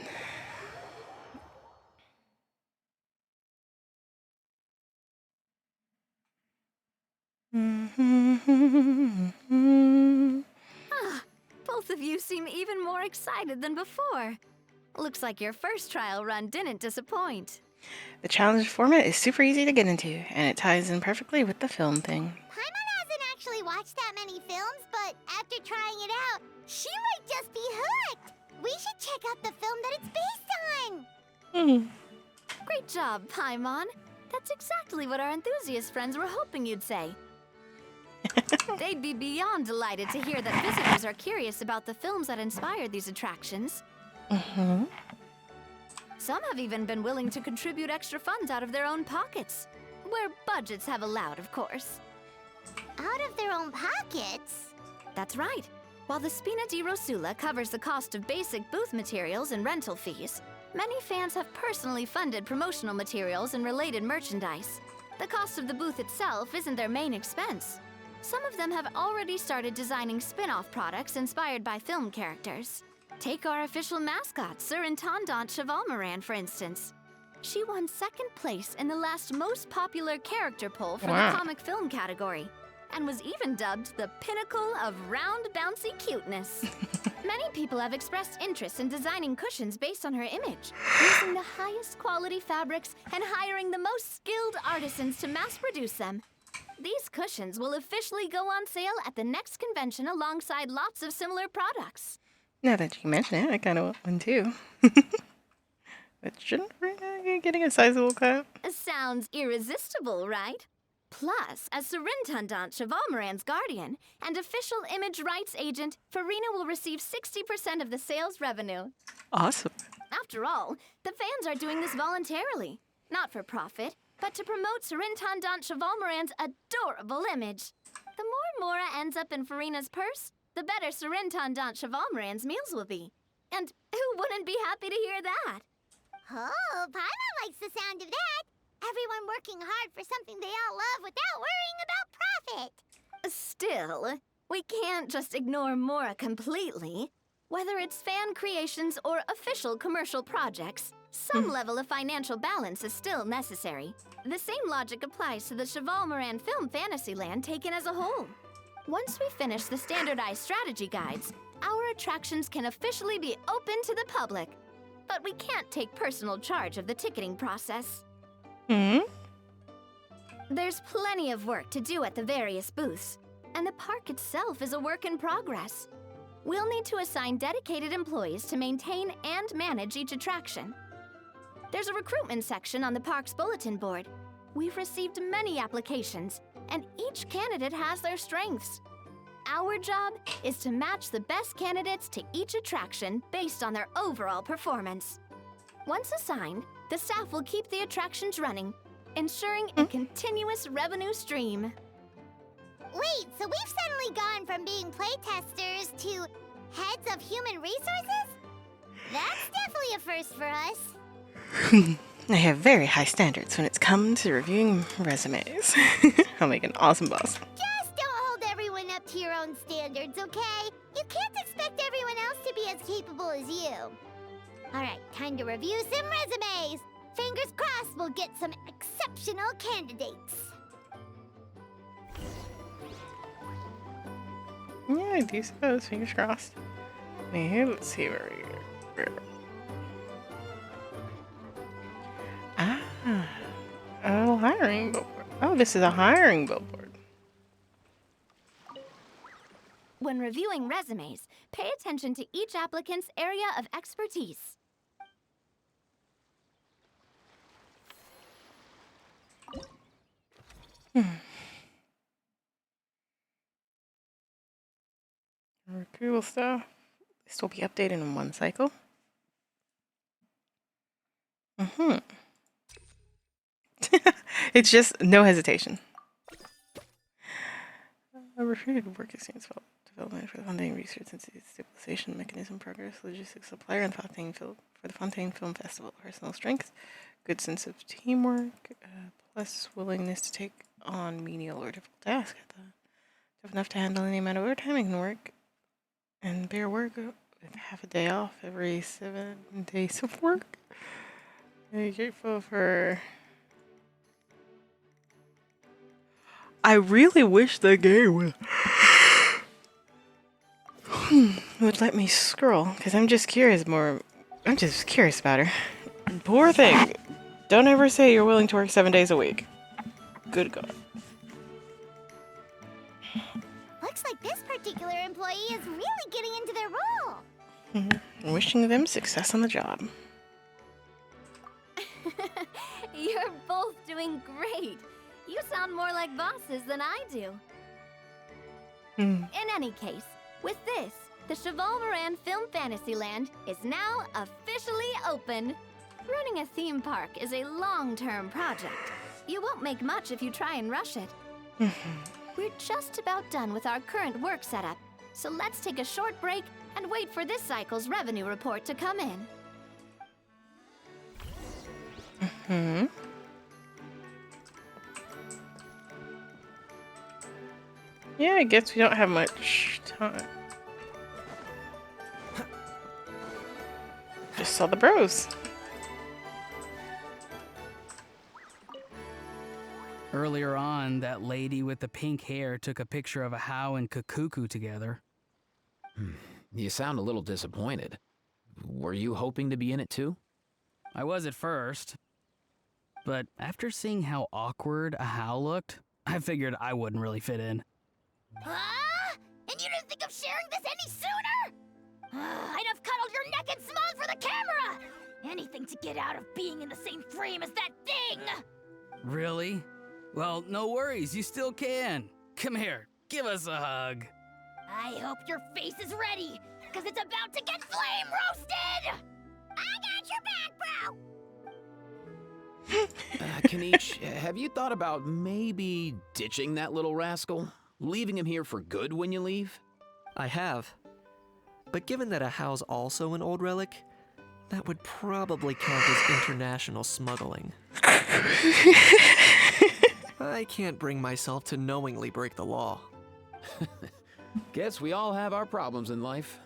Both of you seem even more excited than before. Looks like your first trial run didn't disappoint. The challenge format is super easy to get into, and it ties in perfectly with the film thing. Paimon hasn't actually watched that many films, but after trying it out, she might just be hooked. We should check out the film that it's based on. Great job, Paimon. That's exactly what our enthusiast friends were hoping you'd say. They'd be beyond delighted to hear that visitors are curious about the films that inspired these attractions. Some have even been willing to contribute extra funds out of their own pockets. Where budgets have allowed, of course. Out of their own pockets? That's right. While the Spina di Rosula covers the cost of basic booth materials and rental fees, many fans have personally funded promotional materials and related merchandise. The cost of the booth itself isn't their main expense. Some of them have already started designing spin-off products inspired by film characters. Take our official mascot, Surintendant Chevalmoran, for instance. She won second place in the last most popular character poll for the comic film category, and was even dubbed the pinnacle of round, bouncy cuteness. Many people have expressed interest in designing cushions based on her image, using the highest quality fabrics and hiring the most skilled artisans to mass produce them. These cushions will officially go on sale at the next convention alongside lots of similar products. Now that you mention it, I kind of want one too. But shouldn't we be getting a sizable cut? Sounds irresistible, right? Plus, as Surintendant Chevalmoran's guardian and official image rights agent, Farina will receive 60% of the sales revenue. Awesome. After all, the fans are doing this voluntarily, not for profit, but to promote Surintendant Chevalmoran's adorable image. The more Mora ends up in Farina's purse, the better Surintendant Chevalmoran's meals will be. And who wouldn't be happy to hear that? Oh, Paimon likes the sound of that. Everyone working hard for something they all love without worrying about profit. Still, we can't just ignore Mora completely. Whether it's fan creations or official commercial projects, some level of financial balance is still necessary. The same logic applies to the Chevalmoran Film Fantasyland taken as a whole. Once we finish the standardized strategy guides, our attractions can officially be open to the public. but we can't take personal charge of the ticketing process. There's plenty of work to do at the various booths, and the park itself is a work in progress. We'll need to assign dedicated employees to maintain and manage each attraction. There's a recruitment section on the park's bulletin board. We've received many applications, and each candidate has their strengths. Our job is to match the best candidates to each attraction based on their overall performance. Once assigned, the staff will keep the attractions running, ensuring a continuous revenue stream. Wait, so we've suddenly gone from being playtesters to heads of human resources? That's definitely a first for us. I have very high standards when it's come to reviewing resumes. I'll make an awesome boss. Just don't hold everyone up to your own standards, okay? You can't expect everyone else to be as capable as you. Alright, time to review some resumes. Fingers crossed we'll get some exceptional candidates. Yeah, I do suppose. Fingers crossed. Yeah, let's see where we are. Oh, hiring billboard. Oh, this is a hiring billboard. When reviewing resumes, pay attention to each applicant's area of expertise. Cool stuff. This will be updated in one cycle. It's just no hesitation. A recruited work experience development for the Fontaine Research and Stabilization Mechanism Progress Logistics Supplier and Fontaine Film for the Fontaine Film Festival. Personal strength, good sense of teamwork, plus willingness to take on menial or difficult tasks. Tough enough to handle any amount of overtime and can work and bear work with half a day off every 7 days of work. Very grateful for. I really wish the game would let me scroll, because I'm just curious about her. Poor thing. Don't ever say you're willing to work 7 days a week. Good God. Looks like this particular employee is really getting into their role. Wishing them success on the job. You're both doing great. You sound more like bosses than I do. In any case, with this, the Cheval Moran Film Fantasyland is now officially open. Running a theme park is a long-term project. You won't make much if you try and rush it. We're just about done with our current work setup, so let's take a short break and wait for this cycle's revenue report to come in. Yeah, I guess we don't have much time. Just saw the bros. Earlier on, that lady with the pink hair took a picture of a How and Kakuku together. You sound a little disappointed. Were you hoping to be in it too? I was at first, but after seeing how awkward a How looked, I figured I wouldn't really fit in. Huh? And you didn't think of sharing this any sooner? I'd have cuddled your neck and smiled for the camera! Anything to get out of being in the same frame as that thing! Really? Well, no worries, you still can. Come here, give us a hug. I hope your face is ready, because it's about to get flame roasted! I got your back, bro! Kanish, have you thought about maybe ditching that little rascal? Leaving him here for good when you leave? I have. But given that a How's also an old relic, that would probably count as international smuggling. I can't bring myself to knowingly break the law. Guess we all have our problems in life.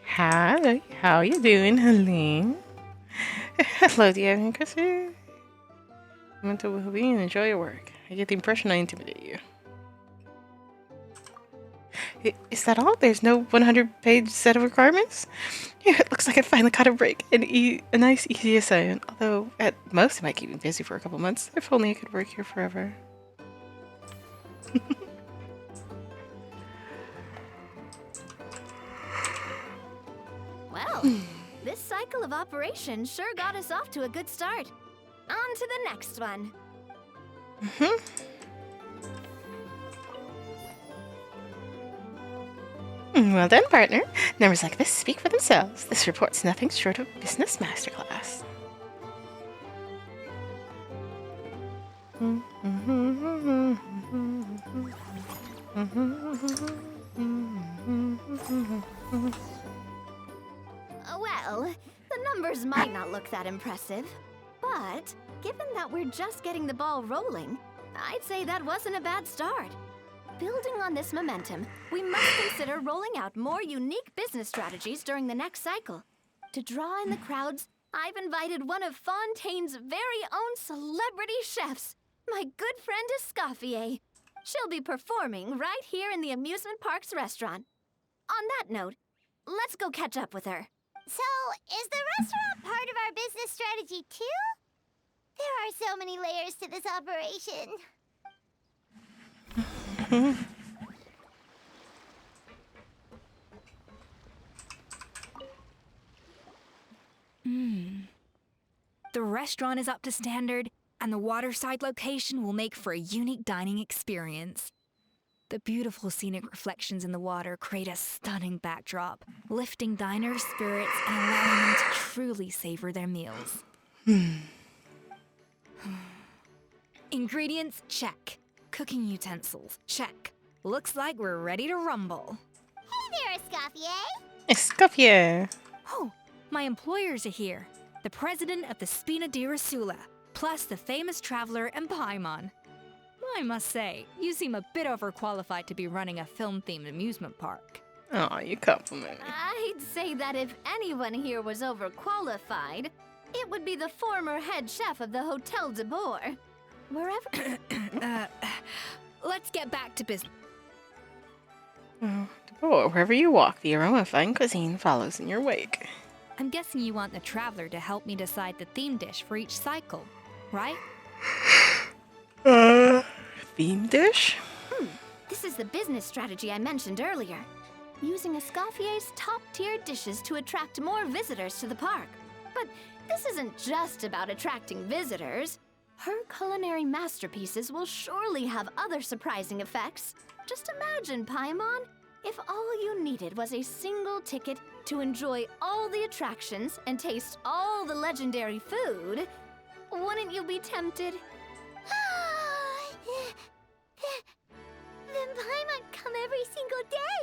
Hi, how you doing, Helene? Hello, do you have any questions? Mental well-being, enjoy your work. I get the impression I intimidate you. Is that all? There's no 100-page set of requirements? Yeah, it looks like I finally caught a break. A nice, easy assignment. Although, at most, it might keep me busy for a couple months. If only I could work here forever. Well, this cycle of operation sure got us off to a good start. On to the next one. Well done, partner. Numbers like this speak for themselves. This report's nothing short of business masterclass. Well, the numbers might not look that impressive, but given that we're just getting the ball rolling, I'd say that wasn't a bad start. Building on this momentum, we must consider rolling out more unique business strategies during the next cycle. To draw in the crowds, I've invited one of Fontaine's very own celebrity chefs, my good friend Escoffier. She'll be performing right here in the amusement park's restaurant. On that note, let's go catch up with her. So, is the restaurant part of our business strategy too? There are so many layers to this operation. The restaurant is up to standard, and the waterside location will make for a unique dining experience. The beautiful scenic reflections in the water create a stunning backdrop, lifting diners' spirits and allowing them to truly savor their meals. Ingredients, check. Cooking utensils, check. Looks like we're ready to rumble. Hey there, Escoffier! Escoffier! Oh, my employers are here. The president of the Spina di Rosula, plus the famous traveler and Paimon. I must say, you seem a bit overqualified to be running a film-themed amusement park. Aw, you compliment me. I'd say that if anyone here was overqualified, it would be the former head chef of the Hotel de Boer. Wherever... Let's get back to business. Oh, de Boer, wherever you walk, the aroma of fine cuisine follows in your wake. I'm guessing you want the traveler to help me decide the theme dish for each cycle, right? Theme dish? This is the business strategy I mentioned earlier. Using Escoffier's top-tier dishes to attract more visitors to the park. But this isn't just about attracting visitors. Her culinary masterpieces will surely have other surprising effects. Just imagine, Paimon, if all you needed was a single ticket to enjoy all the attractions and taste all the legendary food. Wouldn't you be tempted? Then Paimon come every single day!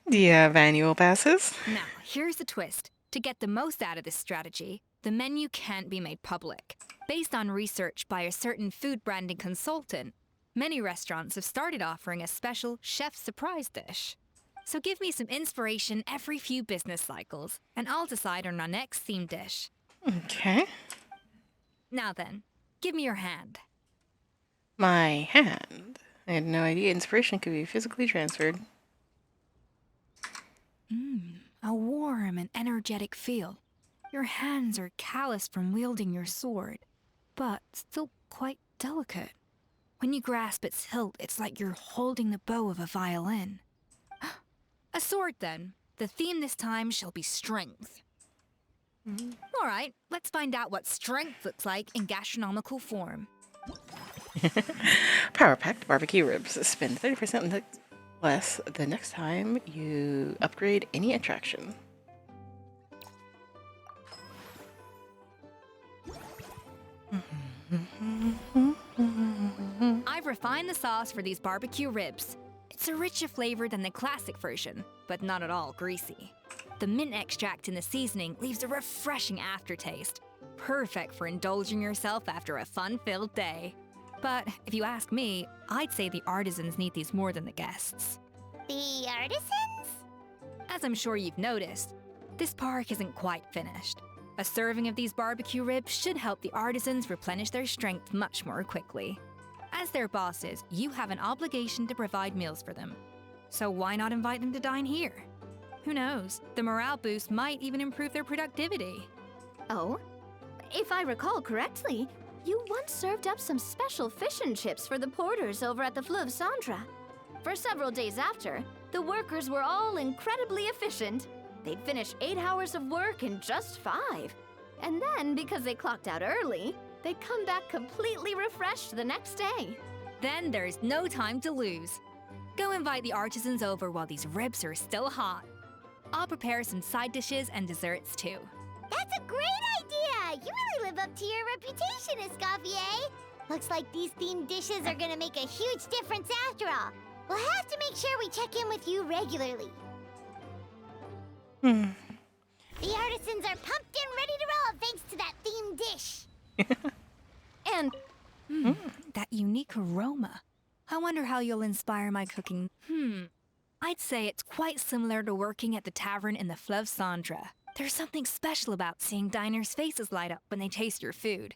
Do you have annual passes? Now, here's the twist. To get the most out of this strategy, the menu can't be made public. Based on research by a certain food branding consultant, many restaurants have started offering a special chef surprise dish. So give me some inspiration every few business cycles, and I'll decide on our next theme dish. Okay. Now then, give me your hand. My hand? I had no idea inspiration could be physically transferred. A warm and energetic feel. Your hands are calloused from wielding your sword, but still quite delicate. When you grasp its hilt, it's like you're holding the bow of a violin. A sword, then. The theme this time shall be strength. All right, let's find out what strength looks like in gastronomical form. Power-packed barbecue ribs. Spend 30% less the next time you upgrade any attraction. I've refined the sauce for these barbecue ribs. It's a richer flavor than the classic version, but not at all greasy. The mint extract in the seasoning leaves a refreshing aftertaste, perfect for indulging yourself after a fun-filled day. But if you ask me, I'd say the artisans need these more than the guests. The artisans? As I'm sure you've noticed, this park isn't quite finished. A serving of these barbecue ribs should help the artisans replenish their strength much more quickly. As their bosses, you have an obligation to provide meals for them. So why not invite them to dine here? Who knows, the morale boost might even improve their productivity. Oh? If I recall correctly, you once served up some special fish and chips for the porters over at the Fleuve Centre. For several days after, the workers were all incredibly efficient. They'd finish 8 hours of work in just 5. And then, because they clocked out early, they'd come back completely refreshed the next day. Then there's no time to lose. Go invite the artisans over while these ribs are still hot. I'll prepare some side dishes and desserts too. That's a great idea! You really live up to your reputation, Escoffier. Looks like these themed dishes are gonna make a huge difference after all. We'll have to make sure we check in with you regularly. The artisans are pumped and ready to roll thanks to that themed dish. And that unique aroma. I wonder how you'll inspire my cooking. I'd say it's quite similar to working at the tavern in the Fleuve Centre. There's something special about seeing diners' faces light up when they taste your food.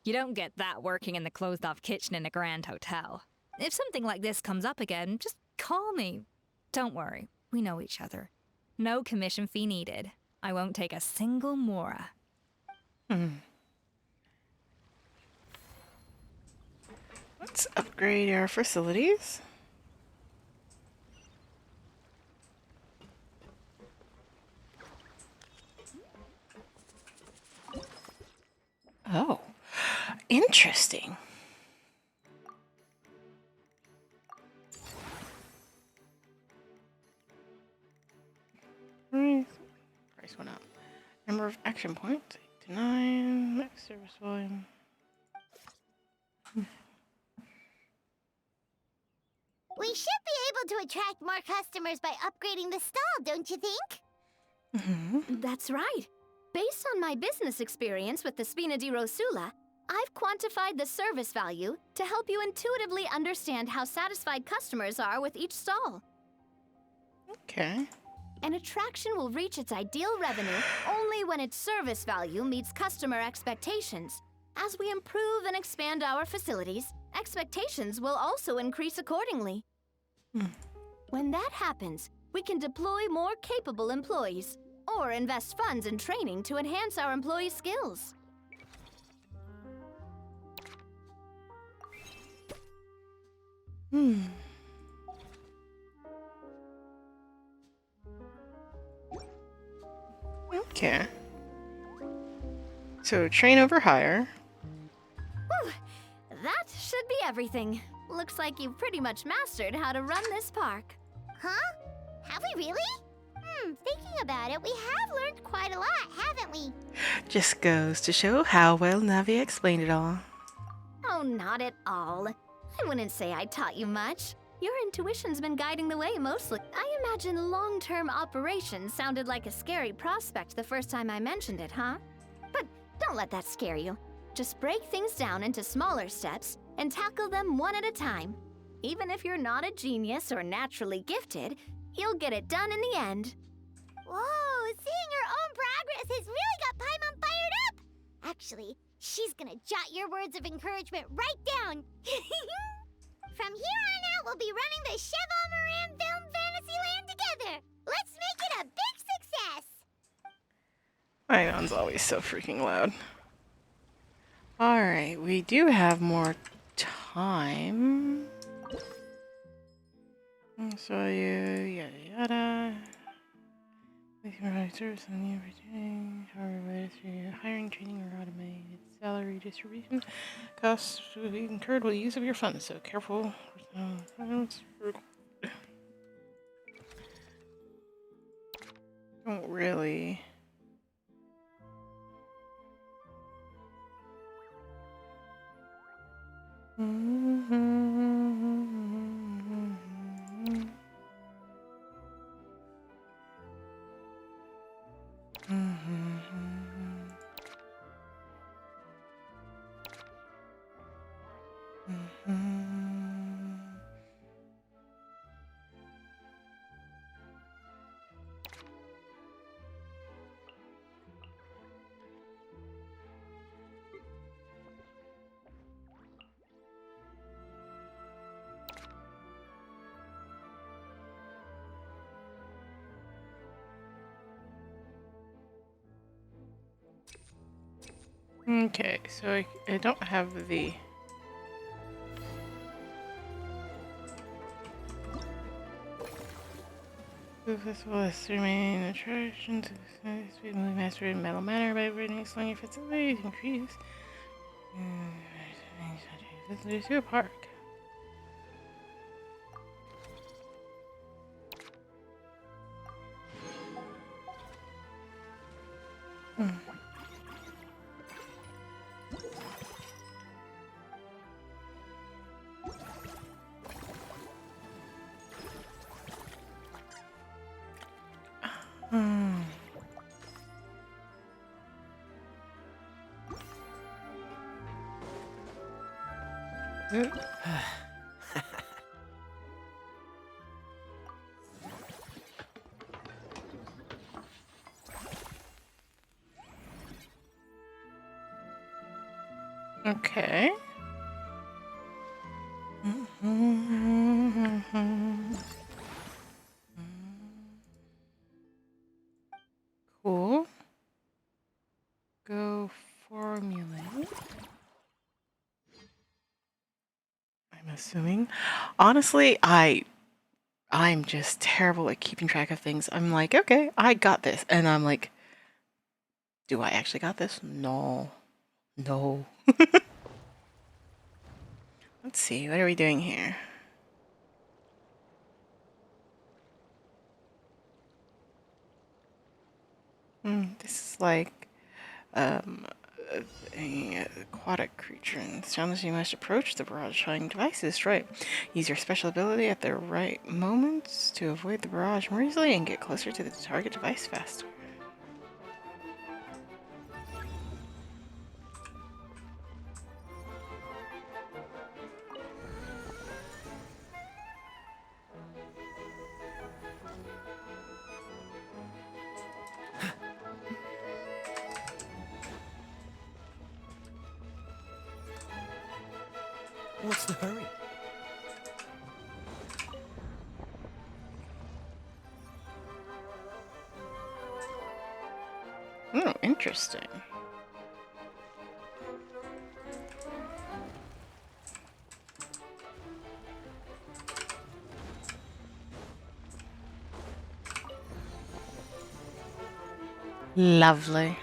You don't get that working in the closed-off kitchen in a grand hotel. If something like this comes up again, just call me. Don't worry, we know each other. No commission fee needed. I won't take a single mora. Let's upgrade our facilities. Oh, interesting. Price went up. Number of action points, 8 to 9. Max service volume. We should be able to attract more customers by upgrading the stall, don't you think? That's right. Based on my business experience with the Spina di Rosula, I've quantified the service value to help you intuitively understand how satisfied customers are with each stall. Okay. An attraction will reach its ideal revenue only when its service value meets customer expectations. As we improve and expand our facilities, expectations will also increase accordingly. When that happens, we can deploy more capable employees or invest funds in training to enhance our employees' skills. Okay. So train over hire. Whew, that should be everything. Looks like you've pretty much mastered how to run this park. Huh? Have we really? Thinking about it, we have learned quite a lot, haven't we? Just goes to show how well Navi explained it all. Oh, not at all. I wouldn't say I taught you much. Your intuition's been guiding the way mostly. I imagine long-term operations sounded like a scary prospect the first time I mentioned it, huh? But don't let that scare you. Just break things down into smaller steps and tackle them one at a time. Even if you're not a genius or naturally gifted, you'll get it done in the end. Whoa, seeing your own progress has really got Paimon fired up! Actually, she's gonna jot your words of encouragement right down. From here on out, we'll be running the Cheval Moran Film Fantasyland together. Let's make it a big success! Paimon's always so freaking loud. Alright, we do have more time. So yada yada. We can provide service on the everything. However, whether through hiring, training, or automated salary distribution, costs will be incurred with the use of your funds. So careful. Don't really. Okay, so I don't have the... The festival has three main attractions. Speedily mastered in Metal Manor by bringing slinging facilities, increase. Visitors to a park. Okay. Cool. Go formulate. I'm assuming. Honestly, I'm just terrible at keeping track of things. I'm like, okay, I got this. And I'm like, do I actually got this? No. No. Let's see, what are we doing here? This is like a aquatic creature. And as soon as you must approach the barrage shining device to destroy it. Use your special ability at the right moments to avoid the barrage more easily and get closer to the target device faster. What's the hurry? Oh, interesting. Lovely.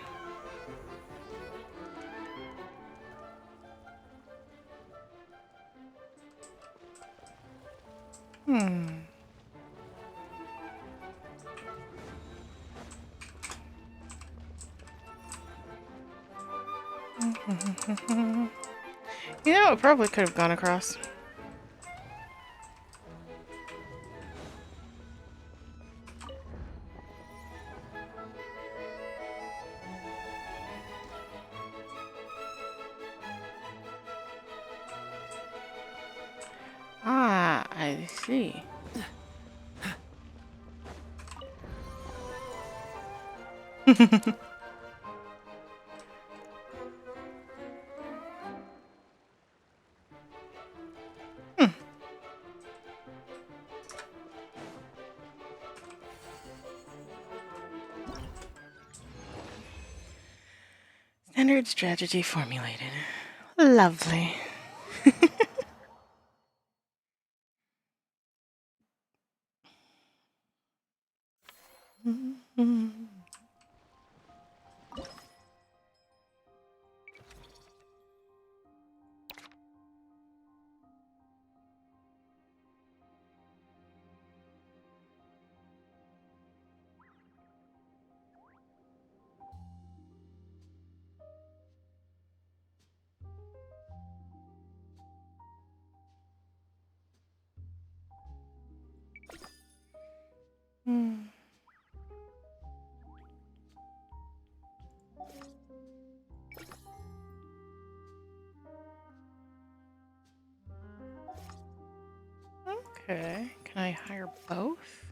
You know, it probably could have gone across. Ah, I see. Standard strategy formulated. Lovely. Okay, can I hire both?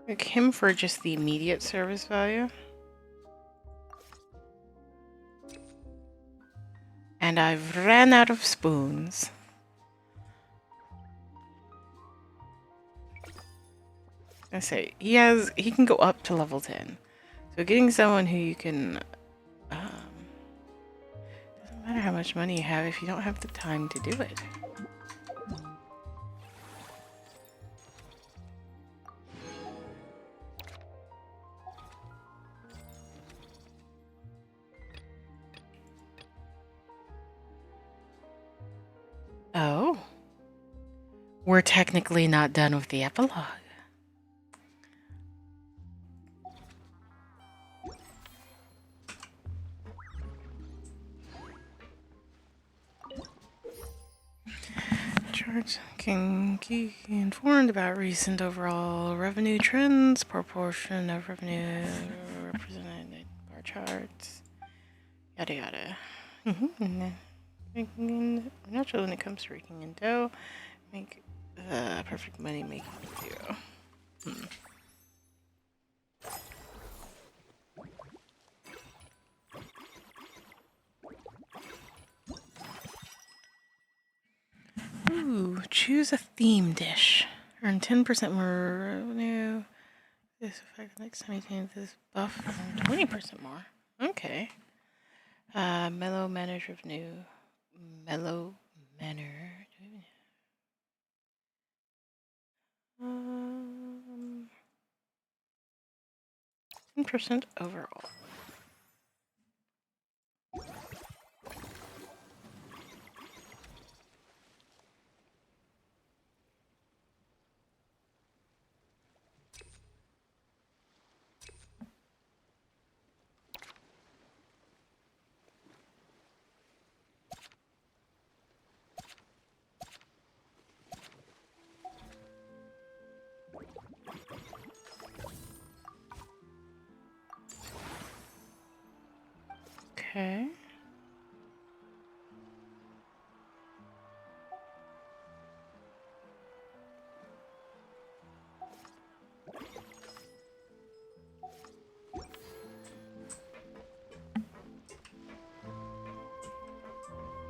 Like him for just the immediate service value. And I've ran out of spoons. I say he can go up to level 10. So getting someone who you can matter how much money you have if you don't have the time to do it. Oh. We're technically not done with the epilogue. Charts can keep informed about recent overall revenue trends, proportion of revenue represented in bar charts, yada yada. Naturally, when it comes to raking in dough, make the perfect money making duo. Ooh, choose a theme dish. Earn 10% more revenue. This effect next time you change this buff, earn 20% more. Okay. Mellow manner revenue. Mellow manner. 10% overall. Okay.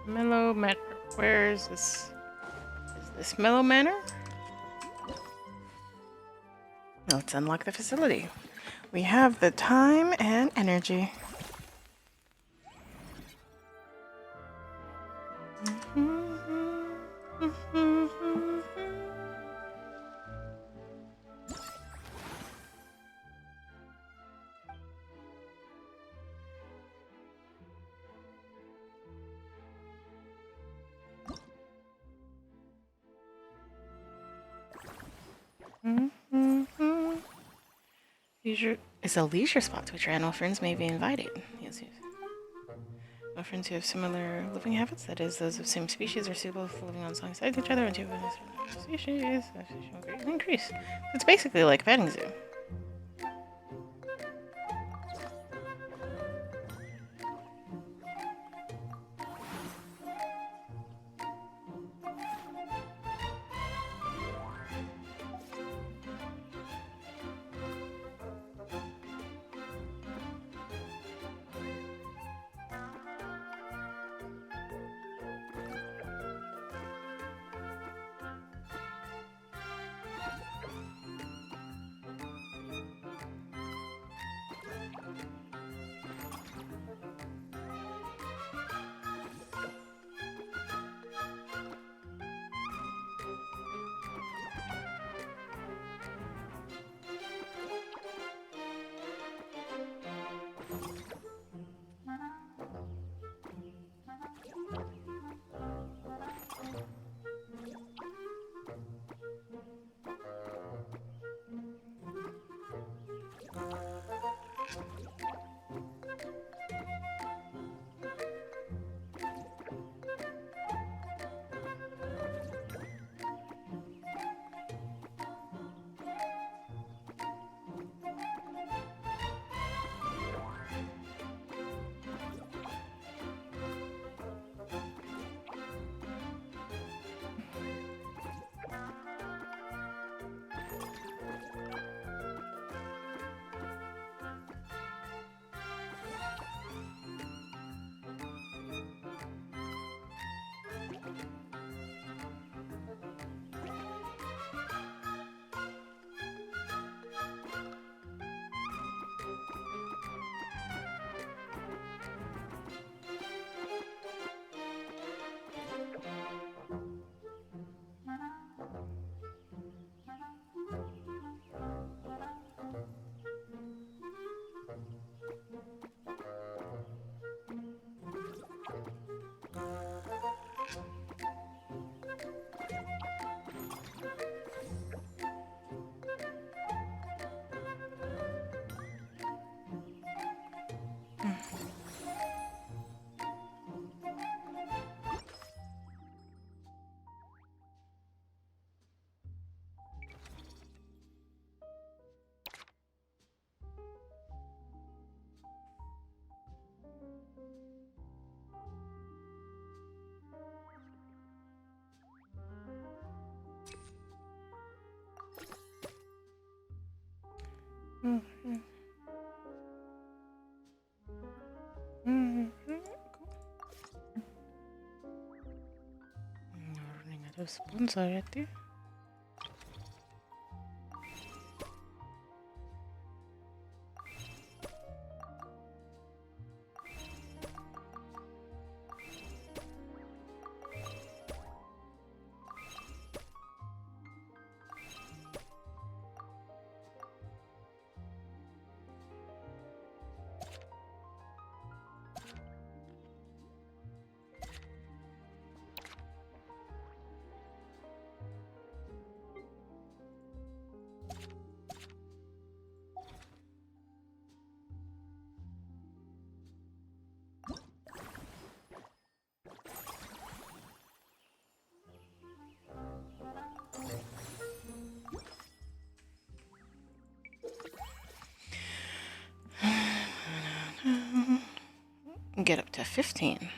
Mellow Manor. Where is this? Is this Mellow Manor? Let's unlock the facility. We have the time and energy. Leisure is a leisure spot to which your animal friends may be invited. Yes, yes. My friends who have similar living habits, that is, those of same species, are suitable for living alongside each other until species will greatly increase. It's basically like a petting zoo. sponsor it. Get up to 15.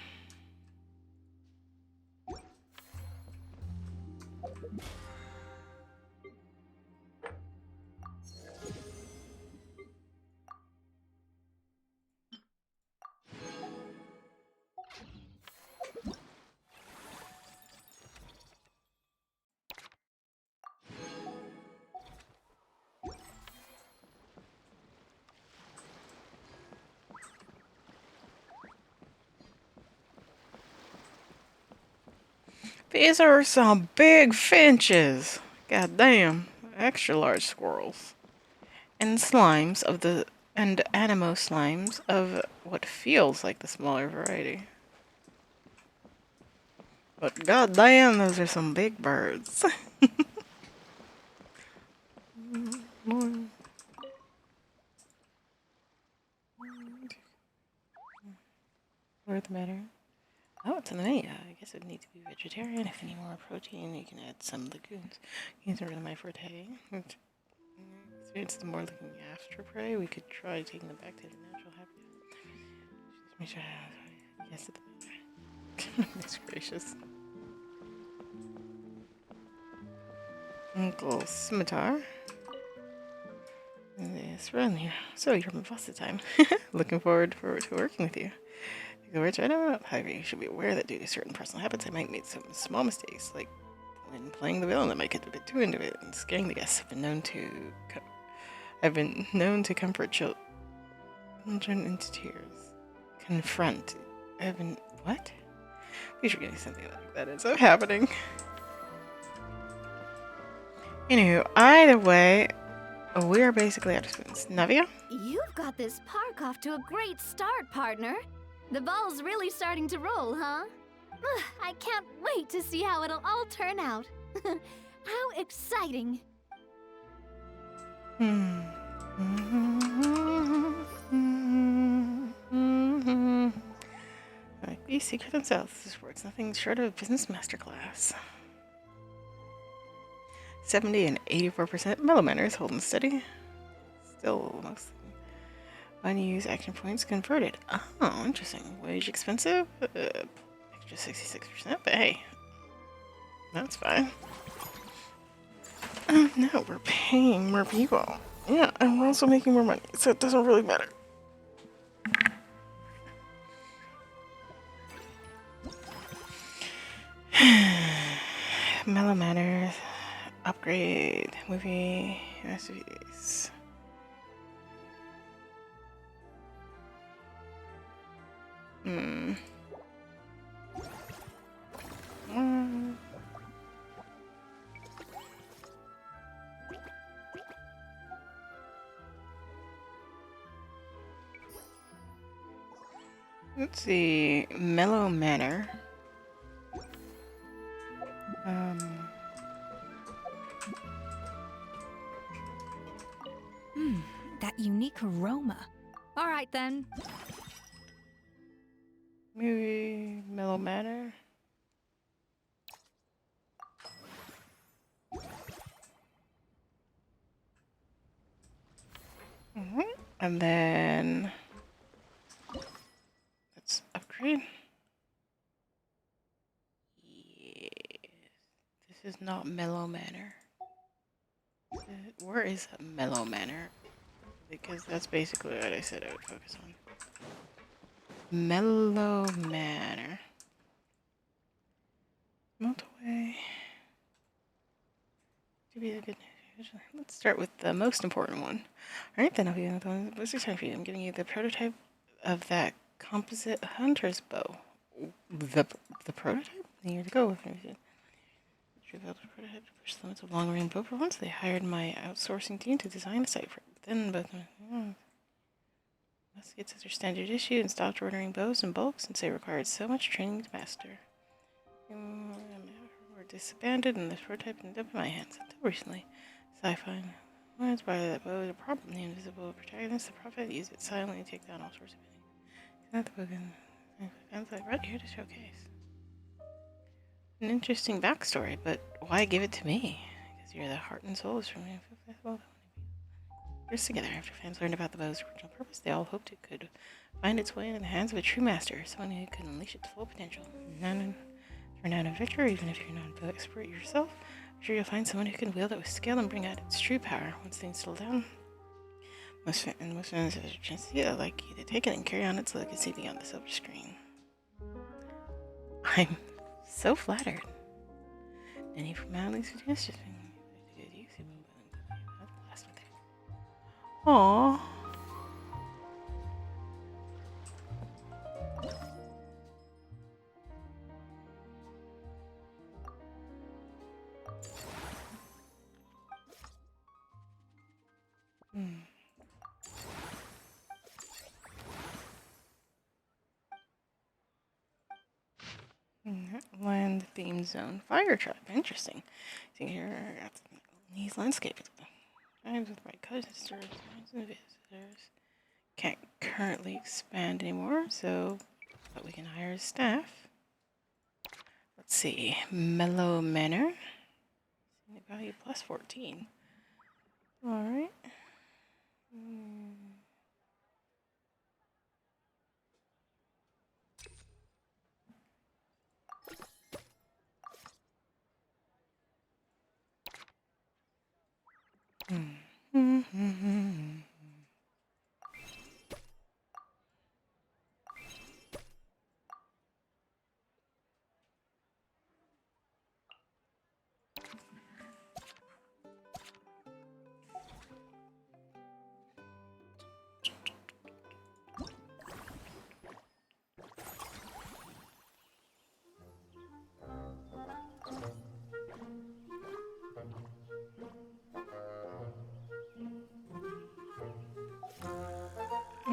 These are some big finches. God damn. Extra large squirrels. And slimes of the animo slimes of what feels like the smaller variety. But god damn, those are some big birds. What's the matter? Oh, it's in the menu. I guess it would need to be vegetarian. If you need more protein, you can add some legumes. These are really my forte. It's the more looking after prey. We could try taking them back to their natural habitat. Just make sure. Yes, it's goodness gracious. Uncle Scimitar. Yes, run here. So you're my boss this time. Looking forward to working with you. Which I don't know. However, you should be aware that due to certain personal habits, I might make some small mistakes, like when playing the villain, I might get a bit too into it and scaring the guests. I've been known to comfort children into tears. Confront. What? We should get something like that ends up happening. Anywho, either way, we are basically out of spoons. Navia? You've got this park off to a great start, partner. The ball's really starting to roll, huh? I can't wait to see how it'll all turn out. How exciting! Like these secret themselves, this works nothing short of a business masterclass. 70 and 84% millimeters holding steady. Still most unused action points converted. Oh, interesting. Wage expensive? Extra 66%, but hey, that's fine. Oh no, we're paying more people. Yeah, and we're also making more money, so it doesn't really matter. Mellow Manners. Upgrade. Movie. Masterpiece. Let's see. Mellow Manor. That unique aroma. All right then. Maybe Mellow Manor. And then let's upgrade. Yeah. This is not Mellow Manor. Where is Mellow Manor? Because that's basically what I said I would focus on. Mellow Manor. Multiway. To be a good news. Let's start with the most important one. Alright, then I'll be what's the time for you? I'm giving you the prototype of that composite hunter's bow. The prototype? Here to go with it. Revealed a prototype to push the limits of long-range bow performance. They hired my outsourcing team to design the site for it. Then both Muskets as their standard issue and stopped ordering bows in bulk since they required so much training to master. Were disbanded and the prototype ended up in my hands until recently. Sci-fi. When it's part of that bow is a problem. The invisible protagonist, the prophet, use it silently to take down all sorts of things. Not the book and right here to showcase. An interesting backstory, but why give it to me? Because you're the heart and soul for me. Years together, after fans learned about the bow's original purpose, they all hoped it could find its way into the hands of a true master, someone who could unleash its full potential. Turn out a victor, even if you're not a bow expert yourself. I'm sure you'll find someone who can wield it with skill and bring out its true power once things settle down. Most fans have a chance to do that, like you to take it and carry on its legacy beyond the silver screen. I'm so flattered. Any formality suggestions? Aww. Land theme zone fire trap. Interesting. See here, these landscapes. Times with my cousins and visitors. Can't currently expand anymore, but we can hire staff. Let's see, Mellow Manor. Value plus 14. All right.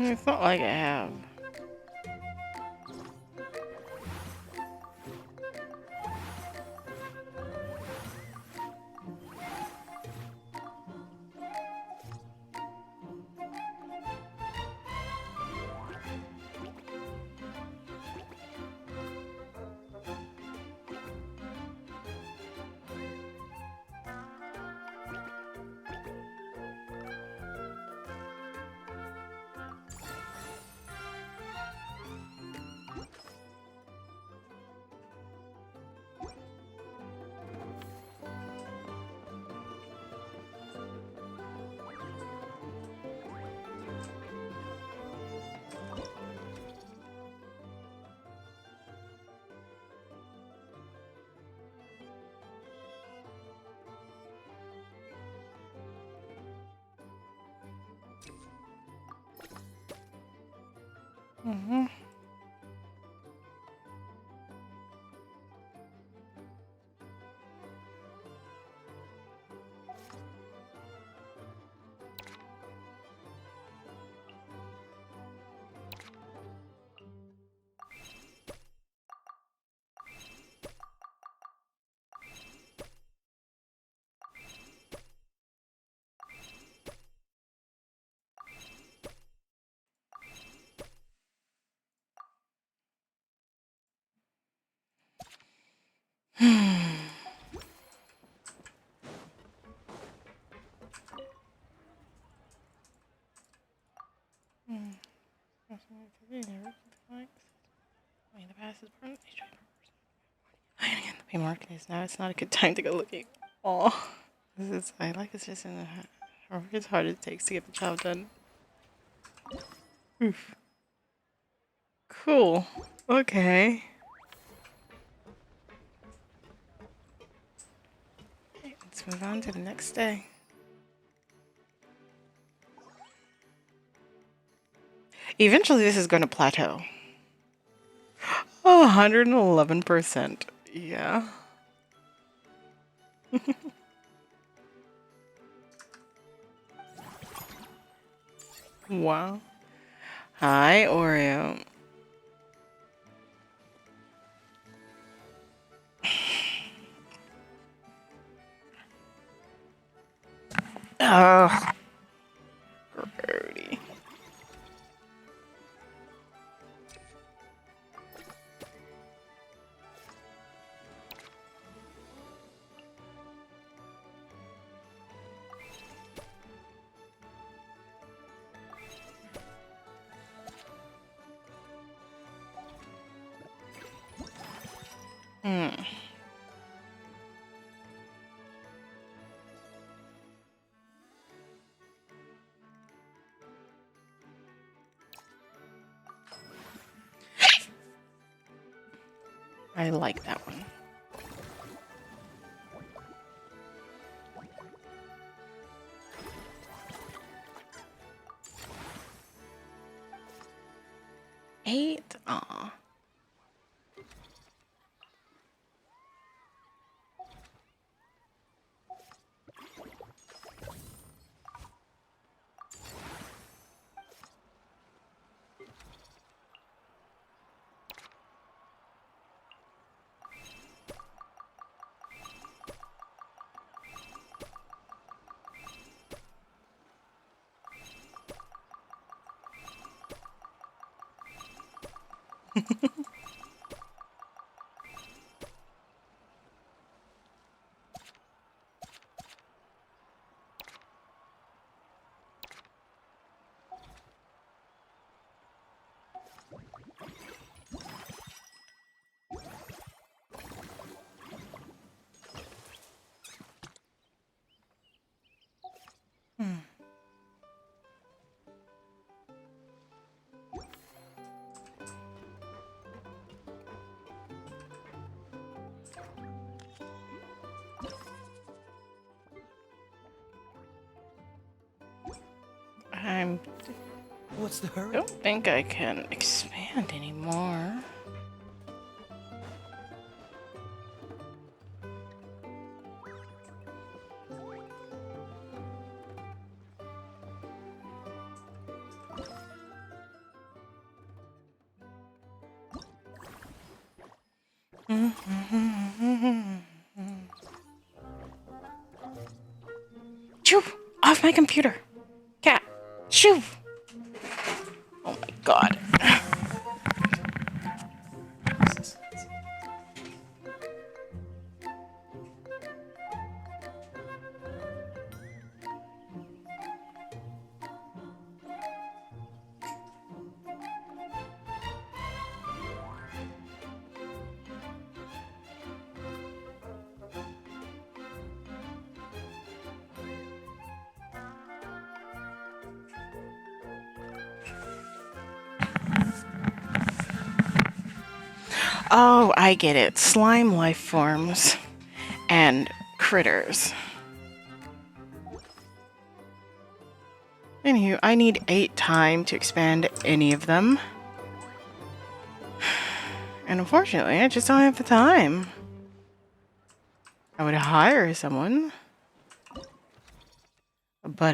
It's not like I have. Mm-hmm. The market is now. It's not a good time to go looking. Oh, I like it's just in the it's hard it takes to get the job done. Oof. Cool. Okay. Let's Let's move on to the next day. Eventually, this is going to plateau. Oh, 111%. Yeah. Wow. Hi, Oreo. Oh, grody. I like that one. Eight? Aw. What's the hurry? Don't think I can expand anymore. Shoo! Off my computer! Cat! Shoo! Oh my god. Oh, I get it. Slime life forms and critters. Anywho, I need 8 time to expand any of them. And unfortunately, I just don't have the time. I would hire someone. But,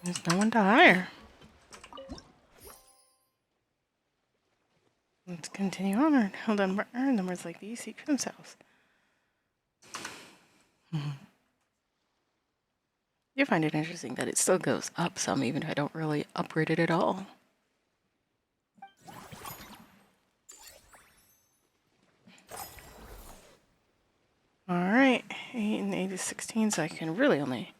there's no one to hire. Let's continue on. Hold on, numbers like these seek for themselves. You find it interesting that it still goes up some, even if I don't really upgrade it at all. Alright, 8 and 8 is 16, so I can really only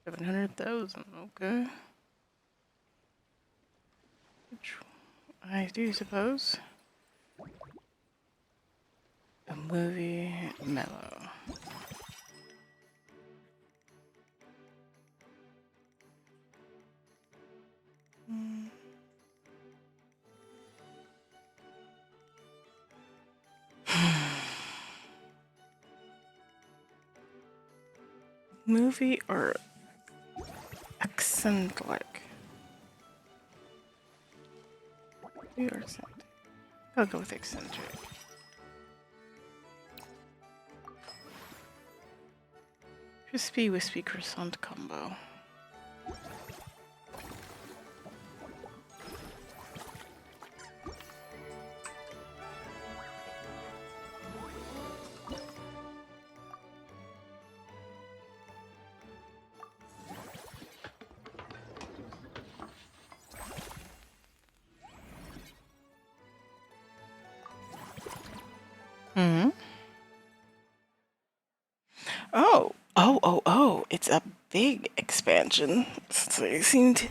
700,000, okay. Which I do suppose. A movie mellow. Movie or eccentric? Movie or eccentric? I'll go with eccentric. Crispy wispy croissant combo. Hmm. Oh, it's a big expansion. So it seemed.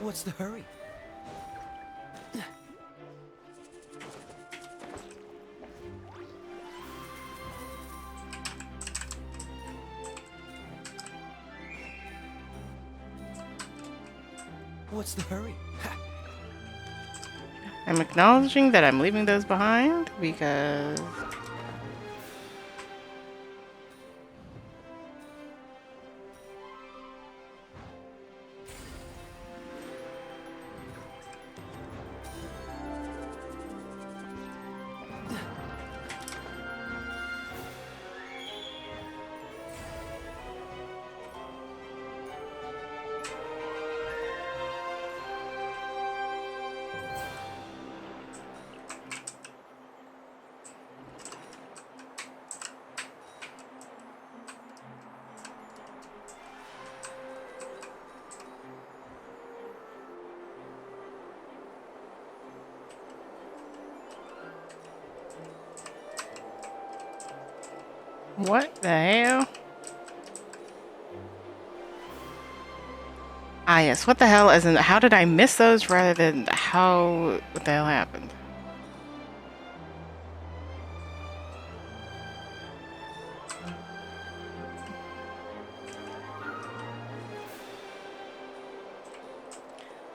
What's the hurry? What's the hurry? I'm acknowledging that I'm leaving those behind because. What the hell? Ah, yes. What the hell? As in, how did I miss those rather than how what the hell happened?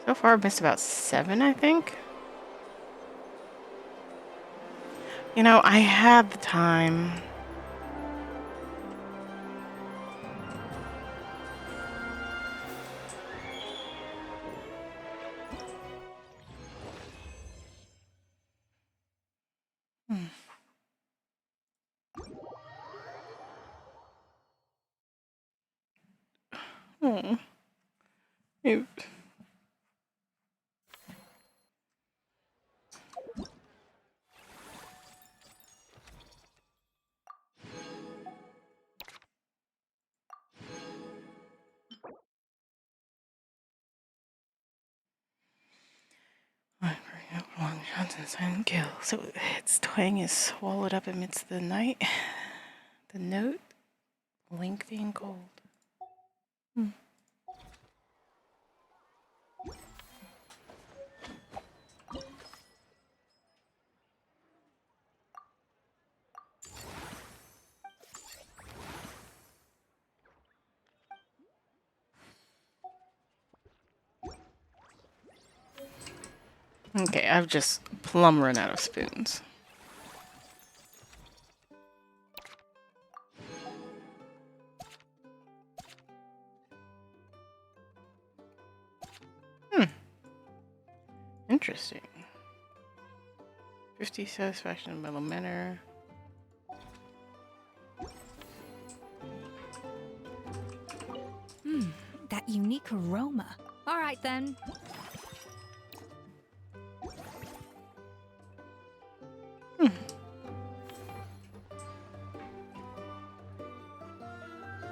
So far, I've missed about 7, I think. You know, I had the time. Hmm. It- Long shots and silent kill. So its twang is swallowed up amidst the night. The note, lengthy and cold. Hmm. Okay, I've just plumb run out of spoons. Interesting. 50 satisfaction in mellow manner. That unique aroma. All right then.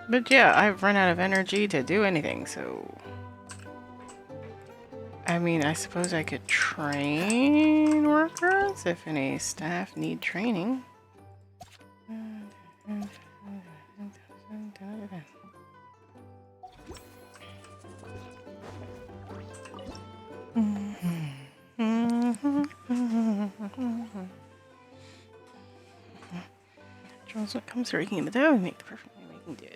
But yeah, I've run out of energy to do anything, so... I mean, I suppose I could train workers if any staff need training. Charles, what comes raking in the dough? We make the perfect way making do.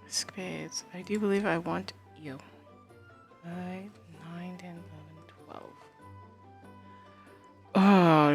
Spades. I do believe I want you. 5, 9, 10, 11, 12. Oh,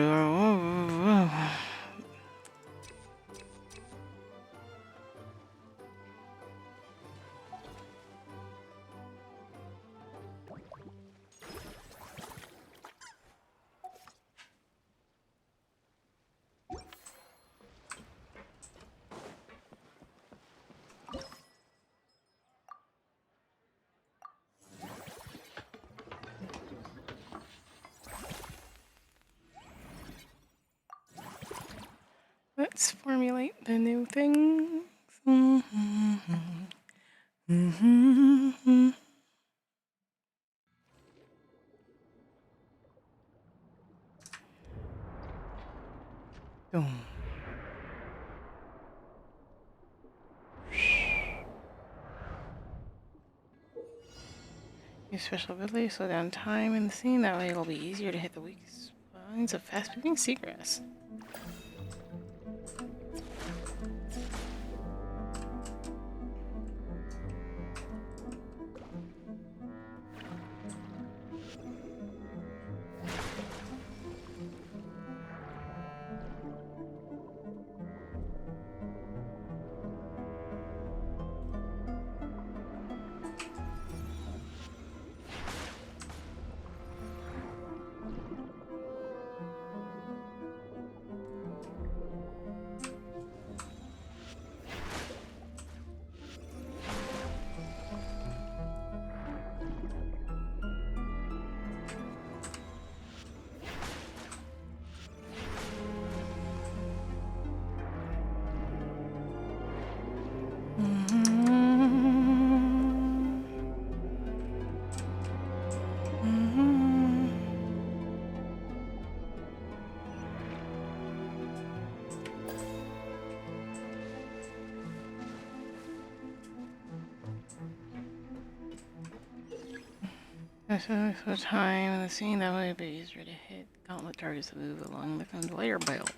let's formulate the new things. Boom. Use special ability to slow down time in the scene. That way it'll be easier to hit the weak spines of fast-moving seagrass. So time in the scene, that way it'll be easier to hit gauntlet targets that move along the conveyor belt.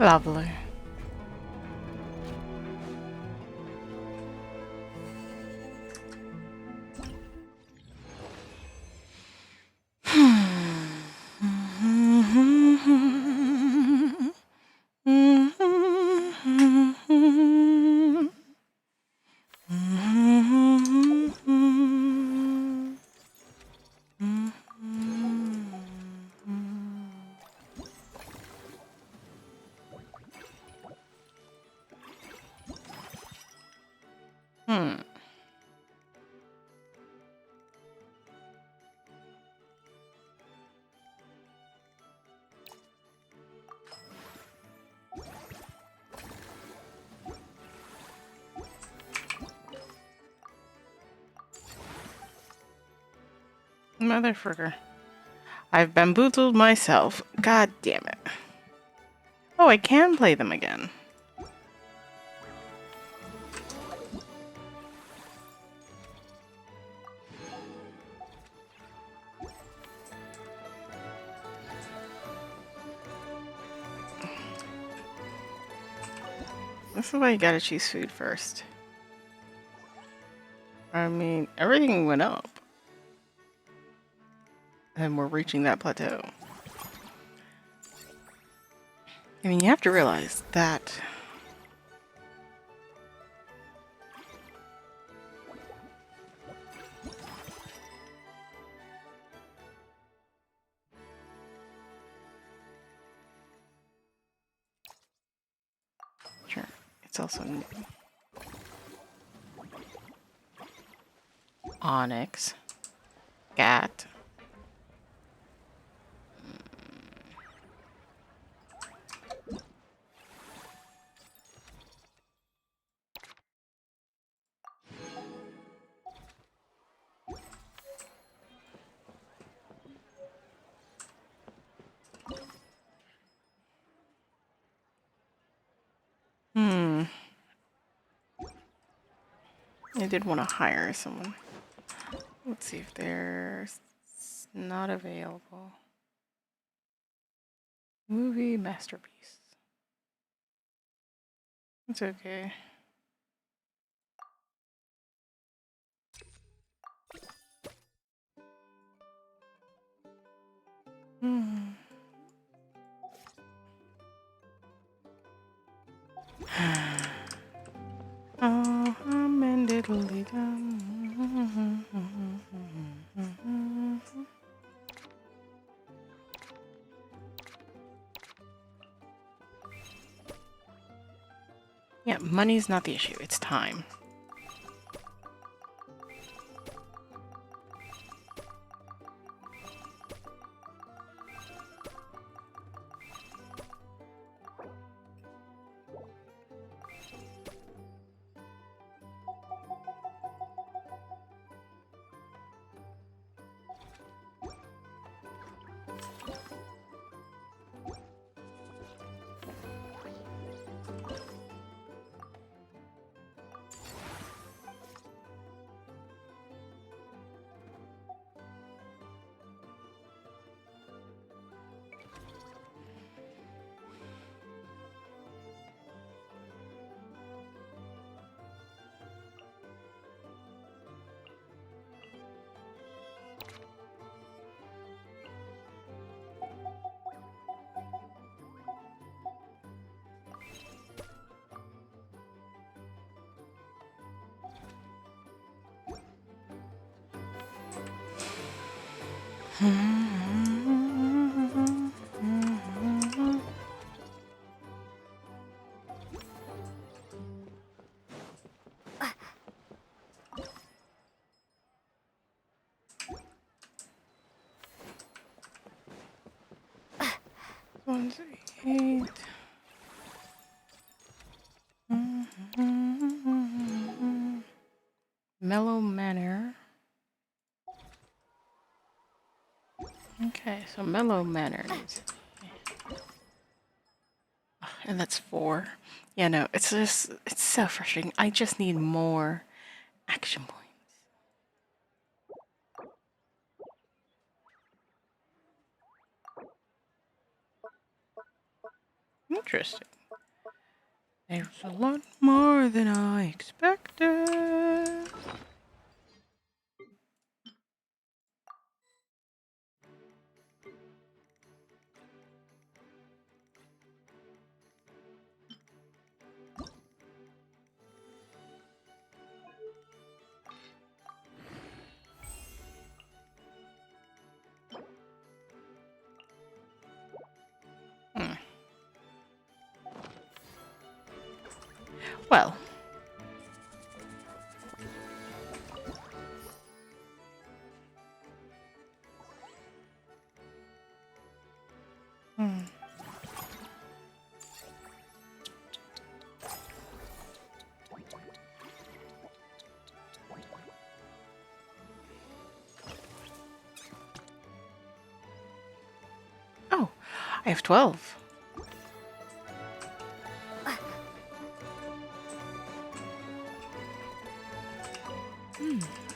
Lovely. Motherfucker. I've bamboozled myself. God damn it. Oh, I can play them again. This is why you gotta choose food first. I mean, everything went up. And we're reaching that plateau. I mean, you have to realize that sure, it's also new. Onyx, Gat. I did want to hire someone. Let's see if they're not available. Movie masterpiece. It's okay. Oh, I'm in diddly dum. Yeah, money's not the issue, it's time. One, three, 8. Mellow Manor. Okay, so Mellow Manor needs. And that's 4. Yeah, no, it's so frustrating. I just need more action points. Interesting. There's a lot more than I expected. Well. Oh, I have 12.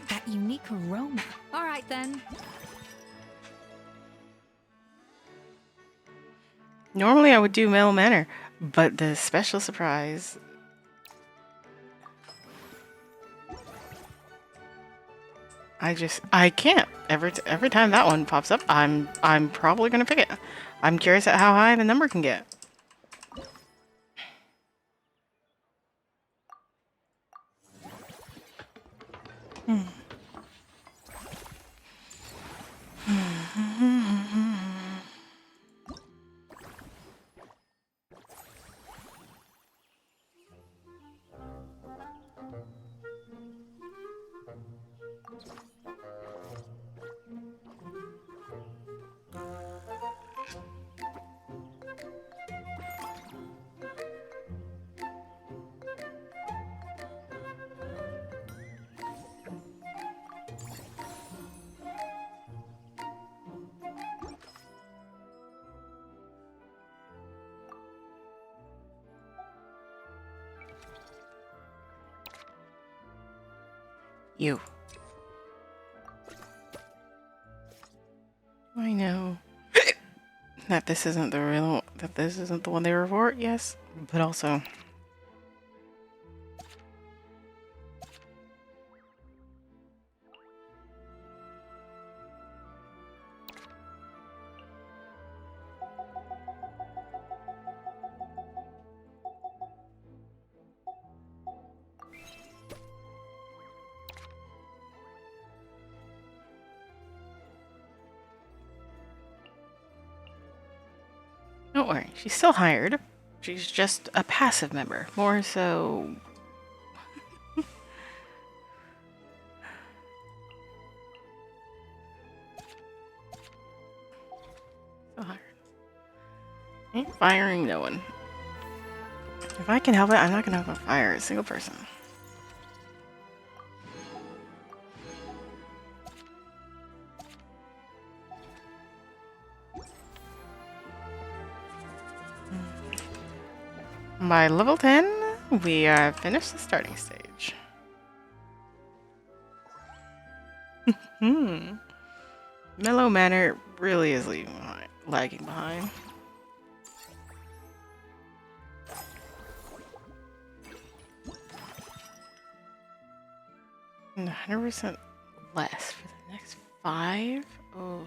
That unique aroma. All right, then. Normally I would do Mellow Manor, but the special surprise I can't. Every time that one pops up, I'm probably gonna pick it. I'm curious at how high the number can get. You. I know that this isn't the one they report, yes, but also don't worry, she's still hired. She's just a passive member, more so. Still hired. Ain't firing no one. If I can help it, I'm not gonna fire a single person. By level 10, we have finished the starting stage. Mellow Manor really is lagging behind. 100% less for the next 5? Oh.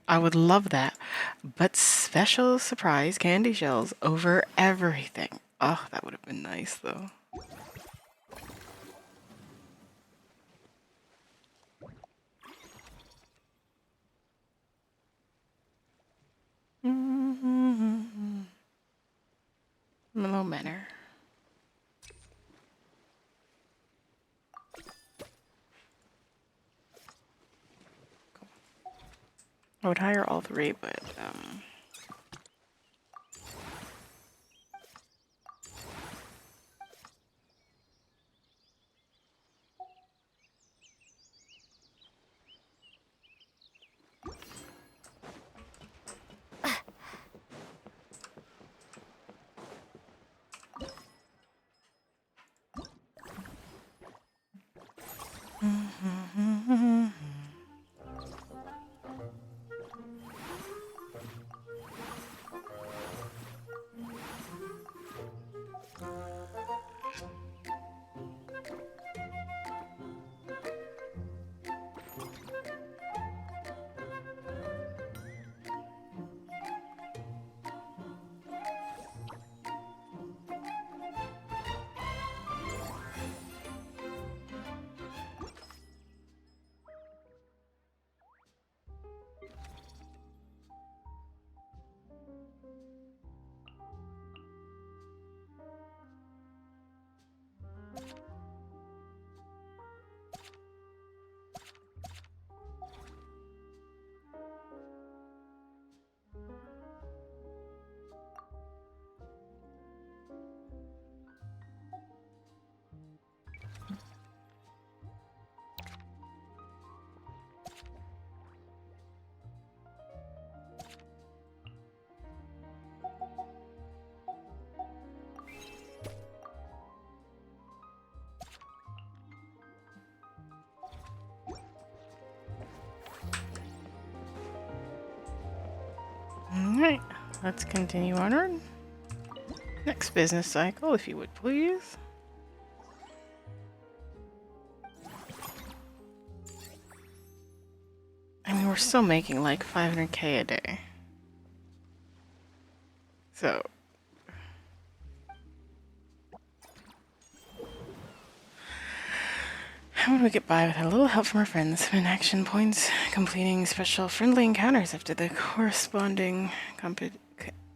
I would love that. But special surprise candy shells over everything. Oh, that would have been nice though. Mellow Manor. I would hire all 3, but alright, let's continue onward. Next business cycle, if you would please. we're still making like 500k a day. So how would we get by with a little help from our friends? And action points, completing special friendly encounters after the corresponding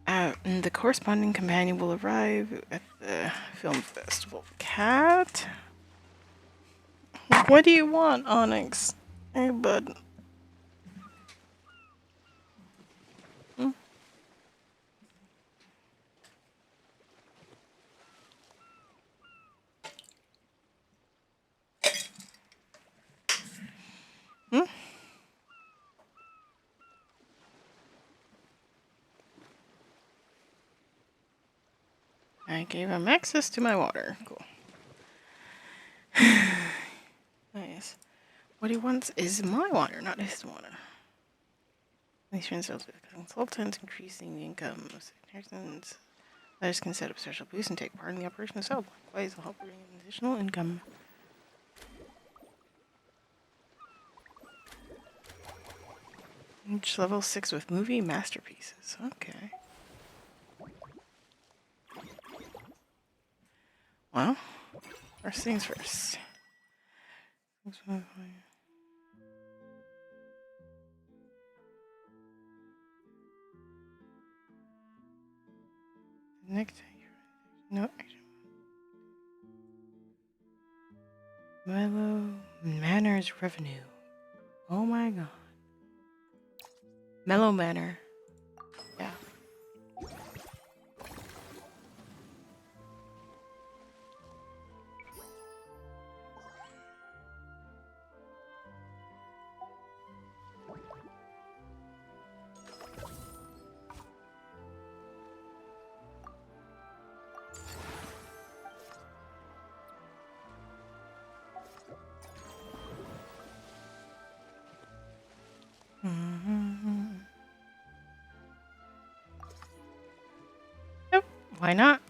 companion will arrive at the film festival. Cat? What do you want, Onyx? Hey, bud. Hmm? Hmm? I gave him access to my water. Cool. Nice. What he wants is my water, not his water. These transfers with consultants, increasing the income of inheritance. Others can set up special boosts and take part in the operation of sale. Likewise, will help bring in additional income. Each level 6 with movie masterpieces. Okay. Well, first things first. Next, no. Mellow Manor's revenue. Oh my god. Mellow Manor. Yeah. Yep, why not?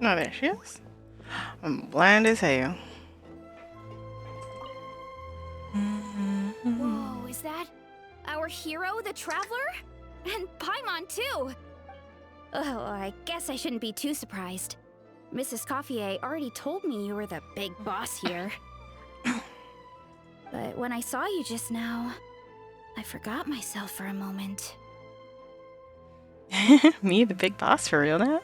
Oh, there she is. I'm blind as hell. Whoa, is that our hero, the Traveler? And Paimon, too! Oh, I guess I shouldn't be too surprised. Mrs. Coiffier already told me you were the big boss here. But when I saw you just now, I forgot myself for a moment. Me, the big boss, for real now?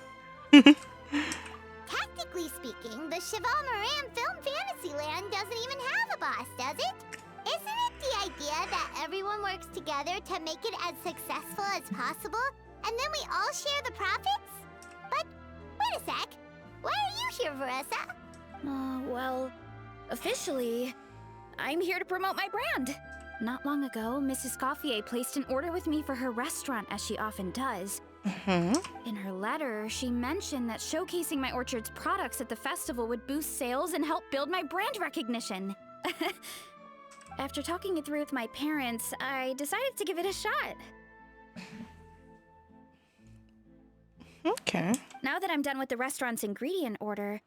Technically speaking, the Cheval Moran Film Fantasyland doesn't even have a boss, does it? Isn't it the idea that everyone works together to make it as successful as possible, and then we all share the profits? But, wait a sec. Why are you here, Veressa? Well, officially, I'm here to promote my brand. Not long ago, Mrs. Coiffier placed an order with me for her restaurant, as she often does. In her letter, she mentioned that showcasing my orchard's products at the festival would boost sales and help build my brand recognition. After talking it through with my parents, I decided to give it a shot. Okay. Now that I'm done with the restaurant's ingredient order,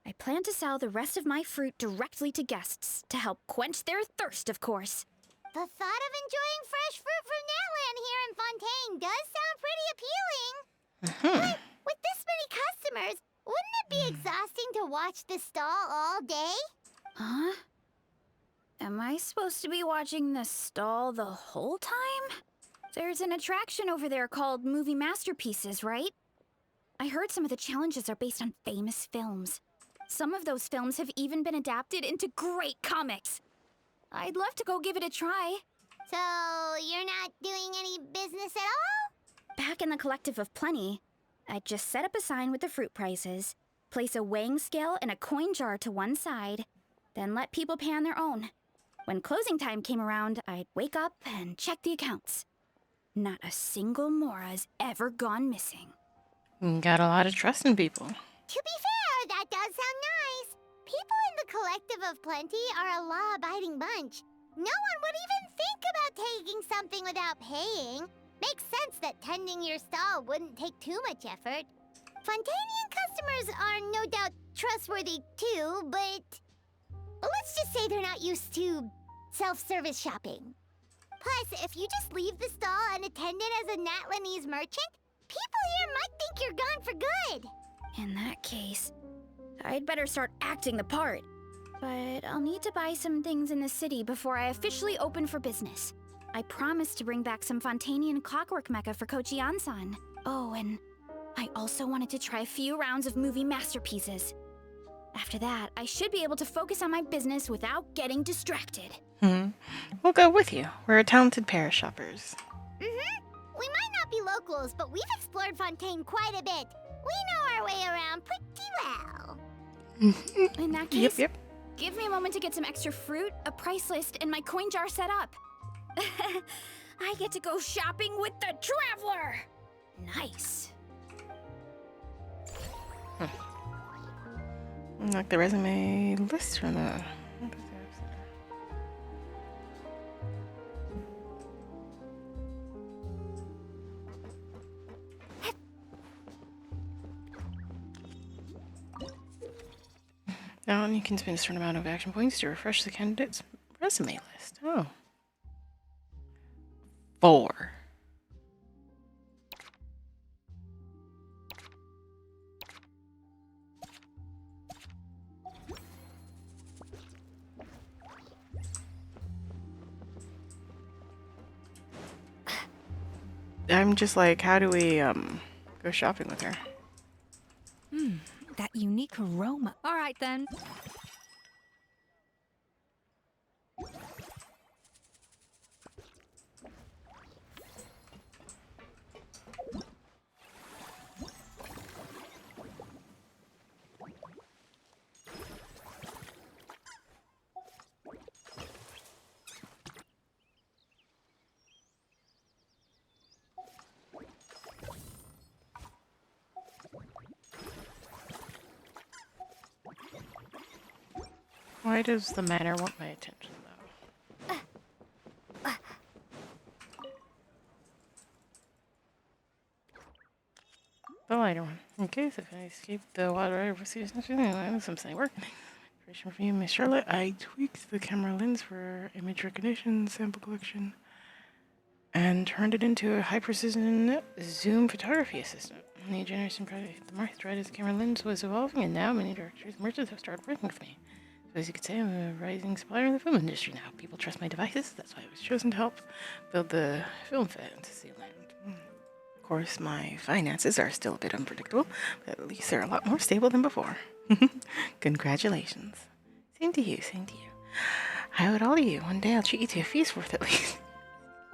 I plan to sell the rest of my fruit directly to guests to help quench their thirst, of course. The thought of enjoying fresh fruit from Natland here in Fontaine does sound pretty appealing. But with this many customers, wouldn't it be exhausting to watch the stall all day? Huh? Am I supposed to be watching the stall the whole time? There's an attraction over there called Movie Masterpieces, right? I heard some of the challenges are based on famous films. Some of those films have even been adapted into great comics. I'd love to go give it a try. So, you're not doing any business at all? Back in the Collective of Plenty, I'd just set up a sign with the fruit prices, place a weighing scale and a coin jar to one side, then let people pay on their own. When closing time came around, I'd wake up and check the accounts. Not a single Mora's ever gone missing. Got a lot of trust in people. To be fair, that does sound nice. People in the Collective of Plenty are a law-abiding bunch. No one would even think about taking something without paying. Makes sense that tending your stall wouldn't take too much effort. Fontanian customers are no doubt trustworthy too, but let's just say they're not used to self-service shopping. Plus, if you just leave the stall unattended as a Natlanese merchant, people here might think you're gone for good. In that case, I'd better start acting the part. But I'll need to buy some things in the city before I officially open for business. I promised to bring back some Fontanian clockwork mecha for Kochi-an-san. Oh, and I also wanted to try a few rounds of movie masterpieces. After that, I should be able to focus on my business without getting distracted. We'll go with you. We're a talented pair of shoppers. We might not be locals, but we've explored Fontaine quite a bit. We know our way around pretty well. In that case, Yep. give me a moment to get some extra fruit, a price list, and my coin jar set up. I get to go shopping with the Traveler! Nice. Like the resume list from the... Now you can spend a certain amount of action points to refresh the candidate's resume list. Oh. 4. I'm just like, how do we go shopping with her? That unique aroma. All right then. Why does the manor want my attention, though? The lighter one. In case if I escape the water, I receive some slight work. Information for you, Miss Charlotte. I tweaked the camera lens for image recognition sample collection and turned it into a high-precision zoom photography assistant. The generation project, the market tried as camera lens was evolving, and now many directors and merchants have started working with me. So as you could say, I'm a rising supplier in the film industry now. People trust my devices. That's why I was chosen to help build the film Fantasyland. Of course, my finances are still a bit unpredictable, but at least they're a lot more stable than before. Congratulations. Same to you, same to you. I owe it all to you. One day I'll treat you to a feast worth at least.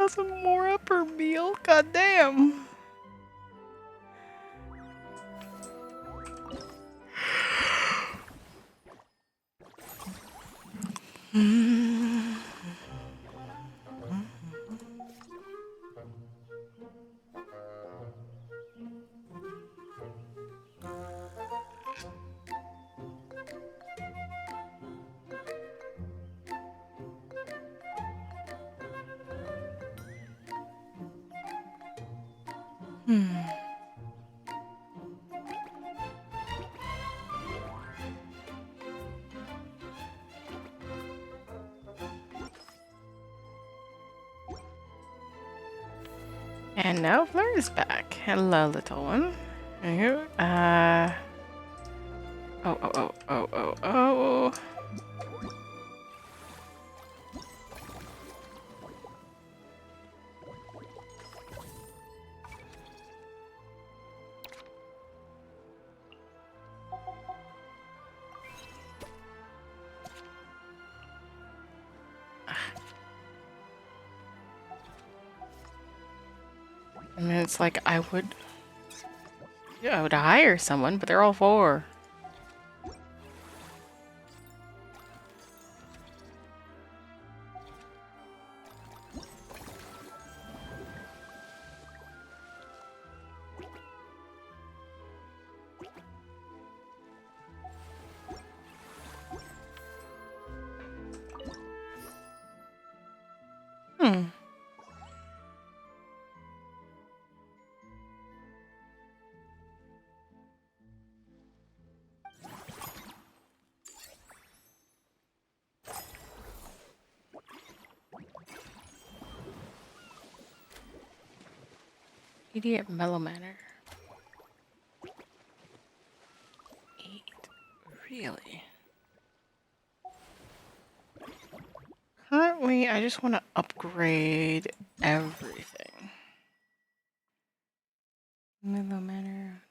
Some more upper meal? God damn. And now Fleur is back. Hello, little one. You, oh. I mean, it's like I would hire someone, but they're all 4. PD at Mellow Manor. 8. Really? Currently, I just want to upgrade everything. Mellow Manor.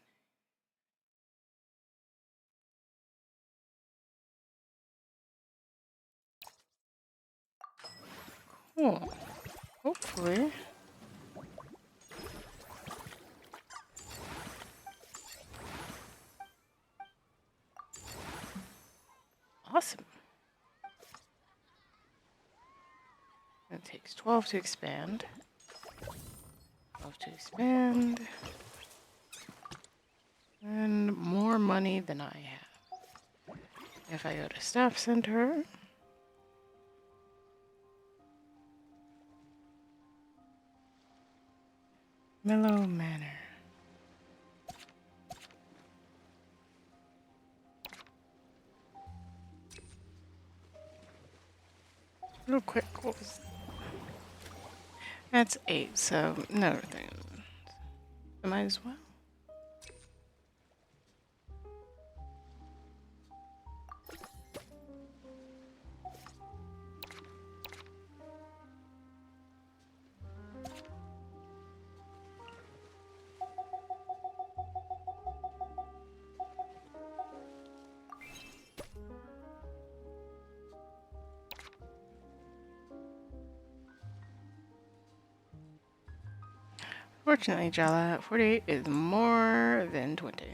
Cool. Hopefully. Awesome. It takes 12 to expand. 12 to expand. And more money than I have. If I go to Staff Center. Mellow Manor. Real quick, what was... That's 8, so no thing. I might as well. Fortunately, Jala, 48 is more than 20.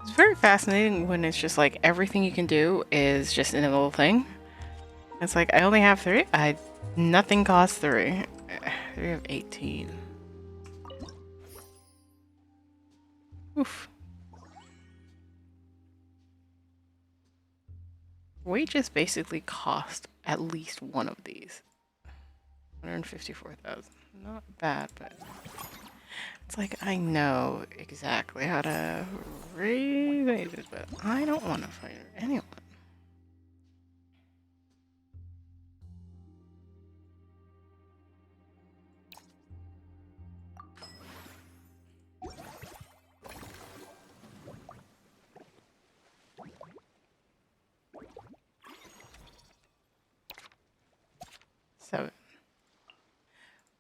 It's very fascinating when it's just like everything you can do is just in a little thing. It's like I only have 3. Nothing costs 3. 3 of 18. Oof. Wages basically cost at least one of these. 154,000. Not bad, but it's like I know exactly how to raise wages, but I don't want to fire anyone. Seven.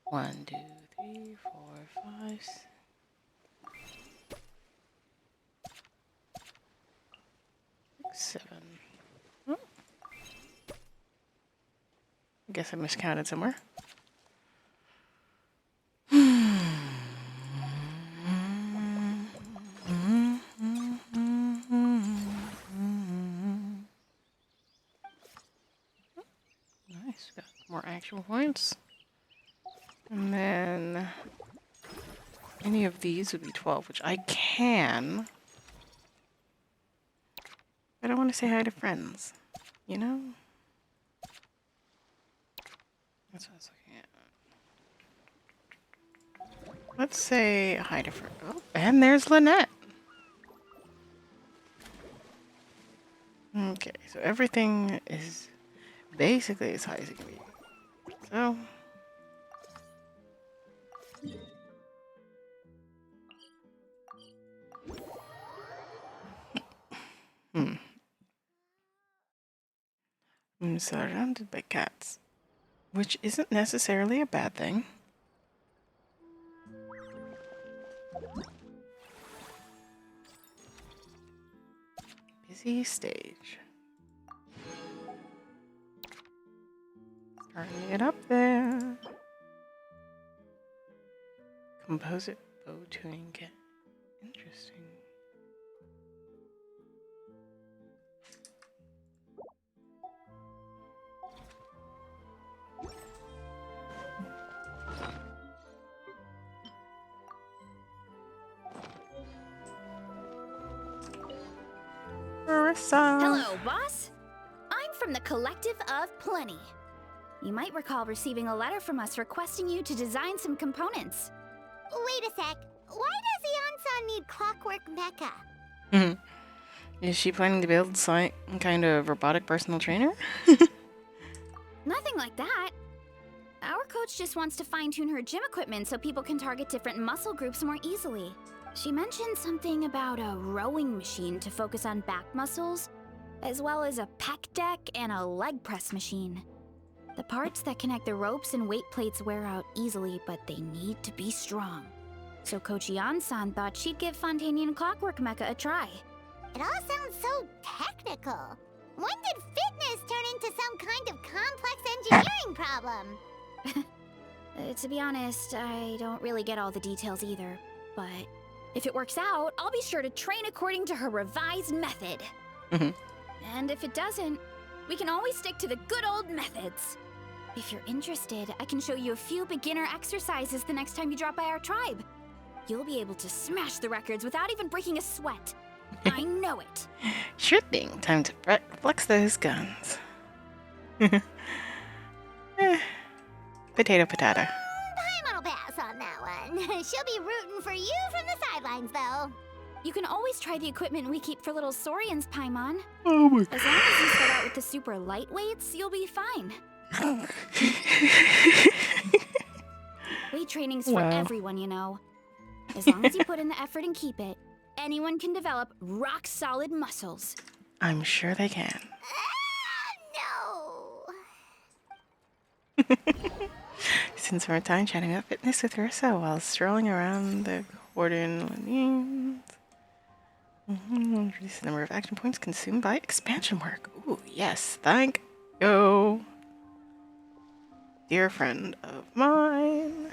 1, 2, 3, 4, 5, 6. 7. Oh. I guess I miscounted somewhere. Nice, got more action points. And then any of these would be 12, which I can. But I want to say hi to friends, you know? That's what I was looking at. Let's say hi to friends. Oh, and there's Lynette. Okay, so everything is basically as high as it can be. So... I'm surrounded by cats, which isn't necessarily a bad thing. Busy stage. Starting to get up there. Composite bow tuning kit. Interesting. Marissa. Hello, boss. I'm from the Collective of Plenty. You might recall receiving a letter from us requesting you to design some components. Wait a sec. Why does Ion-san need Clockwork Mecha? Is she planning to build some kind of robotic personal trainer? Nothing like that. Our coach just wants to fine-tune her gym equipment so people can target different muscle groups more easily. She mentioned something about a rowing machine to focus on back muscles, as well as a pec deck and a leg press machine. The parts that connect the ropes and weight plates wear out easily, but they need to be strong. So Coach Ion-san thought she'd give Fontanian Clockwork Mecha a try. It all sounds so technical. When did fitness turn into some kind of complex engineering problem? To be honest, I don't really get all the details either. But if it works out, I'll be sure to train according to her revised method. And if it doesn't, we can always stick to the good old methods. If you're interested, I can show you a few beginner exercises the next time you drop by our tribe. You'll be able to smash the records without even breaking a sweat. I know it. Sure thing. Time to flex those guns. Potato, potato. Paimon will pass on that one. She'll be rooting for you from the sidelines, though. You can always try the equipment we keep for little Saurians, Paimon. Oh my As long as you start out with the super lightweights, you'll be fine. Weight training's for everyone, you know. As long as you put in the effort and keep it, anyone can develop rock-solid muscles. I'm sure they can. No. Since we're time chatting about fitness with Rissa while strolling around the Warden reduce the number of action points consumed by expansion work. Ooh, yes, thank you, dear friend of mine.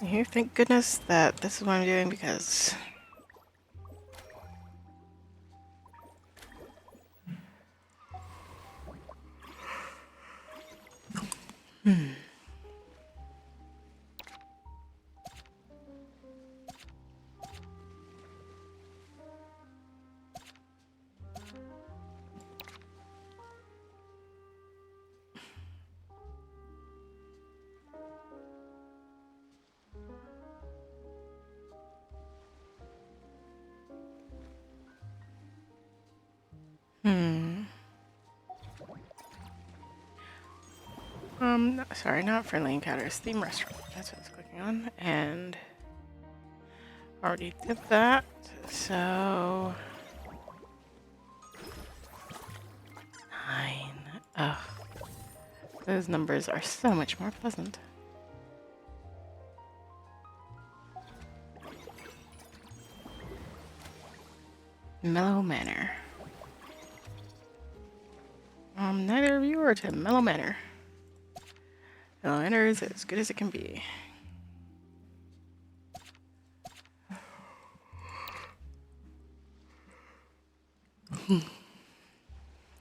Here, thank goodness that this is what I'm doing because no, sorry, not friendly encounters. Theme restaurant. That's what it's clicking on, and already did that. So 9. Ugh, those numbers are so much more pleasant. Mellow Manor. Neither of you are to Mellow Manor. Mellow Manor is as good as it can be.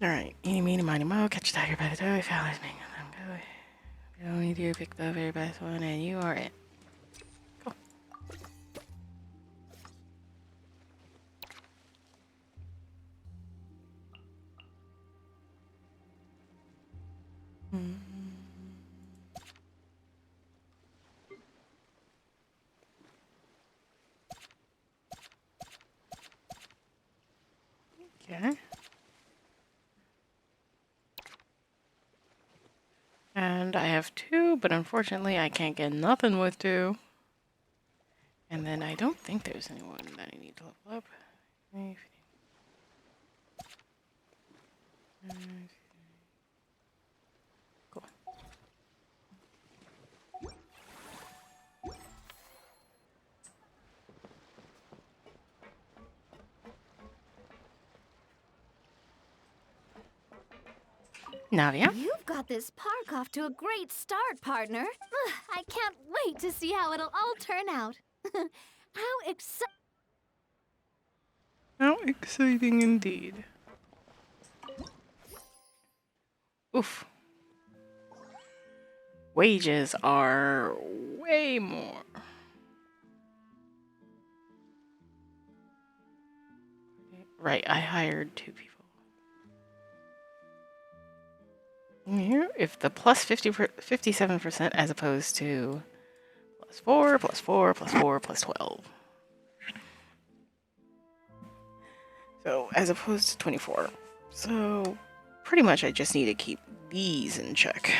Alright, eeny, meeny, miny, mo, catch a tiger by the toe, foul is being let him go. You only do pick the very best one, and you are it. Go. Okay. And I have 2, but unfortunately I can't get nothing with 2. And then I don't think there's anyone that I need to level up. Cool. Navia? You've got this park off to a great start, partner. I can't wait to see how it'll all turn out. How exciting indeed. Oof. Wages are way more. Right, I hired 2 people. Here, if the plus 57% as opposed to plus 4, plus 4, plus 4, plus 12. So, as opposed to 24. So, pretty much I just need to keep these in check.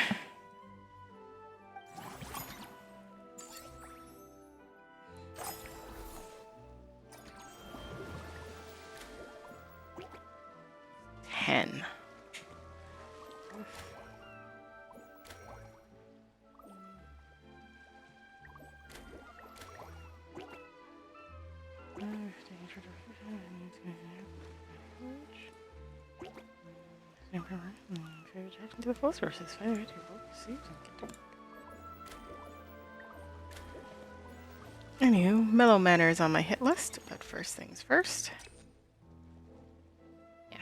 To the full sources. Anywho, Mellow Manor is on my hit list, but first things first. Yeah.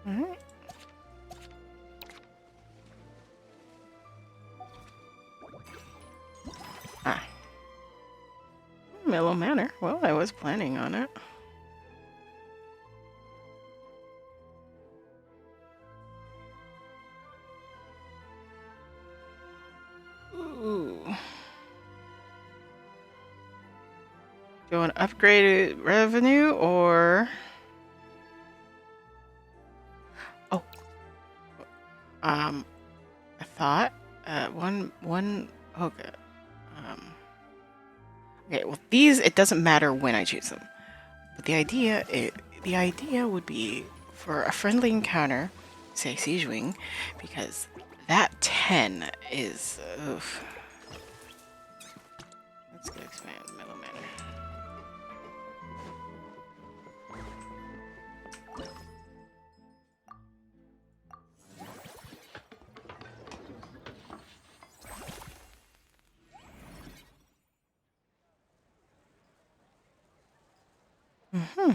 Alright. Ah. Mellow Manor. Well, I was planning on it. Ooh. Do you want upgraded revenue or... Oh. I thought, okay. Okay, well these, it doesn't matter when I choose them. But the idea would be for a friendly encounter, say Siege Wing, because that 10 is... Oof. Let's go expand Mellow Manor. Mm-hmm.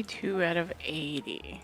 Two out of 80.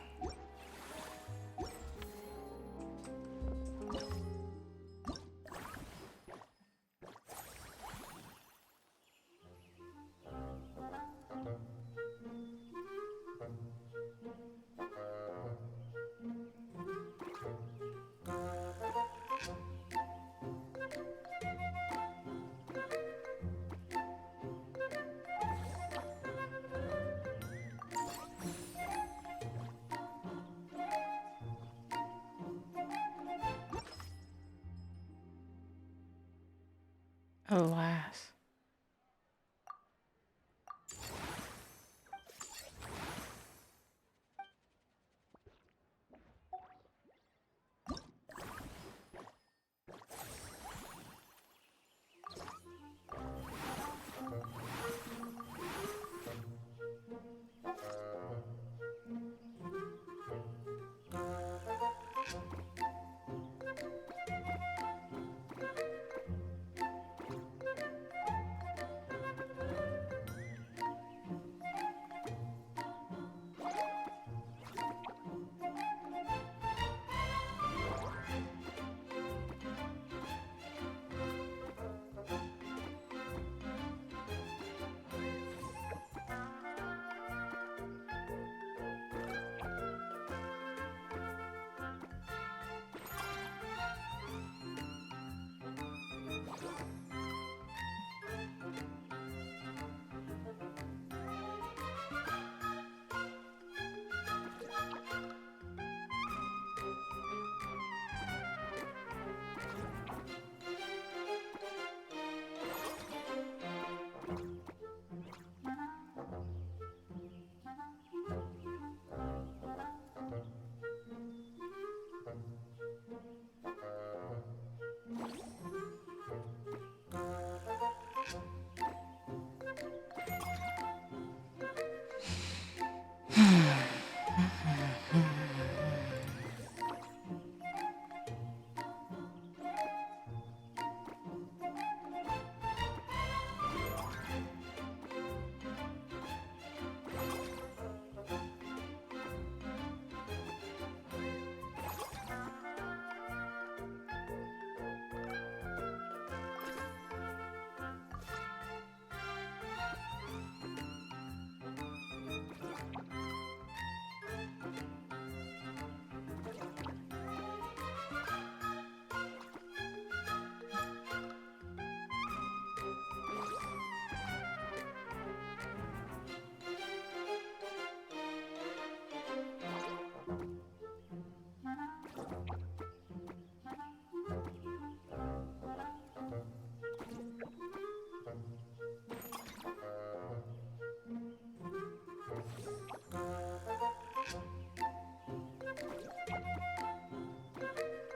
Alas.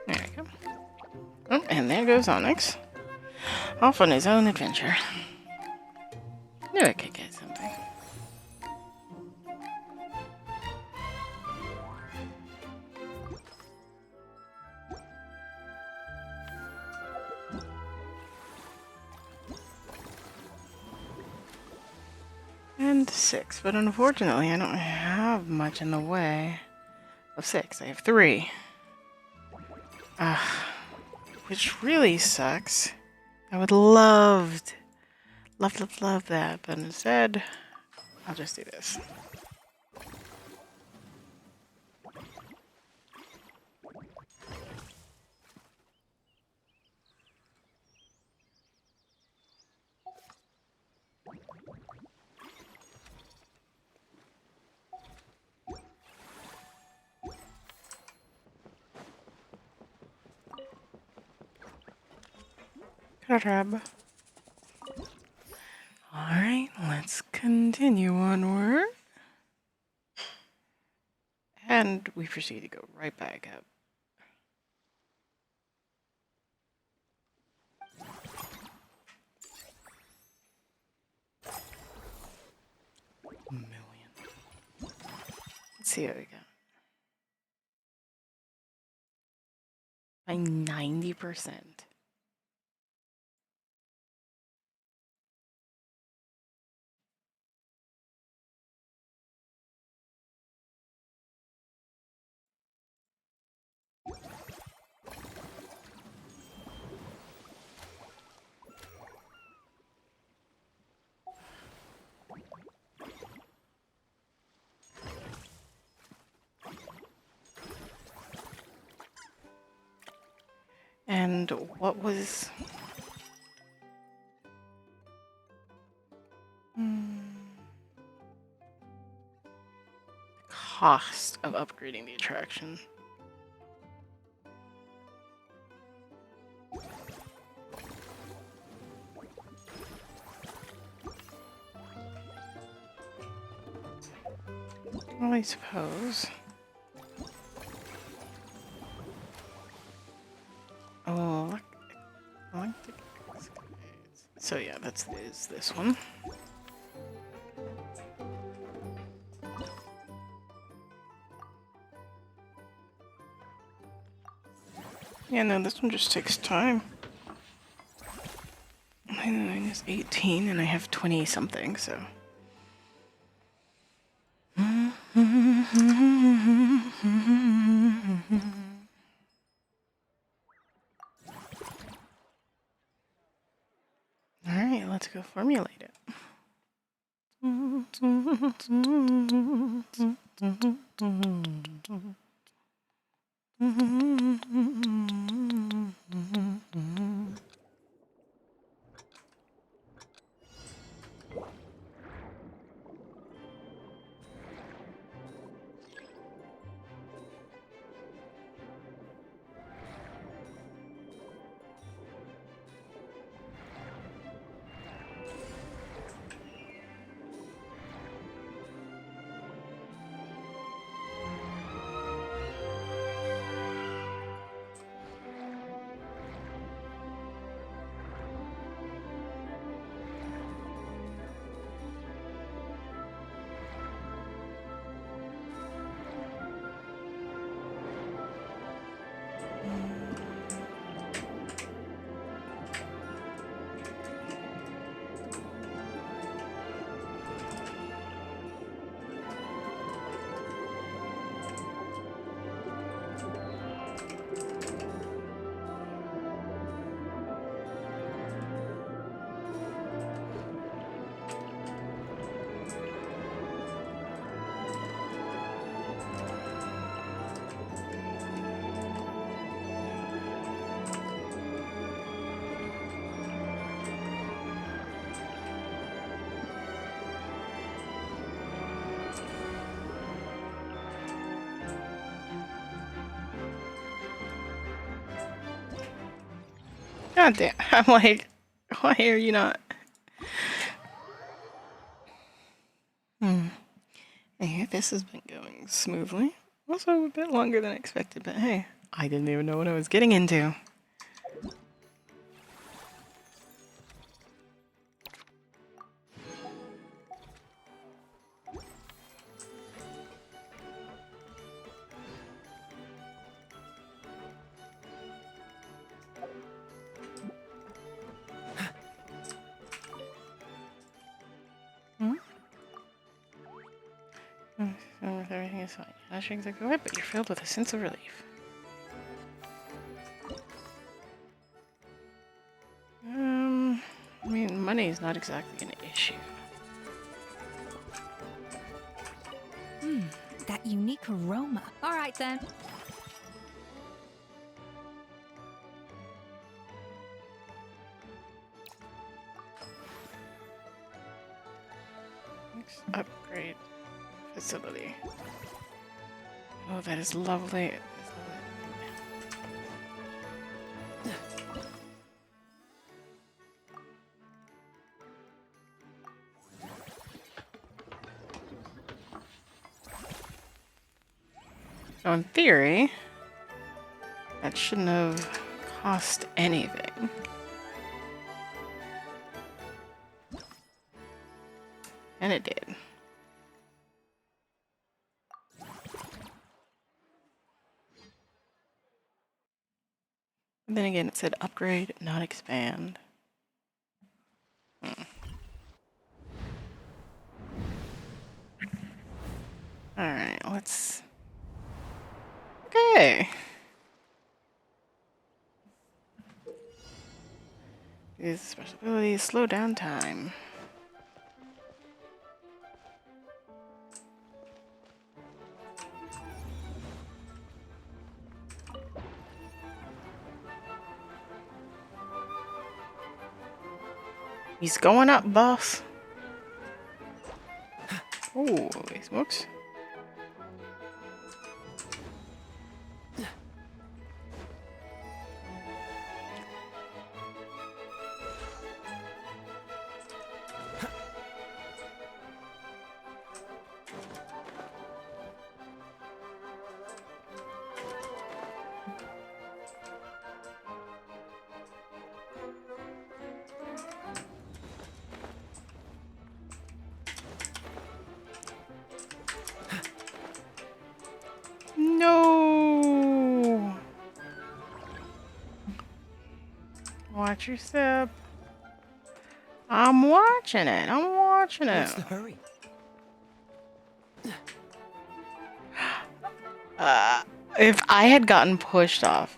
There we go. Oh, and there goes Onyx. Off on his own adventure. Knew I could get something. And 6, but unfortunately I don't have much in the way of 6. I have 3. Which really sucks. I would love that, but instead, I'll just do this. Crab. Alright, let's continue onward. And we proceed to go right back up. Let's see what we got. By 90%. And what was... cost of upgrading the attraction? Well, I suppose. Oh, so yeah, that's this one. Yeah, no, this one just takes time. 9 is 18, and I have 20 something, so. Alright, let's go formulate it. God damn, I'm like, why are you not? Hey, this has been going smoothly. Also a bit longer than expected, but hey, I didn't even know what I was getting into. Everything is fine. Not sure exactly why, but you're filled with a sense of relief. I mean, money is not exactly an issue. That unique aroma. All right then. Next upgrade facility. Oh, that is lovely. So in theory, that shouldn't have cost anything. And it did. And then again, it said upgrade, not expand. Alright, let's... Okay. Use special abilities, slow down time. He's going up, boss. Oh, holy smokes. Watch your step. I'm watching it. I'm watching it. What's the hurry? If I had gotten pushed off.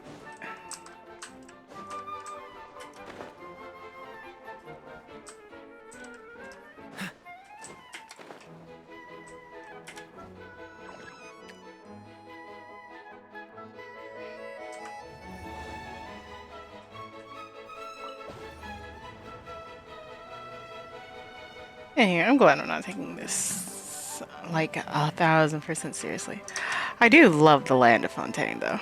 Anyway, I'm glad I'm not taking this like 1,000% seriously. I do love the land of Fontaine, though.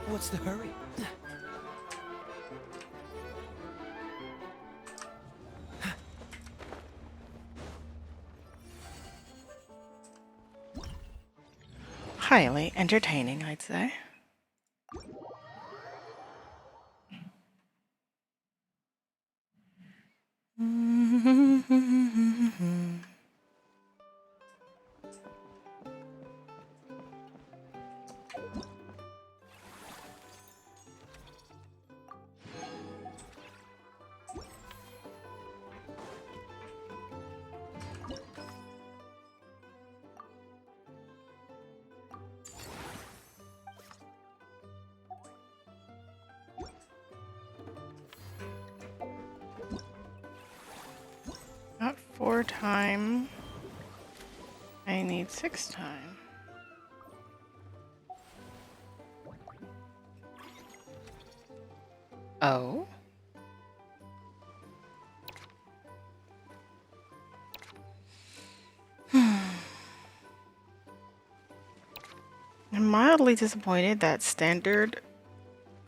What's the hurry? Highly entertaining, I'd say. Not 4 time. I need 6 time. Oh? I'm mildly disappointed that standard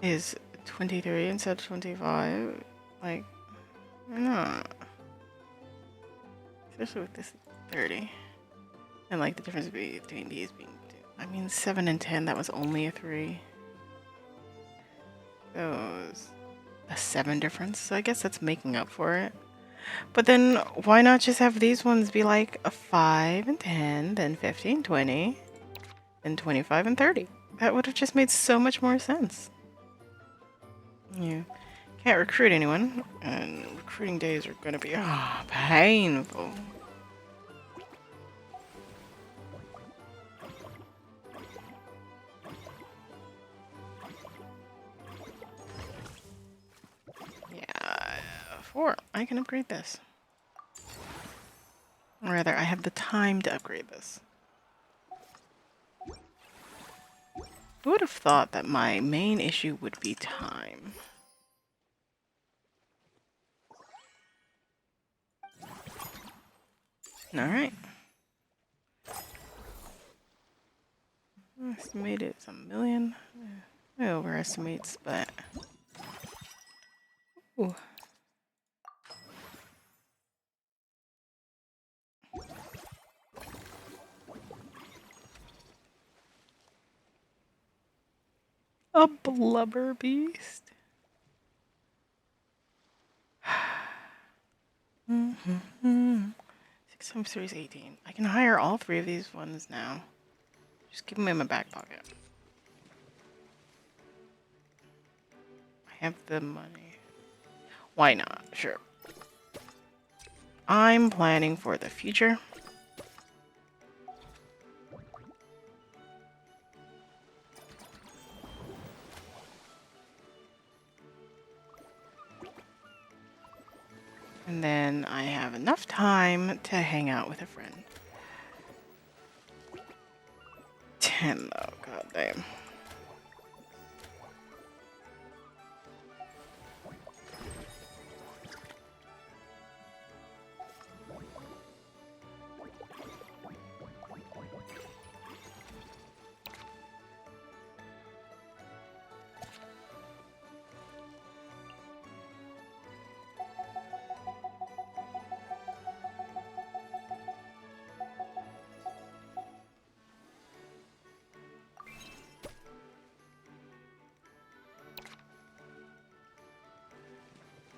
is 23 instead of 25. Like, why not? Especially with this 30. And like the difference between these being 2. I mean, 7 and 10, that was only a 3. That was a 7 difference, so I guess that's making up for it. But then why not just have these ones be like a 5 and 10, then 15, 20, and 25 and 30? That would have just made so much more sense. You can't recruit anyone, and recruiting days are gonna be painful. Yeah, 4. I can upgrade this. Or rather, I have the time to upgrade this. Who would have thought that my main issue would be time? Alright. Estimated it's 1 million. I overestimates, but... Ooh. A blubber beast. 6 times 3 is 18. I can hire all 3 of these ones now. Just keep them in my back pocket. I have the money. Why not? Sure. I'm planning for the future. And then I have enough time to hang out with a friend. 10 though, god damn.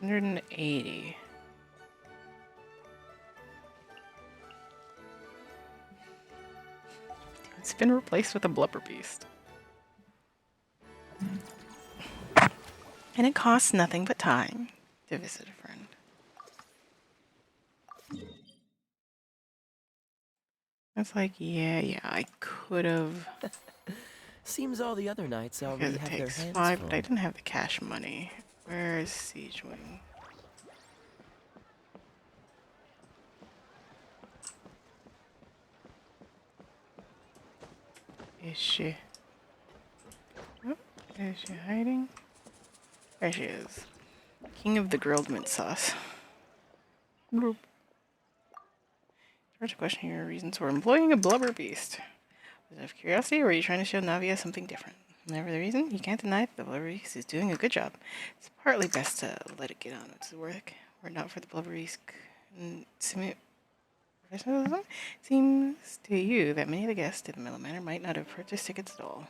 $180. It's been replaced with a blubber beast. And it costs nothing but time to visit a friend. It's like, yeah, I could have. Seems all the other knights Because already it have their takes hands 5, full. but I didn't have the cash money. Where is Siege Wing? Is she? Oh, is she hiding? There she is. King of the grilled mint sauce. Bloop. First question your reasons for employing a blubber beast. Was it out of curiosity, or are you trying to show Navia something different? Whatever the reason, you can't deny that the blubber beast is doing a good job. It's partly best to let it get on with its work. Were it not for the blubber beast professionalism, it seems to you that many of the guests to the Middle Manor might not have purchased tickets at all.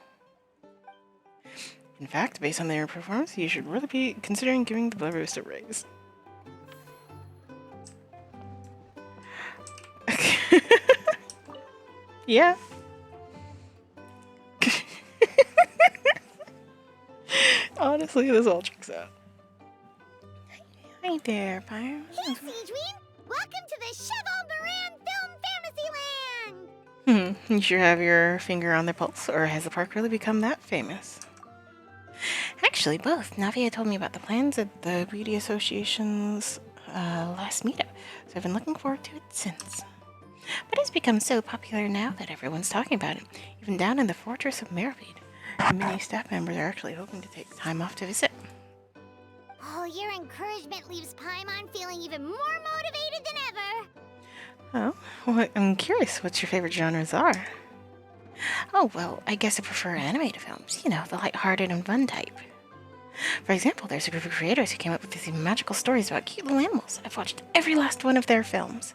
In fact, based on their performance, you should really be considering giving the blubber beast a raise. Yeah. Honestly, this all checks out. Hi there, Pyro. Hey, Siegeween! Welcome to the Cheval Moran Film Fantasyland! You sure have your finger on their pulse, or has the park really become that famous? Actually, both. Navia told me about the plans at the Beauty Association's last meetup, so I've been looking forward to it since. But it's become so popular now that everyone's talking about it, even down in the Fortress of Meripede. Many staff members are actually hoping to take time off to visit. Oh, your encouragement leaves Paimon feeling even more motivated than ever! Oh, well, I'm curious what your favorite genres are. Oh, well, I guess I prefer animated films. You know, the lighthearted and fun type. For example, there's a group of creators who came up with these magical stories about cute little animals. I've watched every last one of their films.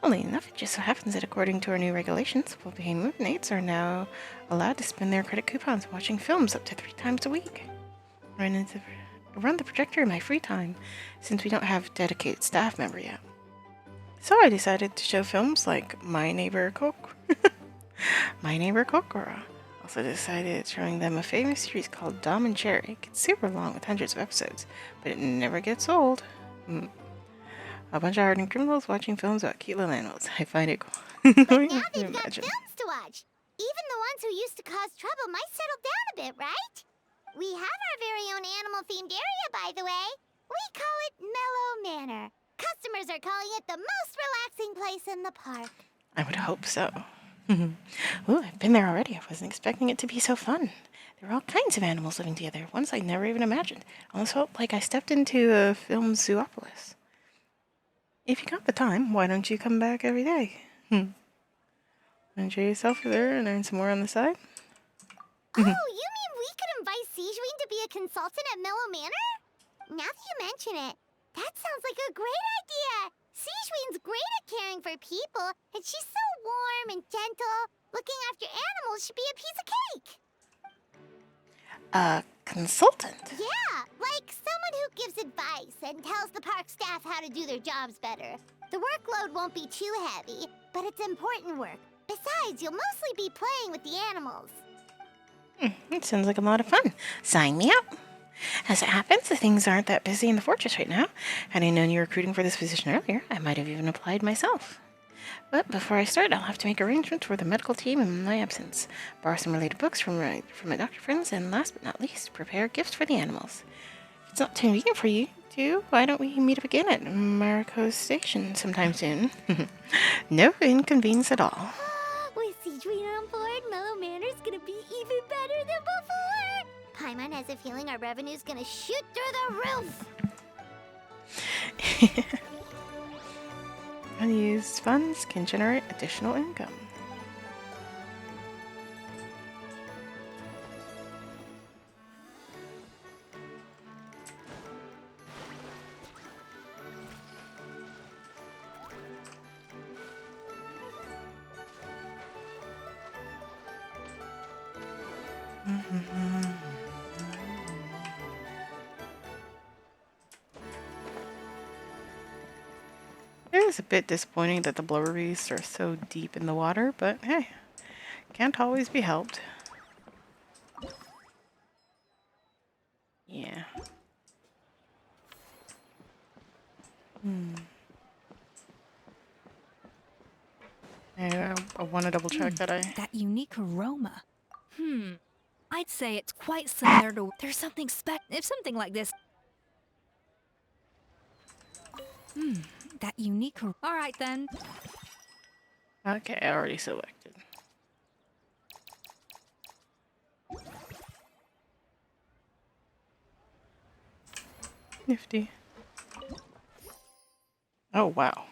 Funnily enough, it just so happens that according to our new regulations, well-behaved movements are now allowed to spend their credit coupons watching films up to 3 times a week. Run the projector in my free time, since we don't have a dedicated staff member yet. So I decided to show films like My Neighbor Kokoro. Also decided showing them a famous series called Dom and Jerry. It's super long with hundreds of episodes, but it never gets old. A bunch of hardened criminals watching films about cute little animals. I find it cool. But now they've got films to watch. Even the ones who used to cause trouble might settle down a bit, right? We have our very own animal-themed area, by the way. We call it Mellow Manor. Customers are calling it the most relaxing place in the park. I would hope so. Ooh, I've been there already. I wasn't expecting it to be so fun. There were all kinds of animals living together, ones I never even imagined. Almost felt like I stepped into a film zoopolis. If you got the time, why don't you come back every day? Enjoy yourself there and earn some more on the side? Oh, you mean we could invite Siegeween to be a consultant at Mellow Manor? Now that you mention it, that sounds like a great idea! Siegeween's great at caring for people, and she's so warm and gentle. Looking after animals should be a piece of cake! A consultant? Yeah, like someone who gives advice and tells the park staff how to do their jobs better. The workload won't be too heavy, but it's important work. Besides, you'll mostly be playing with the animals. It sounds like a lot of fun. Sign me up. As it happens, things aren't that busy in the fortress right now. Had I known you were recruiting for this position earlier, I might have even applied myself. But before I start, I'll have to make arrangements for the medical team in my absence, borrow some related books from my doctor friends, and last but not least, prepare gifts for the animals. If it's not too convenient for you two, why don't we meet up again at Marco's station sometime soon? No inconvenience at all. With Siegeween on board, Mellow Manor's gonna be even better than before! Paimon has a feeling our revenue's gonna shoot through the roof! Unused funds can generate additional income. It is a bit disappointing that the blubber beasts are so deep in the water, but hey, can't always be helped. Yeah. I want to double check that That unique aroma. I'd say it's quite similar to. There's something if something like this. That unique. All right then. Okay, I already selected. Nifty. Oh, wow.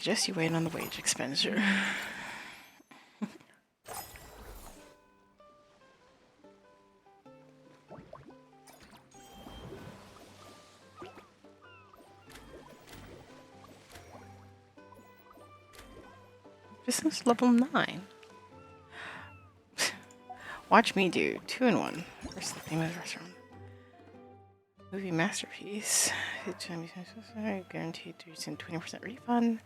Just you wait on the wage expenditure. Business level 9. Watch me do 2 in 1. Where's the name of the restaurant? Movie masterpiece. Guaranteed to receive 20% refund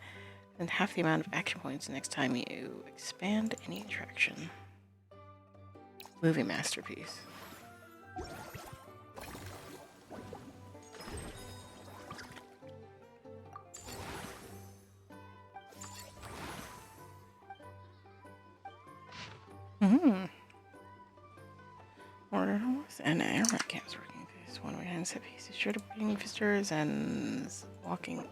and half the amount of action points next time you expand any attraction. Movie masterpiece. Order and airport camps working this one way and set pieces sure to bring visitors and walking.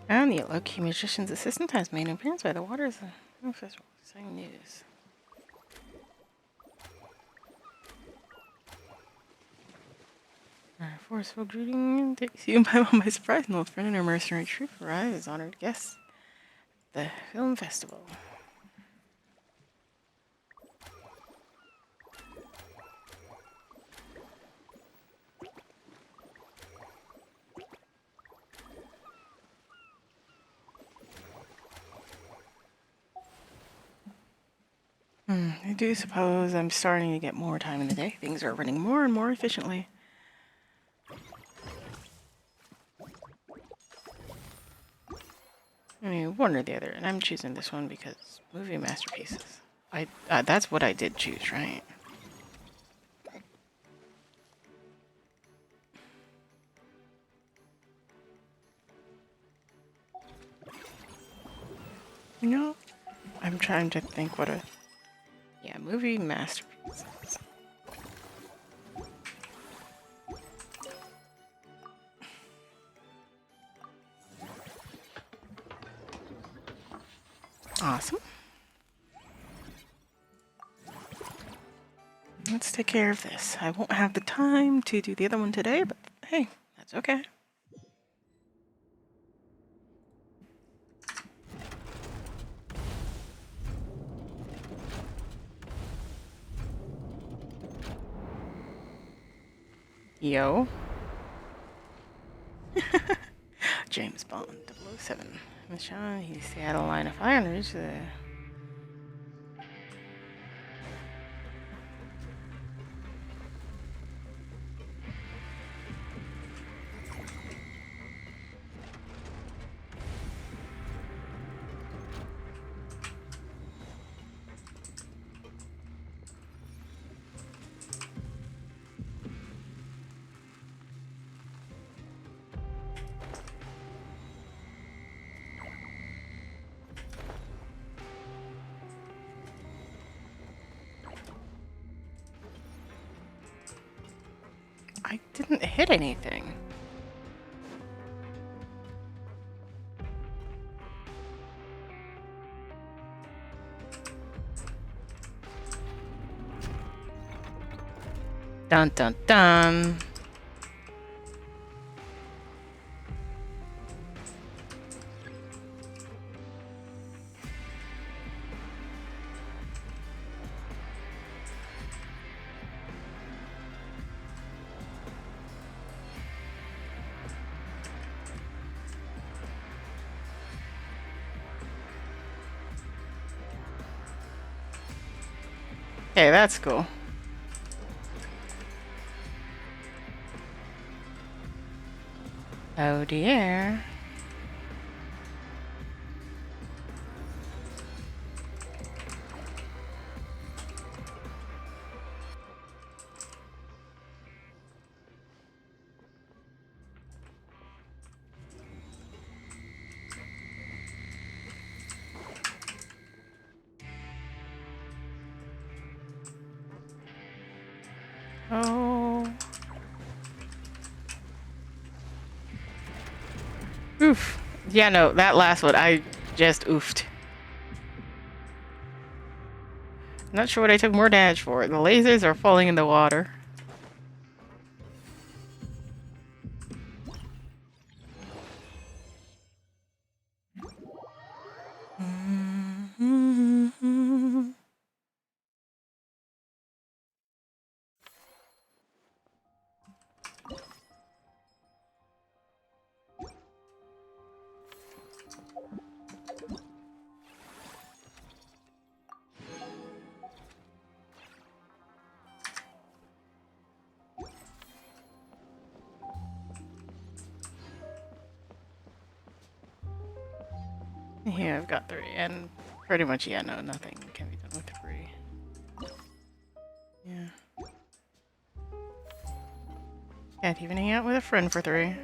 And the low-key magician's assistant has made an appearance by the waters of the festival. Exciting news. Forceful greeting takes you by surprise. An old friend and her mercenary troop arrive as honored guests at the film festival. I do suppose I'm starting to get more time in the day. Things are running more and more efficiently. I mean, one or the other, and I'm choosing this one because movie masterpieces. That's what I did choose, right? You know, I'm trying to think what a... Yeah, movie masterpieces. Awesome. Let's take care of this. I won't have the time to do the other one today, but hey, that's okay. Yo. James Bond, 007. Michelle, he's the Seattle line of fire and reach the... I didn't hit anything. Dun dun dun. Okay, that's cool. Oh dear. Oh. Oof. Yeah, no, that last one, I just oofed. Not sure what I took more damage for. The lasers are falling in the water. Yeah, I've got 3, and pretty much, yeah, no, nothing can be done with 3. Yeah. Can't even hang out with a friend for 3.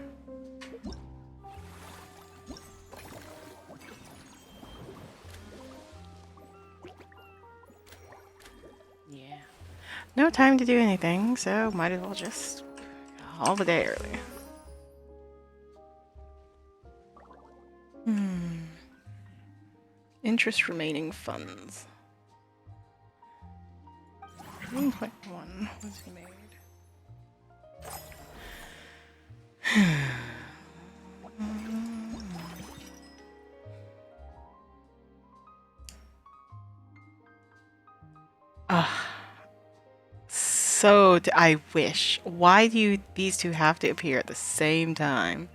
Yeah. No time to do anything, so might as well just call the day early. Interest remaining funds. 1.1 was made. So I wish. Why do these two have to appear at the same time?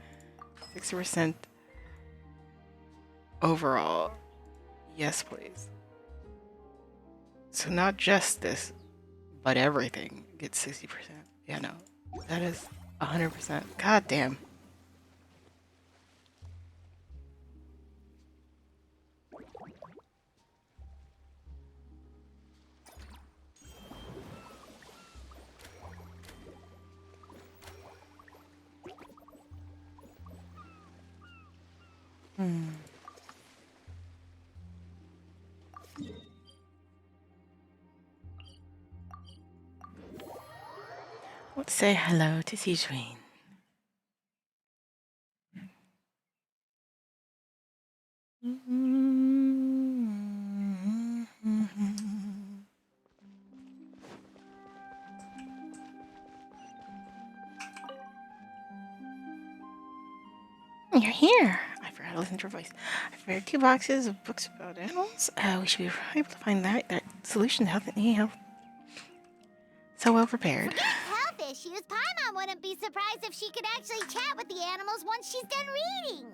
60% overall. Yes, please. So not just this, but everything gets 60%. Yeah, no. That is 100%. God damn. Let's say hello to Tijween. You're here. I forgot to listen to your voice. I prepared 2 boxes of books about animals. We should be able to find that solution to health. So well prepared. Forget health issues. Paimon wouldn't be surprised if she could actually chat with the animals once she's done reading.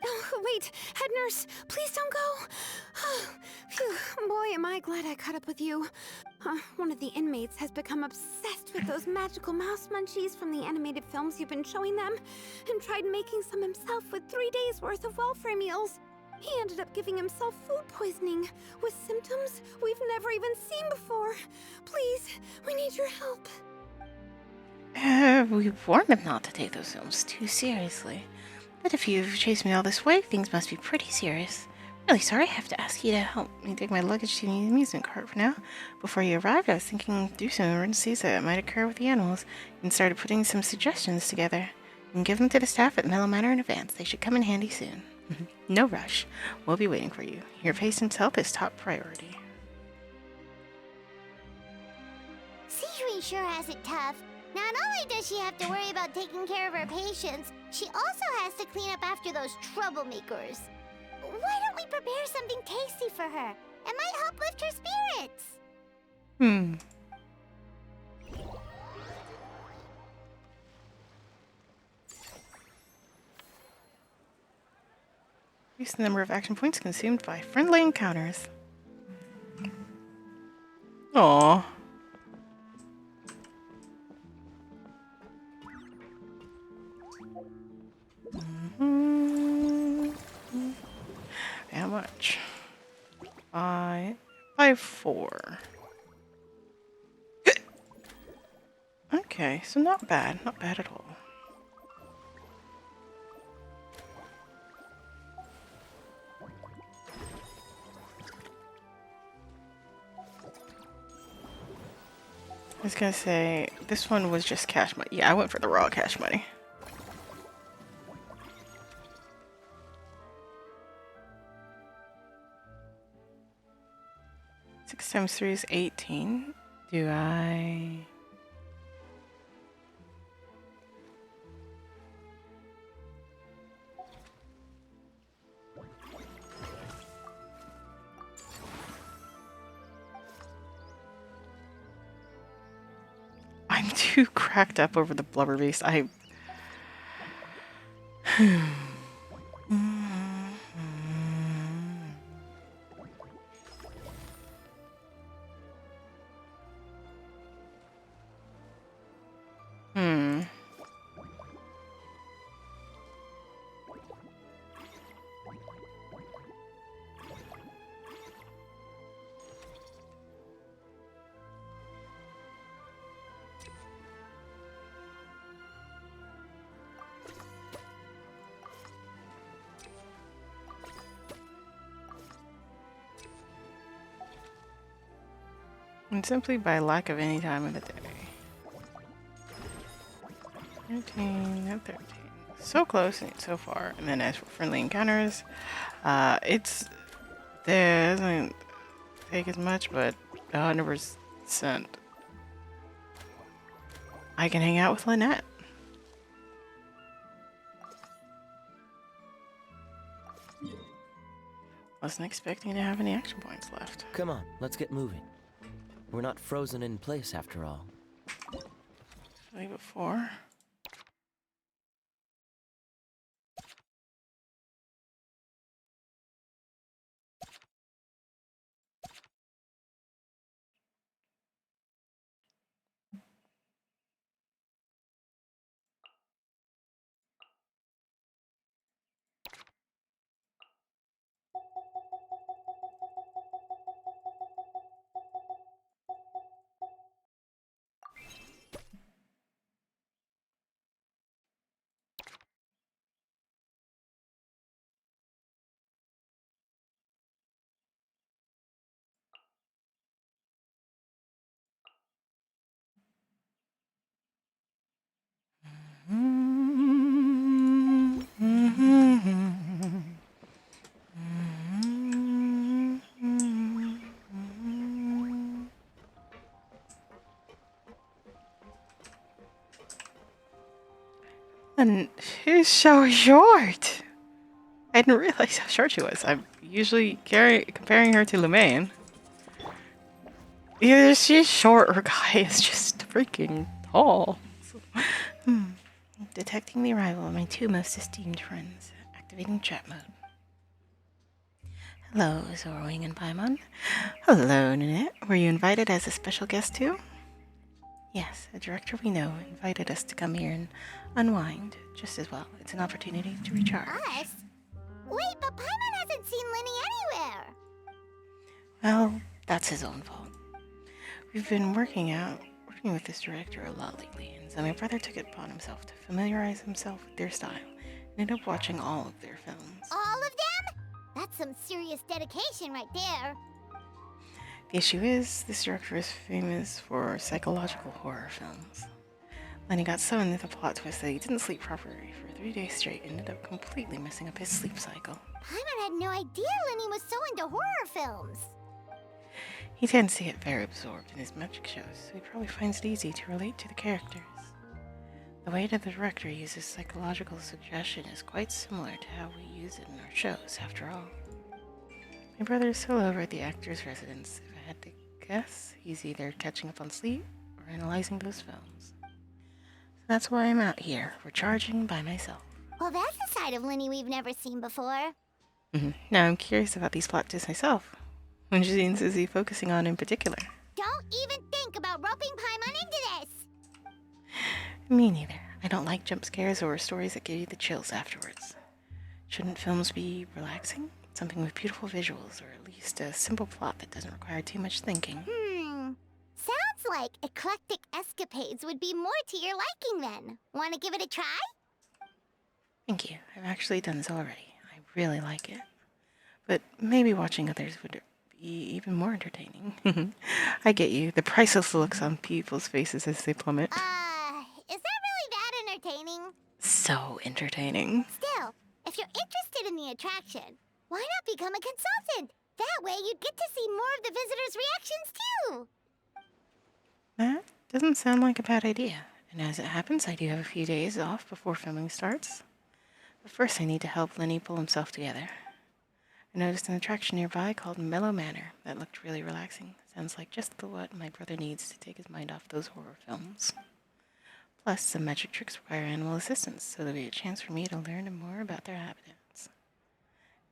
Oh, wait, head nurse, please don't go. Phew, boy, am I glad I caught up with you. One of the inmates has become obsessed with those magical mouse munchies from the animated films you've been showing them, and tried making some himself with 3 days' worth of welfare meals. He ended up giving himself food poisoning, with symptoms we've never even seen before. Please, we need your help. We warned him not to take those films too seriously. But if you've chased me all this way, things must be pretty serious. Really sorry I have to ask you to help me take my luggage to the amusement park for now. Before you arrived, I was thinking through some emergencies that might occur with the animals, and started putting some suggestions together. You can give them to the staff at Mellow Manor in advance. They should come in handy soon. No rush. We'll be waiting for you. Your patient's health is top priority. Sijui Fantasy sure has it tough. Not only does she have to worry about taking care of her patients, she also has to clean up after those troublemakers. Why don't we prepare something tasty for her? It might help lift her spirits. Increase the number of action points consumed by friendly encounters. Aww. How much? By 4. Okay, so not bad at all. I was gonna say, this one was just cash money. Yeah, I went for the raw cash money. 6 times 3 is 18. Do I... I'm too cracked up over the blubber beast. And simply by lack of any time of the day. 13 and 13. So close and so far. And then as for friendly encounters, it doesn't take as much, but 100% I can hang out with Lynette. Wasn't expecting to have any action points left. Come on, let's get moving. We're not frozen in place after all. Like before. And she's so short. I didn't realize how short she was. I'm usually comparing her to Lumaine. Either she's short or Guy is just freaking tall. Detecting the arrival of my 2 most esteemed friends. Activating chat mode. Hello, Zorwing and Paimon. Hello, Nanette. Were you invited as a special guest too? Yes, a director we know invited us to come here and unwind. Just as well, it's an opportunity to recharge. Us? Wait, but Paimon hasn't seen Linny anywhere. Well, that's his own fault. We've been working with this director a lot lately, and so my brother took it upon himself to familiarize himself with their style and ended up watching all of their films. All of them? That's some serious dedication right there. The issue is, this director is famous for psychological horror films. Lenny got so into the plot twist that he didn't sleep properly for 3 days straight and ended up completely messing up his sleep cycle. Paimon had no idea Linny was so into horror films. He tends to get very absorbed in his magic shows, so he probably finds it easy to relate to the characters. The way that the director uses psychological suggestion is quite similar to how we use it in our shows, after all. My brother is still over at the actor's residence. If I had to guess, he's either catching up on sleep or analyzing those films. So that's why I'm out here, recharging by myself. Well, that's a side of Linny we've never seen before. Now I'm curious about these plot twists myself. Which scenes is he focusing on in particular? Don't even think about roping Paimon into this! Me neither. I don't like jump scares or stories that give you the chills afterwards. Shouldn't films be relaxing? Something with beautiful visuals, or at least a simple plot that doesn't require too much thinking. Sounds like eclectic escapades would be more to your liking then. Want to give it a try? Thank you. I've actually done this already. I really like it. But maybe watching others would be even more entertaining. I get you. The priceless looks on people's faces as they plummet. Is that really that entertaining? So entertaining. Still, if you're interested in the attraction, why not become a consultant? That way you'd get to see more of the visitors' reactions too. That doesn't sound like a bad idea. And as it happens, I do have a few days off before filming starts. But first I need to help Lenny pull himself together. I noticed an attraction nearby called Mellow Manor that looked really relaxing. Sounds like just what my brother needs to take his mind off those horror films. Plus, some magic tricks require animal assistance, so there'll be a chance for me to learn more about their habitats.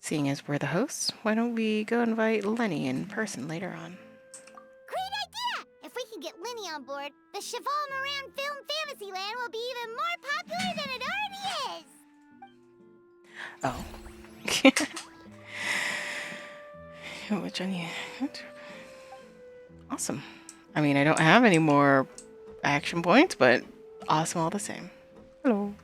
Seeing as we're the hosts, why don't we go invite Lenny in person later on? Great idea! If we can get Linny on board, the Cheval Moran Film Fantasyland will be even more popular than it already is! Oh. Which I need. Awesome. I mean, I don't have any more action points, but awesome all the same. Hello.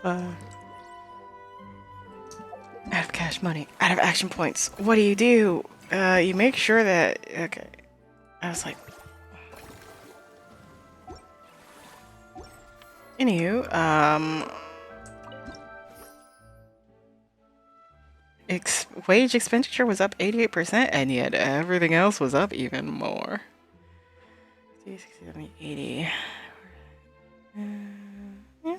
Out of cash money, out of action points. What do? You make sure that... Okay. I was like... Anywho, wage expenditure was up 88%, and yet everything else was up even more. 60, 70, 80. Yeah.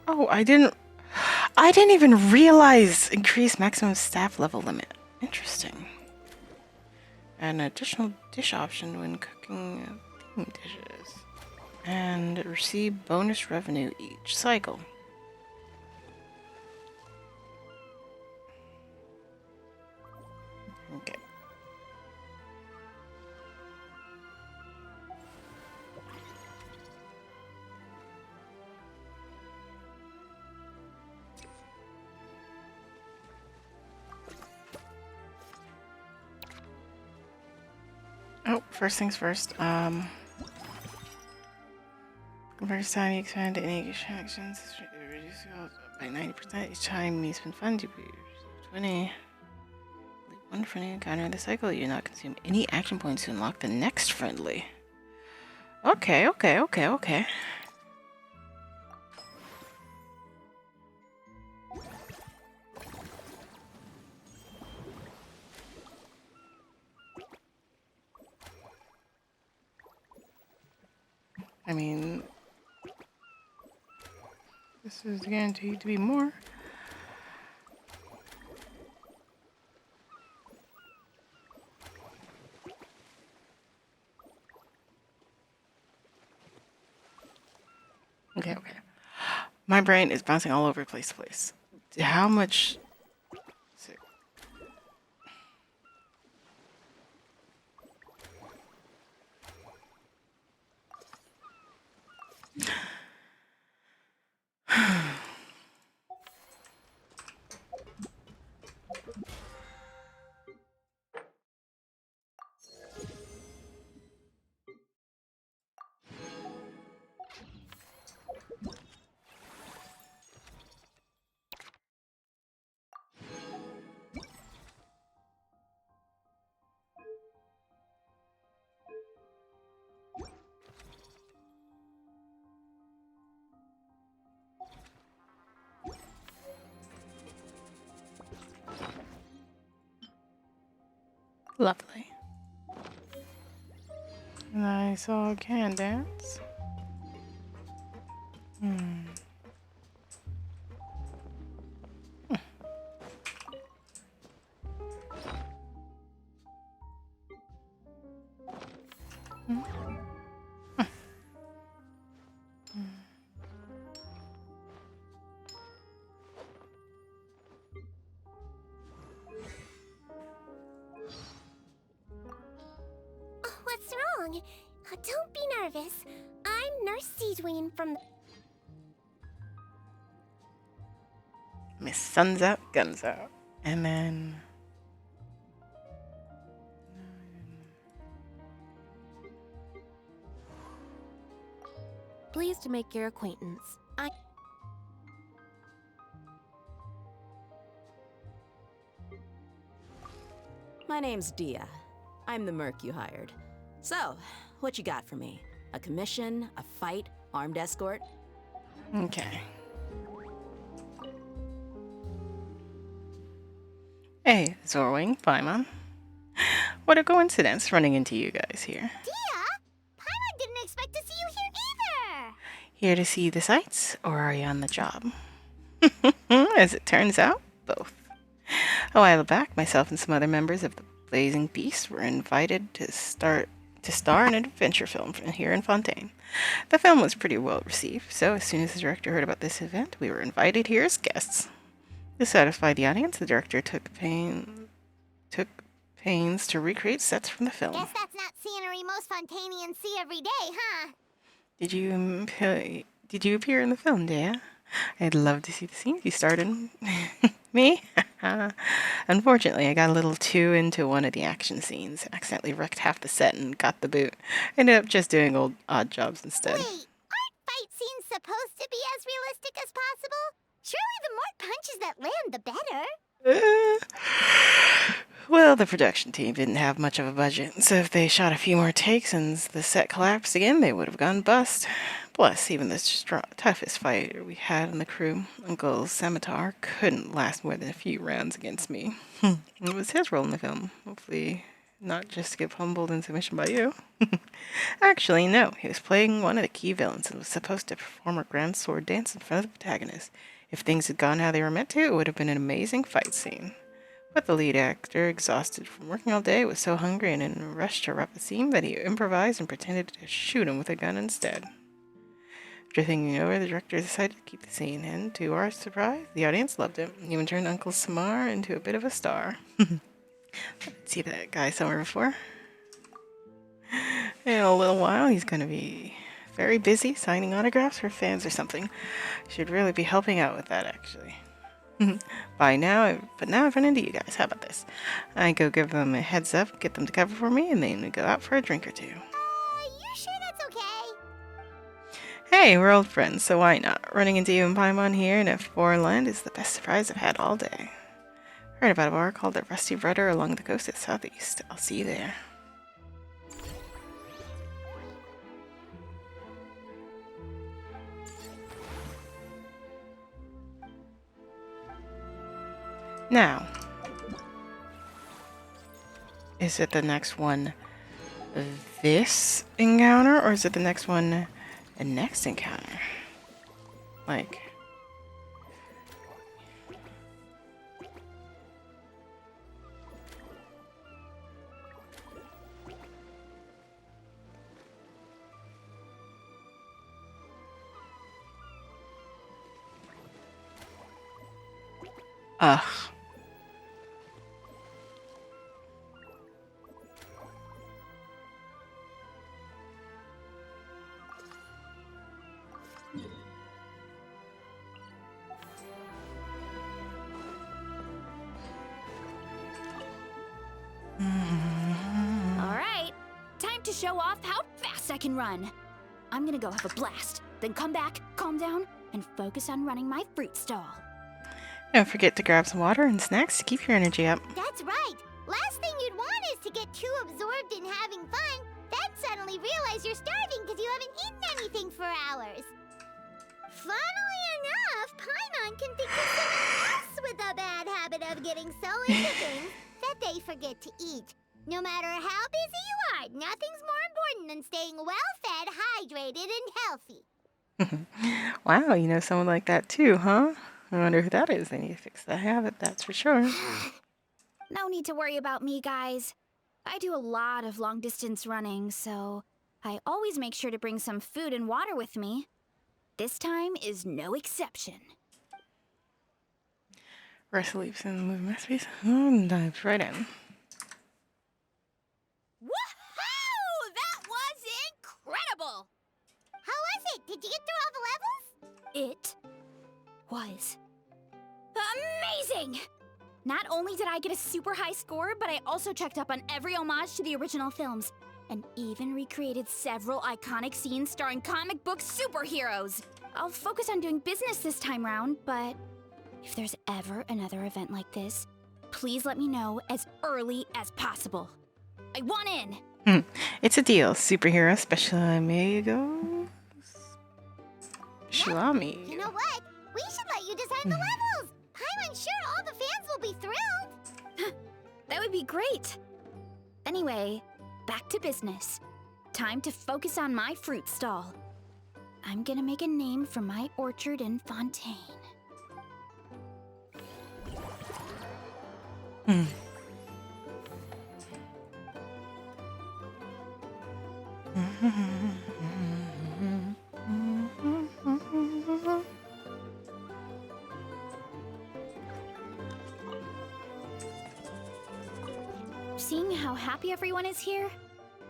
Oh, I didn't even realize increased maximum staff level limit. Interesting. An additional dish option when cooking themed dishes. And receive bonus revenue each cycle. Okay. Oh, first things first. First time you expand any actions, reduce by 90% each time you spend funds. You 20. One friendly encounter in the cycle. You do not consume any action points to unlock the next friendly. Okay. I mean, this is guaranteed to be more. Okay. My brain is bouncing all over place to place. How much... Lovely. Nice all can dance. What's wrong? Don't be nervous. I'm Nurse Seedween from... Miss Sun's out, guns out. And then... Pleased to make your acquaintance. My name's Dia. I'm the merc you hired. So, what you got for me? A commission, a fight, armed escort? Okay. Hey, Zorwing, Paimon. What a coincidence running into you guys here. Dia? Paimon didn't expect to see you here either! Here to see the sights, or are you on the job? As it turns out, both. A while back, myself and some other members of the Blazing Beast were invited to star in an adventure film here in Fontaine. The film was pretty well received, so as soon as the director heard about this event, we were invited here as guests. To satisfy the audience, the director took pains to recreate sets from the film. Guess that's not scenery most Fontainians see every day, huh? Did you appear in the film, Dea? I'd love to see the scenes you starred in. Me? Unfortunately, I got a little too into one of the action scenes, accidentally wrecked half the set and got the boot. Ended up just doing odd jobs instead. Wait, aren't fight scenes supposed to be as realistic as possible? Surely the more punches that land, the better. Well, the production team didn't have much of a budget, so if they shot a few more takes and the set collapsed again, they would have gone bust. Plus, even the toughest fighter we had in the crew, Uncle Scimitar, couldn't last more than a few rounds against me. It was his role in the film. Hopefully not just to get humbled in submission by you. Actually, no. He was playing one of the key villains and was supposed to perform a grand sword dance in front of the protagonist. If things had gone how they were meant to, it would have been an amazing fight scene. But the lead actor, exhausted from working all day, was so hungry and in a rush to wrap the scene that he improvised and pretended to shoot him with a gun instead. After thinking over, the director decided to keep the scene, and to our surprise, the audience loved it. He even turned Uncle Samar into a bit of a star. I've seen that guy somewhere before. In a little while, he's going to be very busy signing autographs for fans or something. Should really be helping out with that, actually. But now I've run into you guys. How about this? I go give them a heads up, get them to cover for me, and then we go out for a drink or two. You sure that's okay? Hey, we're old friends, so why not? Running into you and Paimon here in a foreign land is the best surprise I've had all day. Heard about a bar called the Rusty Rudder along the coast of Southeast. I'll see you there. Now, is it the next one this encounter, or is it the next one the next encounter? Like... Ugh. Alright, time to show off how fast I can run. I'm gonna go have a blast, then come back, calm down, and focus on running my fruit stall. Don't forget to grab some water and snacks to keep your energy up. That's right. Last thing you'd want is to get too absorbed in having fun, then suddenly realize you're starving because you haven't eaten anything for hours. Funnily enough, Paimon can think of someone else with a bad habit of getting so into things that they forget to eat. No matter how busy you are, nothing's more important than staying well-fed, hydrated, and healthy. Wow, you know someone like that too, huh? I wonder who that is. They need to fix the habit, that's for sure. No need to worry about me, guys. I do a lot of long-distance running, so I always make sure to bring some food and water with me. This time is no exception. Rest leaps in the movement space and dives right in. Woohoo! That was incredible! How was it? Did you get through all the levels? It was amazing! Not only did I get a super high score, but I also checked up on every homage to the original films, and even recreated several iconic scenes starring comic book superheroes. I'll focus on doing business this time round, but if there's ever another event like this, please let me know as early as possible. I want in! It's a deal. Superhero special amigos. Shalami. You know what? We should let you design the levels. I'm sure all the fans will be thrilled. That would be great. Anyway, back to business. Time to focus on my fruit stall. I'm gonna make a name for my orchard in Fontaine. Seeing how happy everyone is here,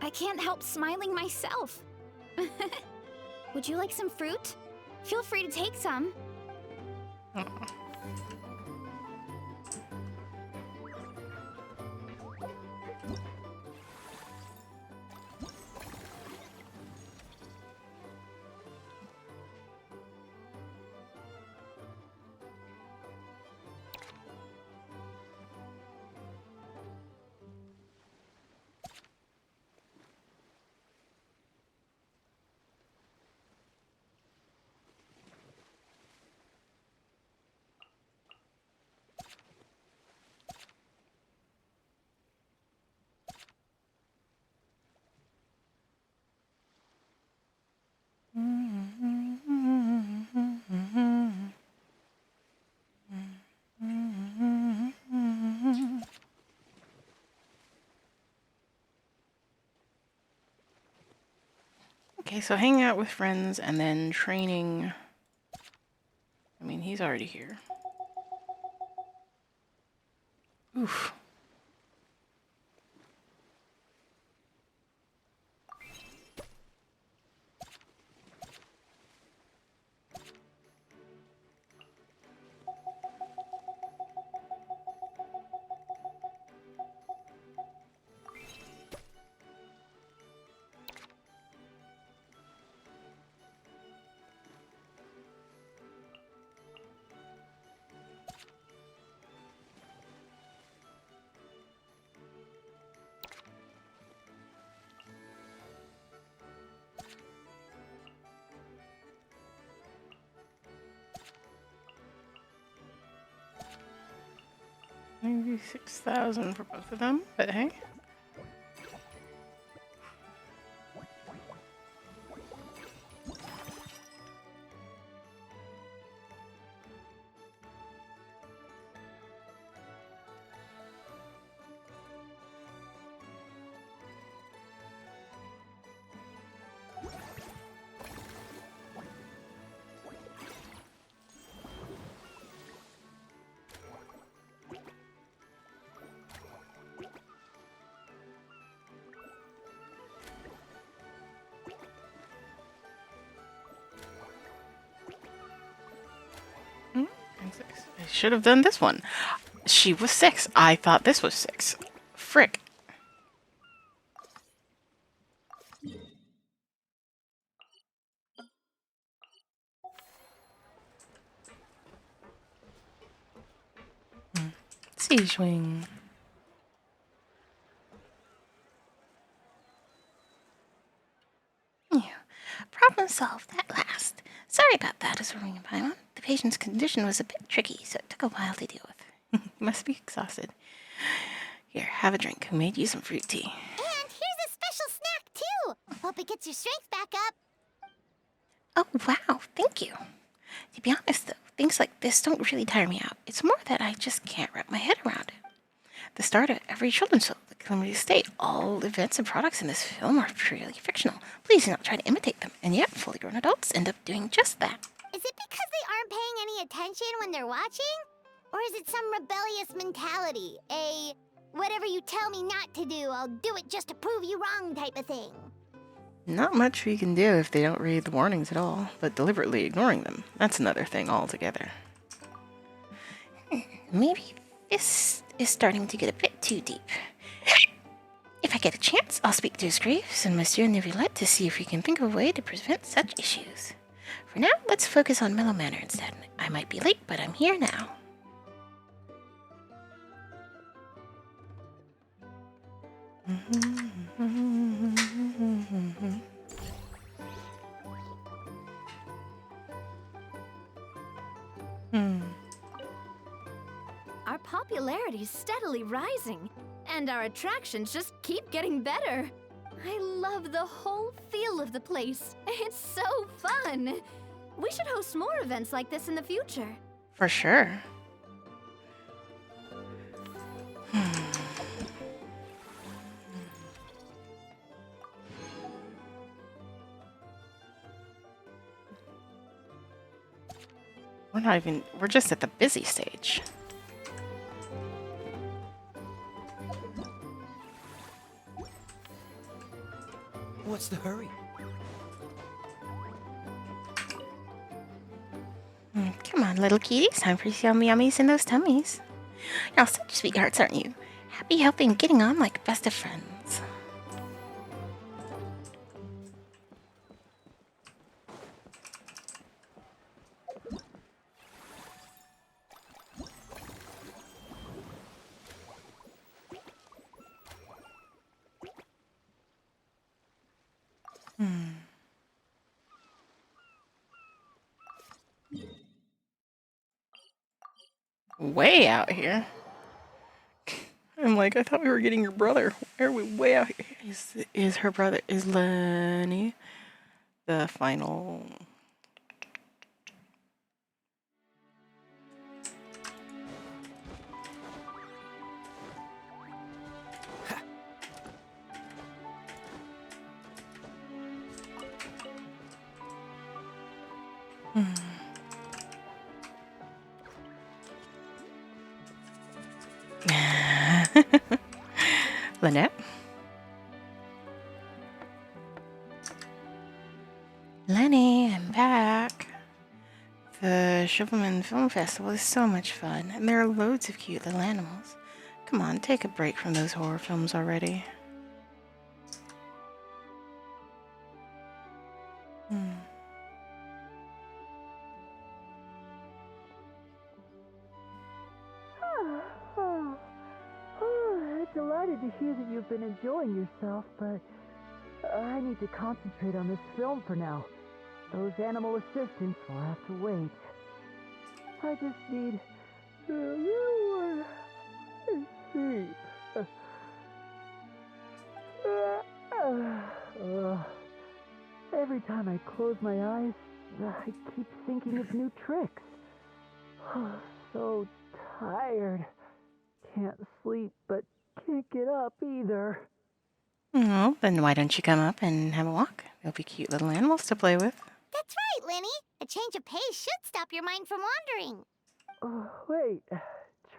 I can't help smiling myself. Would you like some fruit? Feel free to take some. Okay, so hanging out with friends and then training. I mean, he's already here. Oof. Maybe 6,000 for both of them, but hey. I should have done this one. She was 6. I thought this was 6. Frick. Siege wing. Yeah. Problem solved at last. Sorry about that, as a ring of Paimon. The patient's condition was a bit tricky, so it took a while to deal with. You must be exhausted. Here, have a drink. Who made you some fruit tea? And here's a special snack, too. Hope it gets your strength back up. Oh, wow, thank you. To be honest, though, things like this don't really tire me out. It's more that I just can't wrap my head around it. The start of every children's film, the Calamity State, all events and products in this film are purely fictional. Please do not try to imitate them, and yet fully grown adults end up doing just that. Is it because they aren't paying any attention when they're watching? Or is it some rebellious mentality? A whatever you tell me not to do, I'll do it just to prove you wrong type of thing? Not much we can do if they don't read the warnings at all, but deliberately ignoring them, that's another thing altogether. Maybe this is starting to get a bit too deep. If I get a chance, I'll speak to his Graves and Monsieur Neuvillette to see if we can think of a way to prevent such issues. For now, let's focus on Mellow Manor instead. I might be late, but I'm here now. Our popularity is steadily rising, and our attractions just keep getting better. I love the whole feel of the place. It's so fun. We should host more events like this in the future. For sure. We're just at the busy stage. What's the hurry? Come on, little kitties. Time for some yummies in those tummies. You're all such sweethearts, aren't you? Happy, healthy, and getting on like best of friends. Way out here. I'm like, I thought we were getting your brother. Why are we way out here? Is her brother, is Lenny the final? Lynette? Lenny, I'm back. The Chivalman Film Festival is so much fun, and there are loads of cute little animals. Come on, take a break from those horror films already. Delighted to hear that you've been enjoying yourself, but I need to concentrate on this film for now. Those animal assistants will have to wait. I just need a little more sleep. Every time I close my eyes, I keep thinking of new tricks. So tired. Can't sleep, but can't get up either. Well, then why don't you come up and have a walk? There'll be cute little animals to play with. That's right, Lenny. A change of pace should stop your mind from wandering. Wait,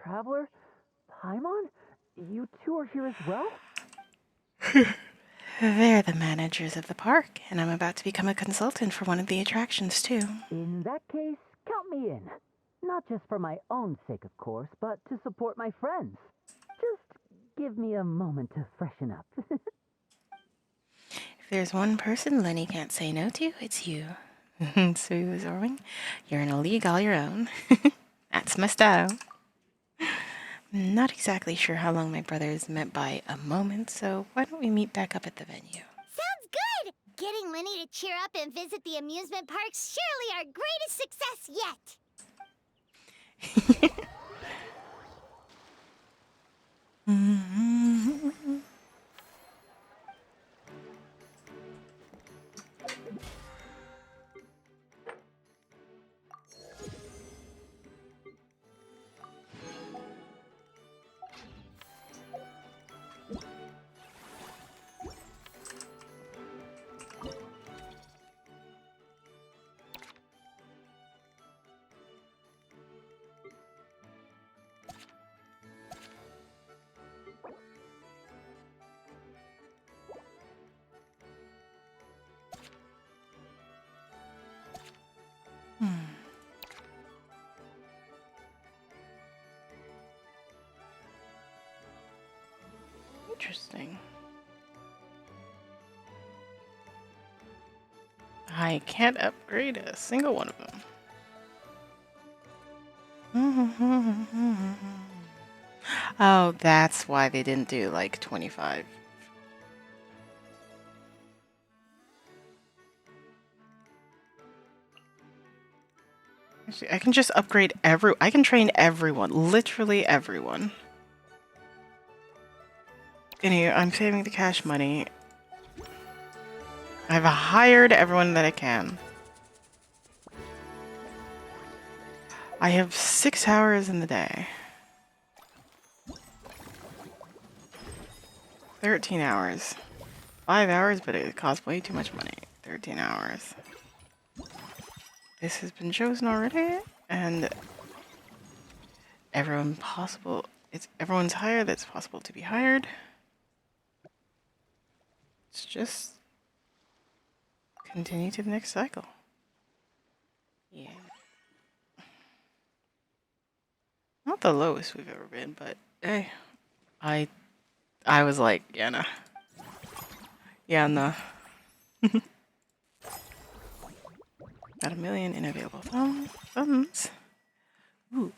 Traveler? Paimon? You two are here as well? They're the managers of the park, and I'm about to become a consultant for one of the attractions, too. In that case, count me in. Not just for my own sake, of course, but to support my friends. Just give me a moment to freshen up. If there's one person Lenny can't say no to, it's you. Sue Zorwing, you're in a league all your own. That's my style. Not exactly sure how long my brother is meant by a moment, so why don't we meet back up at the venue? Sounds good! Getting Lenny to cheer up and visit the amusement park's surely our greatest success yet! Interesting. I can't upgrade a single one of them. Oh, that's why they didn't do like 25. Actually, I can just upgrade I can train everyone, literally everyone. Anyway, I'm saving the cash money. I've hired everyone that I can. I have 6 hours in the day. 13 hours. 5 hours, but it costs way too much money. 13 hours. This has been chosen already, and everyone's hired that's possible to be hired. Let's just continue to the next cycle. Yeah. Not the lowest we've ever been, but hey, I was like, yeah, nah. Yeah, nah. Got 1 million in available funds. Ooh.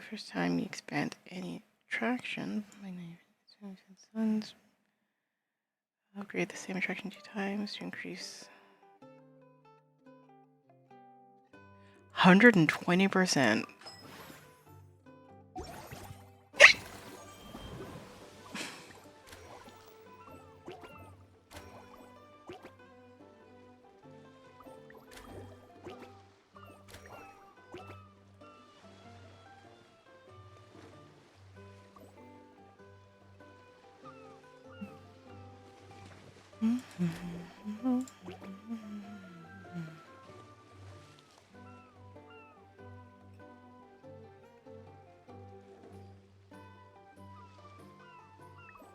First time you expand any attraction. Funds. Upgrade the same attraction 2 times to increase 120%.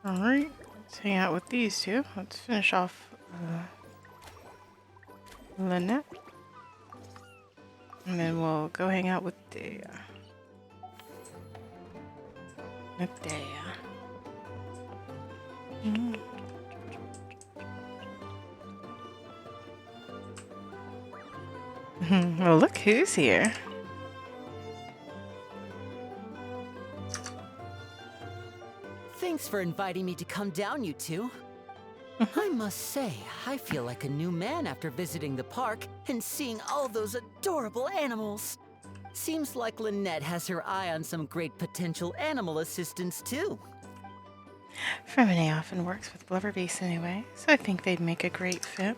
Alright, let's hang out with these two. Let's finish off Lynette. And then we'll go hang out with Dea. Well, look who's here. Thanks for inviting me to come down, you two. I must say, I feel like a new man after visiting the park and seeing all those adorable animals. Seems like Lynette has her eye on some great potential animal assistants, too. Fremine often works with Blubber Beast anyway, so I think they'd make a great fit.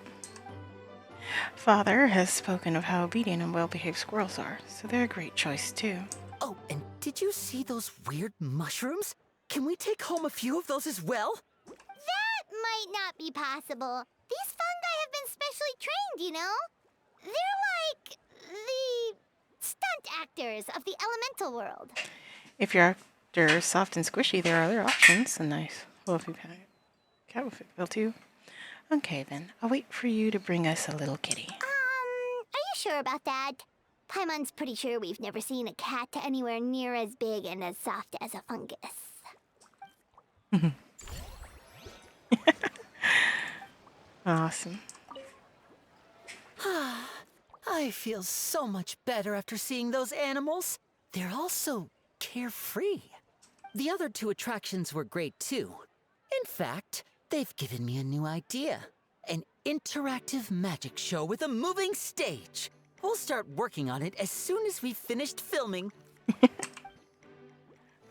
Father has spoken of how obedient and well-behaved squirrels are, so they're a great choice, too. Oh, and did you see those weird mushrooms? Can we take home a few of those as well? That might not be possible. These fungi have been specially trained, you know? They're like the stunt actors of the elemental world. If you're after soft and squishy, there are other options. A nice fluffy cat will fit well, too. Okay, then. I'll wait for you to bring us a little kitty. Are you sure about that? Paimon's pretty sure we've never seen a cat anywhere near as big and as soft as a fungus. Awesome. I feel so much better after seeing those animals. They're also carefree. The other 2 attractions were great too. In fact, they've given me a new idea. An interactive magic show with a moving stage. We'll start working on it as soon as we've finished filming.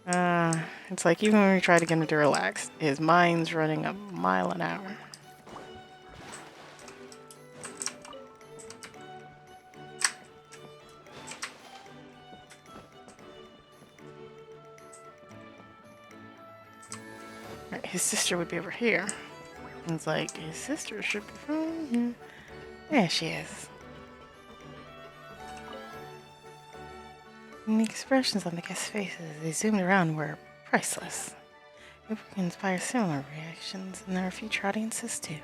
It's like even when we try to get him to relax, his mind's running a mile an hour. Right, his sister would be over here. And it's like, his sister should be from here. There she is. And the expressions on the guests' faces as they zoomed around were priceless. If we can inspire similar reactions in our future audiences too.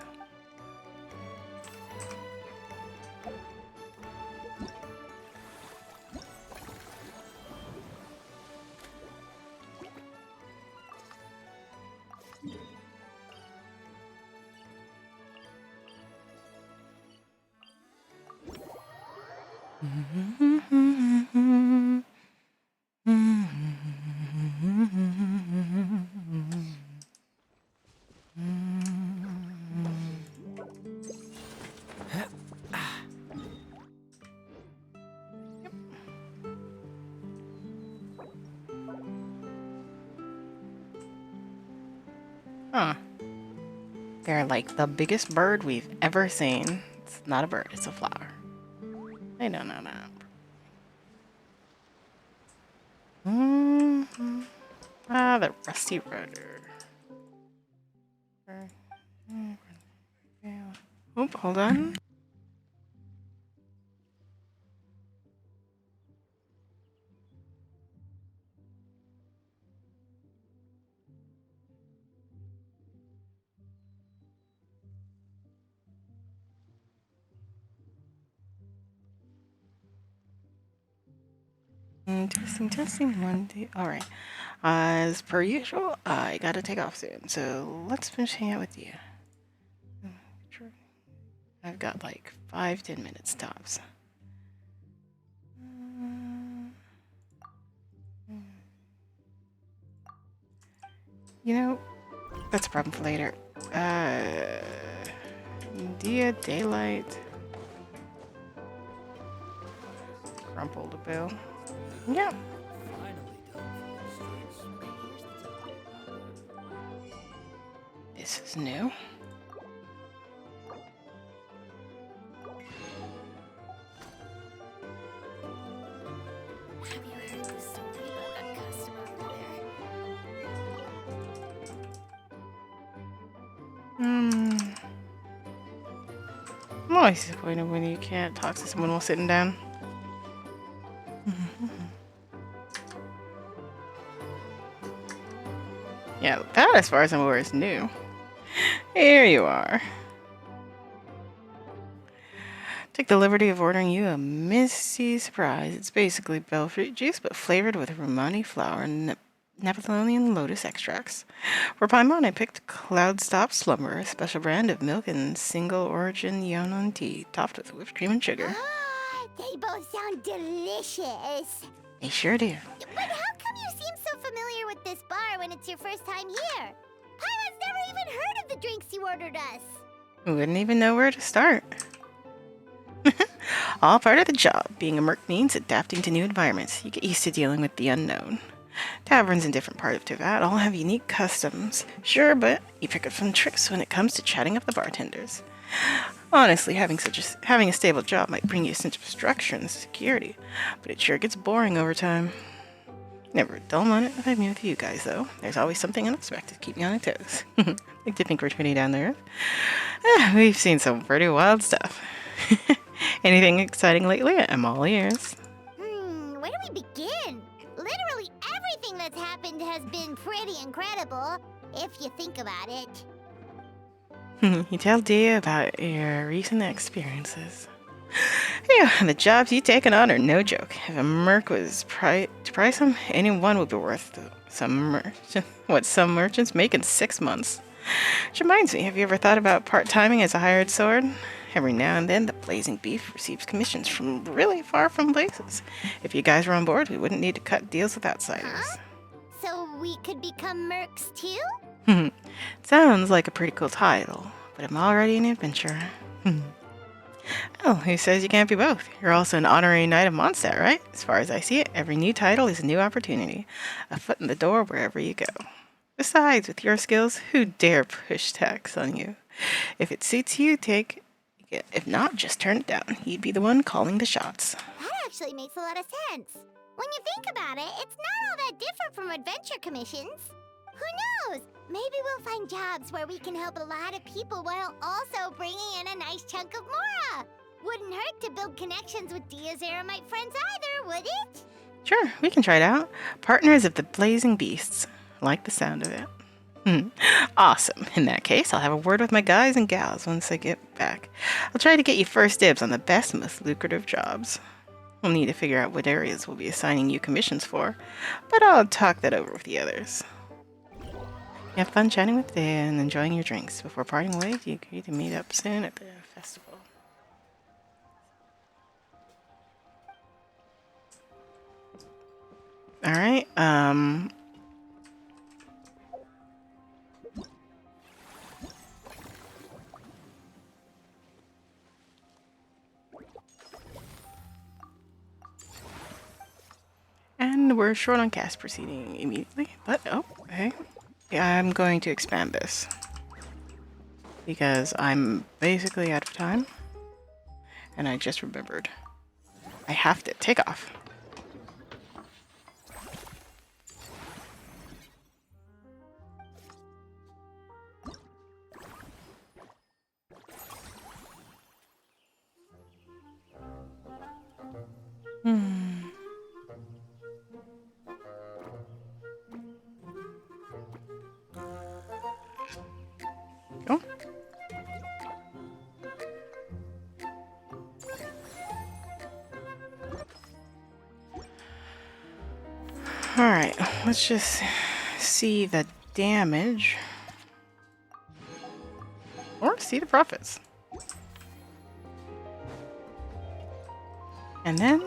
Huh. They're like the biggest bird we've ever seen. It's not a bird, it's a flower. I don't know that. Ah, the rusty rudder. Oop, hold on. Testing, 1, 2. Alright. As per usual, I gotta take off soon, so let's finish hanging out with you. I've got like 5-10 minutes tops. You know, that's a problem for later. Daylight. Crumpled a bill. Yep. This is new. Have you heard the story about that customer over there? I'm always disappointed when you can't talk to someone while sitting down. Yeah, that, as far as I'm aware, is new. Here you are. Take the liberty of ordering you a misty surprise. It's basically bellfruit juice, but flavored with Romani flower and Neapolitan lotus extracts. For Paimon, I picked Cloudstop Slumber, a special brand of milk and single origin Yunnan tea, topped with whipped cream and sugar. They both sound delicious. They sure do. But how come you seem so familiar with this bar when it's your first time here? Paimon's never even heard of the drinks you ordered us. We wouldn't even know where to start. All part of the job. Being a merc means adapting to new environments. You get used to dealing with the unknown. Taverns in different parts of Teyvat all have unique customs. Sure, but you pick up some tricks when it comes to chatting up the bartenders. Honestly, having a stable job might bring you a sense of structure and security, but it sure gets boring over time. Never a dull moment if I'm with you guys, though. There's always something unexpected to keep me on my toes. Like to think we're 20 down there. We've seen some pretty wild stuff. Anything exciting lately? I'm all ears. Where do we begin? Literally everything that's happened has been pretty incredible, if you think about it. You tell Dia about your recent experiences. Yeah, the jobs you've taken on are no joke. If a merc was to price them, any one would be worth some merchants make in 6 months. Which reminds me, have you ever thought about part-timing as a hired sword? Every now and then, the Blazing Beef receives commissions from really far from places. If you guys were on board, we wouldn't need to cut deals with outsiders. Huh? So we could become mercs too? Sounds like a pretty cool title, but I'm already an adventurer. Oh, who says you can't be both? You're also an honorary knight of Mondstadt, right? As far as I see it, every new title is a new opportunity. A foot in the door wherever you go. Besides, with your skills, who dare push tax on you? If it suits you, take it. If not, just turn it down. You'd be the one calling the shots. That actually makes a lot of sense. When you think about it, it's not all that different from adventure commissions. Who knows? Maybe we'll find jobs where we can help a lot of people while also bringing in a nice chunk of Mora. Wouldn't hurt to build connections with Dia's Eremite friends either, would it? Sure, we can try it out. Partners of the Blazing Beasts. Like the sound of it. Awesome. In that case, I'll have a word with my guys and gals once I get back. I'll try to get you first dibs on the best, most lucrative jobs. We'll need to figure out what areas we'll be assigning you commissions for, but I'll talk that over with the others. You have fun chatting with Dea and enjoying your drinks. Before parting ways, you agree to meet up soon at the festival. Alright, and we're short on cast proceeding immediately, but okay. Yeah, I'm going to expand this because I'm basically out of time, and I just remembered I have to take off. Go. Alright, let's just see the damage. Or see the profits. And then...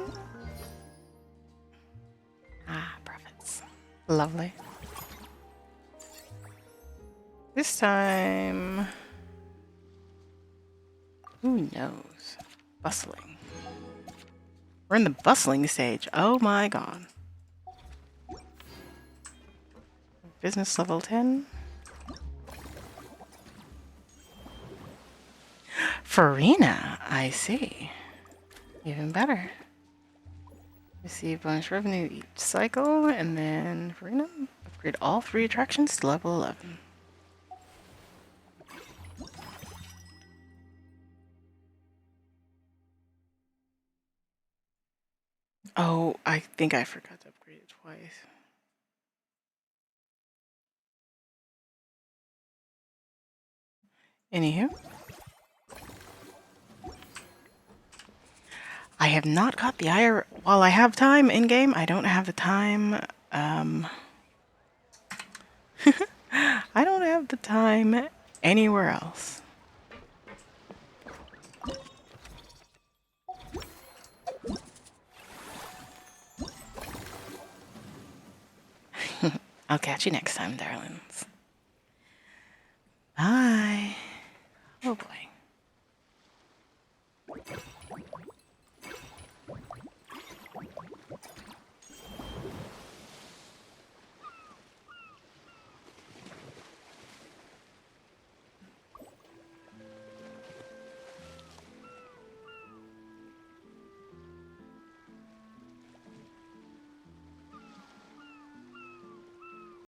profits. Lovely. This time... Who knows? Bustling. We're in the bustling stage. Oh my god. Business level 10. Farina, I see. Even better. Receive bonus revenue each cycle, and then Farina, upgrade all 3 attractions to level 11. Oh, I think I forgot to upgrade it twice. Anywho. I have not got the while I have time in-game, I don't have the time, I don't have the time anywhere else. I'll catch you next time, darlings. Bye. Oh boy.